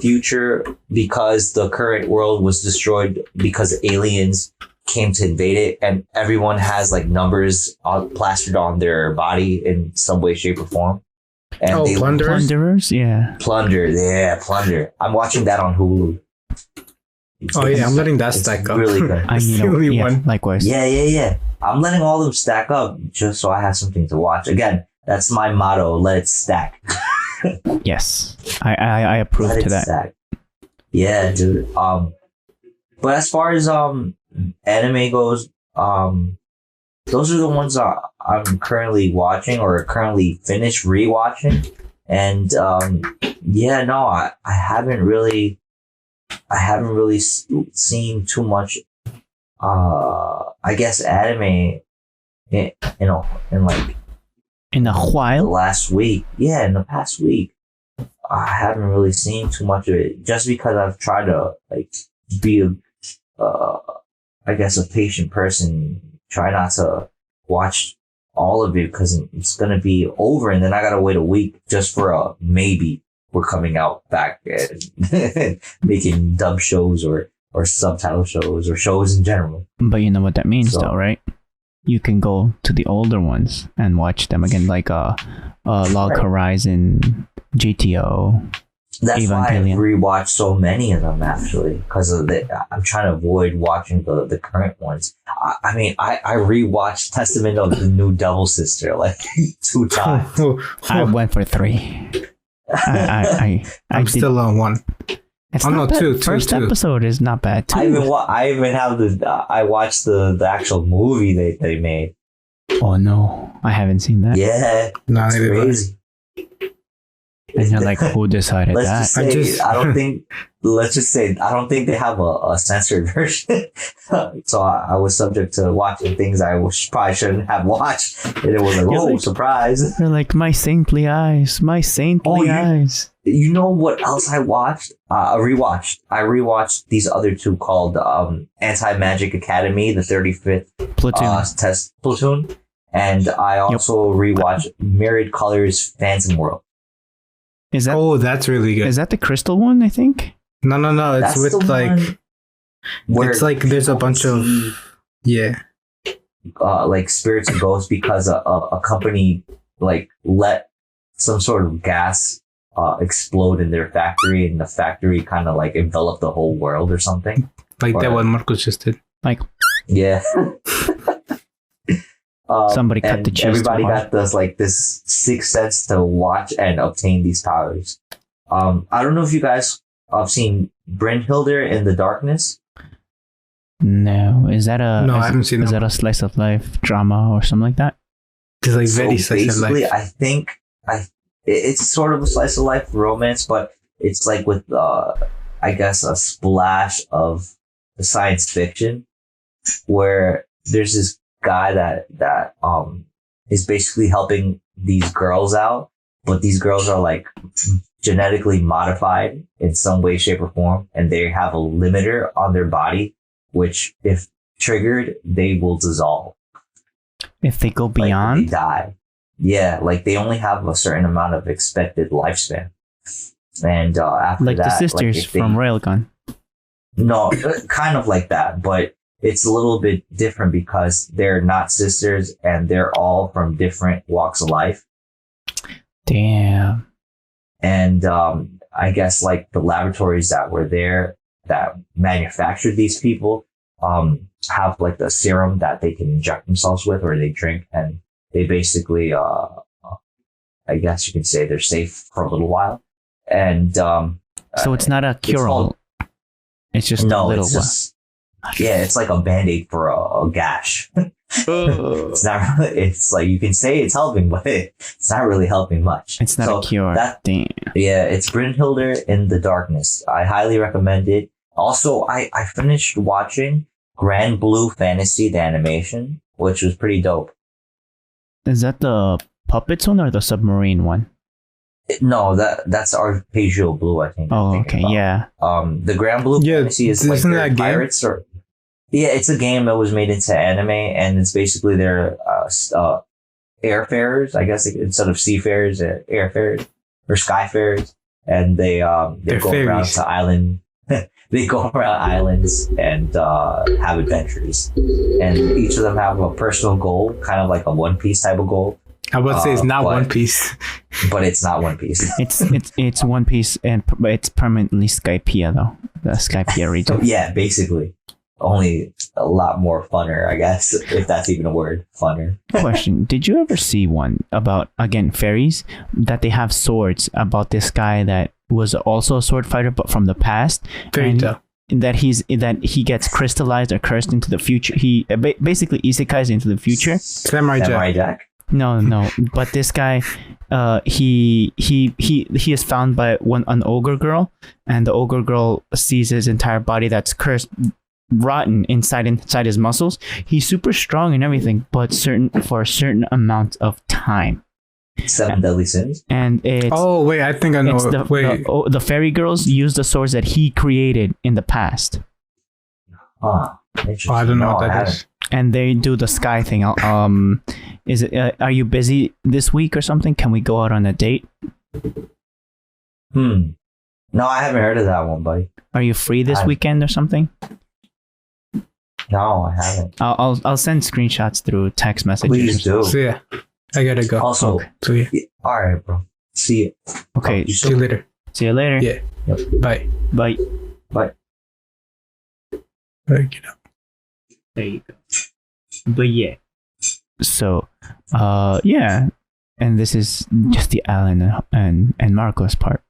future because the current world was destroyed because aliens came to invade it, and everyone has like numbers plastered on their body in some way, shape, or form. And Plunderers, yeah. Plunder. I'm watching that on Hulu. I'm letting that stack up. Really good. One. Likewise. Yeah. I'm letting all of them stack up just so I have something to watch. Again, that's my motto. Let it stack. Yes, I approve Let to it that. stack. Yeah, dude. But as far as anime goes, those are the ones I'm currently watching or currently finished rewatching. And I haven't really seen too much I guess anime in like In a the while. last week. Yeah, in the past week. I haven't really seen too much of it just because I've tried to like be I guess a patient person, try not to watch all of it because it's going to be over and then I got to wait a week just for a maybe we're coming out back and making dub shows or subtitle shows or shows in general. But you know what that means, though, right? You can go to the older ones and watch them again, like Log Horizon, GTO. That's why I Evangelion. rewatched so many of them actually, because of I'm trying to avoid watching the current ones. I mean, I rewatched Testament of the New Devil Sister like 2 times. I went for 3. I'm still on 1. It's Oh, not no, bad. two, First two. episode is not bad too. I even have I watched the actual movie they made. Oh no, I haven't seen that. Yeah, No, it's neither have I. crazy. And you're like, who decided Let's that? just say, I don't think they have a censored version. So I was subject to watching things I probably shouldn't have watched. And it was like, You're oh, like- surprise. You're like, my saintly eyes, my saintly eyes. You know what else I watched? I rewatched these other 2 called Anti-Magic Academy, the 35th Platoon. test platoon. And I also rewatched Myriad Colors Phantom World. Is that Oh, that's really good. is that the crystal one? I think. No. It's That's with the like one where it's like there's a bunch of like spirits and ghosts because a company like let some sort of gas explode in their factory, and the factory kind of like enveloped the whole world or something. like that one Marcos just did. Yeah. Somebody cut and the cheese too everybody hard. got this sixth sense to watch and obtain these powers. I don't know if you guys have seen Brynhilder in the Darkness. No, is that a? No, is, I haven't seen Is that that a slice of life drama or something like that? It's like So very slice of basically, life. I think it's sort of a slice of life romance, but it's like with I guess a splash of the science fiction, where there's this guy that is basically helping these girls out, but these girls are like genetically modified in some way, shape, or form, and they have a limiter on their body, which if triggered, they will dissolve. If they go Like, beyond, they die. Yeah, like they only have a certain amount of expected lifespan. And after like that, the sisters if they- from Railgun. No, kind of like that, but it's a little bit different because they're not sisters and they're all from different walks of life. Damn. And I guess like the laboratories that were there that manufactured these people have like the serum that they can inject themselves with or they drink, and they basically I guess you can say they're safe for a little while. And So it's not a cure all. It's just a no, little it's just it's like a band-aid for a gash. It's not really, it's like you can say it's helping, but it's not really helping much. It's not So a cure. Damn. yeah, it's Brynhilder in the Darkness. I highly recommend it. Also, I finished watching Grand Blue Fantasy, the animation, which was pretty dope. Is that the puppets one or the submarine one? No, that's Arpeggio Blue, I think. Oh, I'm okay, thinking yeah. about. The Grand Blue Yeah, Fantasy is like isn't their that a game? pirates or yeah, it's a game that was made into anime, and it's basically their airfarers, I guess, instead of seafarers, airfarers or skyfarers, and they go fairies. around to island. They go around islands and have adventures, and each of them have a personal goal, kind of like a One Piece type of goal. I would say it's not but- One Piece. But it's not One Piece. It's One Piece, but it's permanently Skypiea though. The Skypiea region. Yeah, basically. Only a lot more funner, I guess, if that's even a word. Funner. Question: did you ever see one about, again, fairies, that they have swords, about this guy that was also a sword fighter but from the past, Fairy and tale. that he gets crystallized or cursed into the future? He basically isekais into the future. Samurai Samurai Jack. Jack. No, but this guy, he is found by an ogre girl, and the ogre girl sees his entire body that's cursed, rotten inside his muscles. He's super strong and everything, but for a certain amount of time. 7 Deadly Sins. And it's Oh wait, I think I know. it's the fairy girls use the swords that he created in the past, Interesting. I don't know No, what I that haven't. is. and they do the sky thing. Is it? Are you busy this week or something? Can we go out on a date? No, I haven't heard of that one, buddy. Are you free this I- weekend or something? No, I haven't. I'll send screenshots through text messages. Please do. So yeah, I gotta go. Also, Okay. So yeah, all right, bro. See you. Okay, You see you later. see you later. Yeah. Bye. Bye. Bye. Bye. Get up. There you go. But yeah. So, yeah, and this is just the Alan and Marcos part.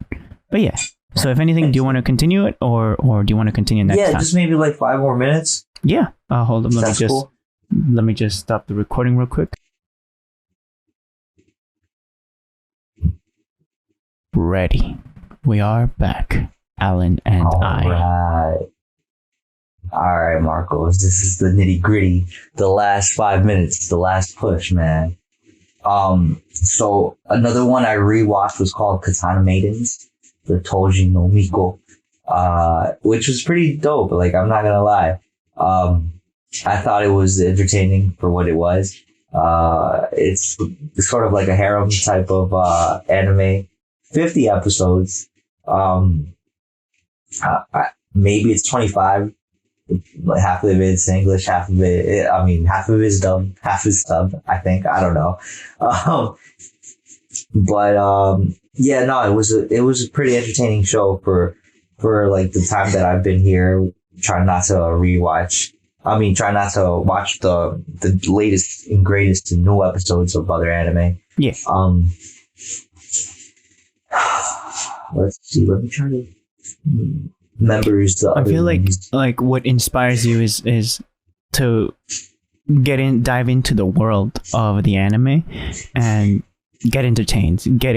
But yeah. So if anything, do you want to continue it, or do you want to continue next Yeah, time? just maybe like 5 more minutes. Yeah. Hold on. That's cool. Let me just stop the recording real quick. Ready. We are back. Alan and I. All right, Marcos. This is the nitty gritty. The last 5 minutes. The last push, man. So another one I rewatched was called Katana Maidens, the Toji no Miko, which was pretty dope. Like, I'm not gonna lie. I thought it was entertaining for what it was. It's sort of like a harem type of anime. 50 episodes. Maybe it's 25. Like half of it is English, half of it is dubbed, half is subbed, I think. I don't know. Yeah, no, it was a pretty entertaining show for like the time that I've been here. Try not to watch the latest and greatest and new episodes of other anime. Yeah. Let's see. Let me try to members. I feel like what inspires you is to dive into the world of the anime and get entertained, get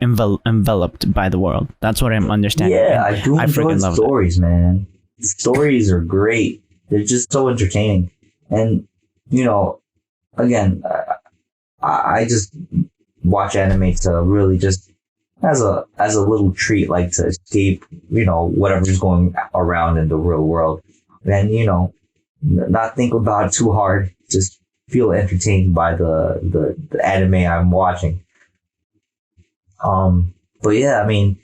enveloped by the world. That's what I'm understanding. Yeah, And I do enjoy freaking love stories, man. The stories are great. They're just so entertaining. And, again, I just watch anime to really just as a little treat, like to escape, whatever's going around in the real world. And, not think about it too hard. Just feel entertained by the anime I'm watching. But yeah, I mean,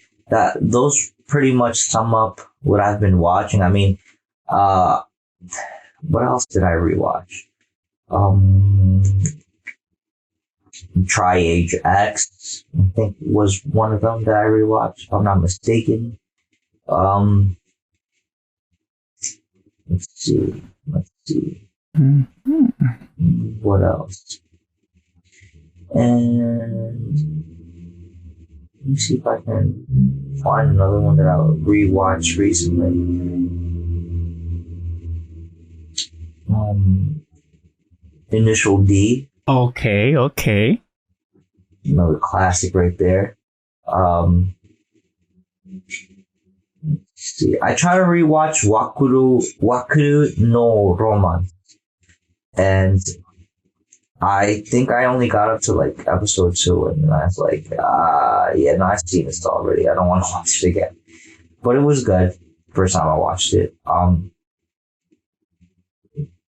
those pretty much sum up what I've been watching. I mean, what else did I rewatch? Tri-Age X, I think, was one of them that I rewatched, if I'm not mistaken. Let's see. Mm-hmm. What else? And let me see if I can find another one that I rewatched recently. Initial D. Okay. Another classic right there. Let's see. I try to rewatch Wakuru no Romance. And I think I only got up to like episode 2, and I was like, I've seen this already. I don't want to watch it again. But it was good. First time I watched it.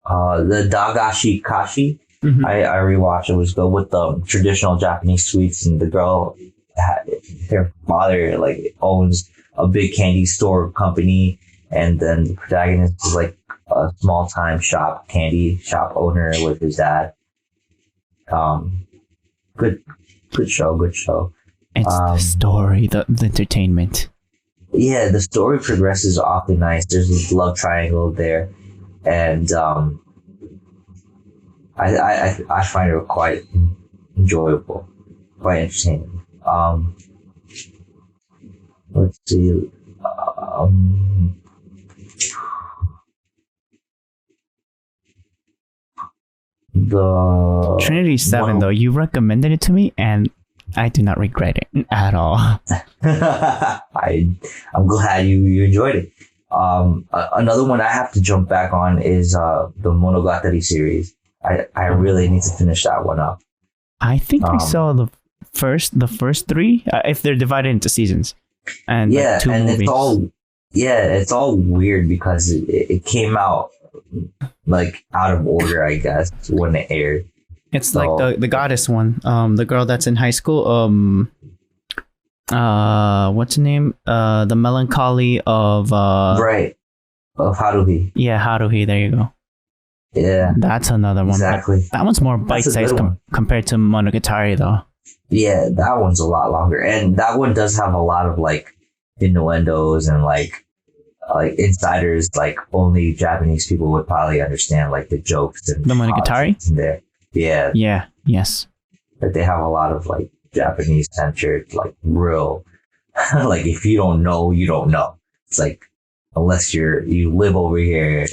The Dagashi Kashi. I rewatched. It was good with the traditional Japanese sweets, and the girl, her father like owns a big candy store company, and then the protagonist is like a small time candy shop owner with his dad. Good show. It's the story, the entertainment. Yeah, the story progresses awfully nice. There's this love triangle there, and I find it quite enjoyable, quite entertaining. Let's see. The Trinity 7, though, you recommended it to me, and I do not regret it at all. I'm glad you enjoyed it. Another one I have to jump back on is the Monogatari series. I really need to finish that one up. I think I saw the first three, if they're divided into seasons, and yeah, like 2 and movies. it's all weird because it came out like out of order, I guess, when it aired. It's like the goddess one, the girl that's in high school, what's her name? The melancholy of Right, of Haruhi. Yeah, Haruhi. There you go. Yeah, That's another one. exactly. That one's more That's a bite-sized good one. compared to Monogatari, though. Yeah, that one's a lot longer, and that one does have a lot of like innuendos and like insiders, like only Japanese people would probably understand, like the jokes and The Monogatari? in there. Yeah, Yeah. Yes. but they have a lot of like Japanese centered, like real, like if you don't know, you don't know. It's like unless you live over here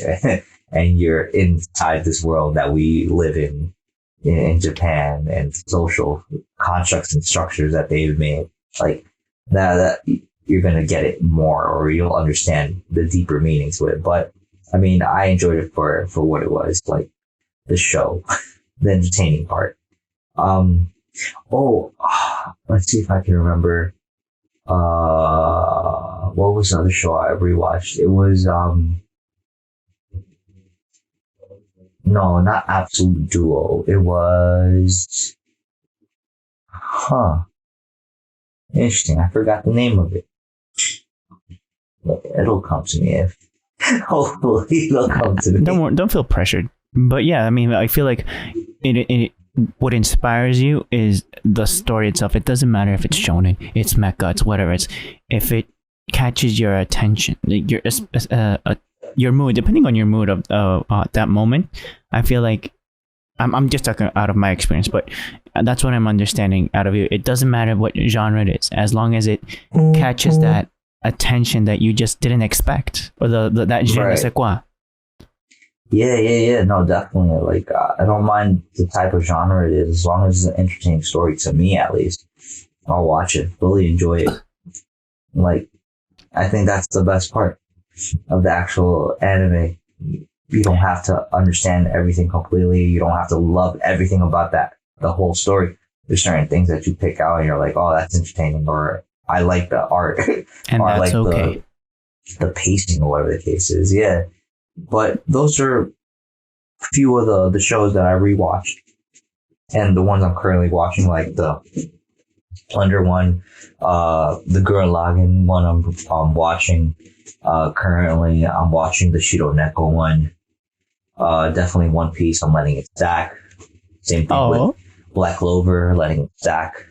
and you're inside this world that we live in Japan, and social constructs and structures that they've made, like that you're gonna get it more, or you'll understand the deeper meanings with it. But I mean, I enjoyed it for what it was, like the show, the entertaining part. Let's see if I can remember. What was the other show I rewatched? It was no, not Absolute Duo. It was interesting. I forgot the name of it. It'll come to me if hopefully it'll come to me. Don't feel pressured. But yeah, I mean, I feel like it what inspires you is the story itself. It doesn't matter if it's shonen, it's mecha, it's whatever. If it catches your attention, your mood, depending on your mood of that moment, I feel like I'm just talking out of my experience, but that's what I'm understanding out of you. It doesn't matter what genre it is, as long as it catches that attention that you just didn't expect, or that je ne sais quoi. Yeah. No, definitely. Like, I don't mind the type of genre it is, as long as it's an entertaining story, to me at least. I'll watch it, fully enjoy it. Like, I think that's the best part of the actual anime. You don't have to understand everything completely. You don't have to love everything about the whole story. There's certain things that you pick out and you're like, oh, that's entertaining, or I like the art. And or that's I like okay. the pacing, or whatever the case is. Yeah. But those are a few of the shows that I rewatched, and the ones I'm currently watching, like the Under one, the Gurren Lagann one I'm watching currently. I'm watching the Shironeko one. Definitely One Piece, I'm letting it stack. Same thing with Black Clover, letting it stack.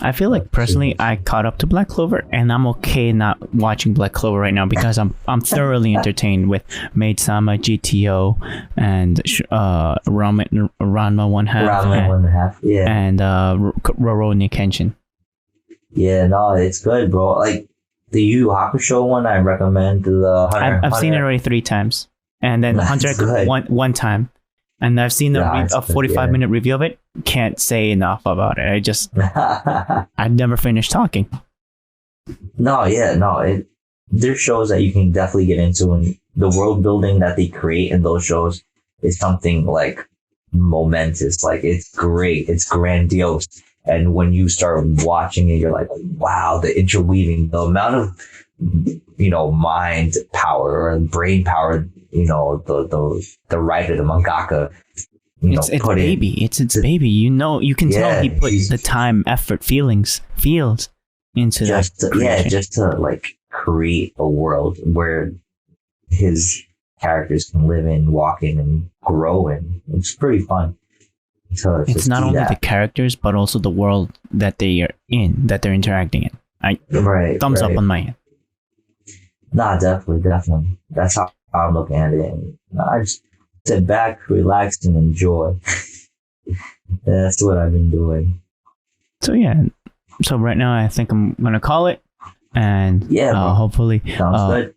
I feel like personally I caught up to Black Clover, and I'm okay not watching Black Clover right now because I'm thoroughly entertained with Maid-sama, GTO, and Ranma 1/2. Ranma 1/2, yeah. And Rurouni Kenshin. Yeah, no, it's good, bro. Like the Yu Yu Hakusho one, I recommend. The Hunter, I've seen it already 3 times, and then Hunter one time, and I've seen a 45-minute review of it. Can't say enough about it. I've never finished talking. There's shows that you can definitely get into, and the world building that they create in those shows is something like momentous. Like, it's great, it's grandiose. And when you start watching it, you're like, wow, the interweaving, the amount of mind power or brain power, the writer, the mangaka, It's put in. baby. It's baby. You can tell he put the time, effort, feels into Just that. just to like create a world where his characters can live in, walk in, and grow in. It's pretty fun. So It's not only the characters, but also the world that they are in, that they're interacting in. Thumbs up on my end. Nah, definitely. That's how I'm looking at it. And I just sit back, relax, and enjoy. That's what I've been doing. So yeah. So right now, I think I'm gonna call it, and Yeah, hopefully, sounds good.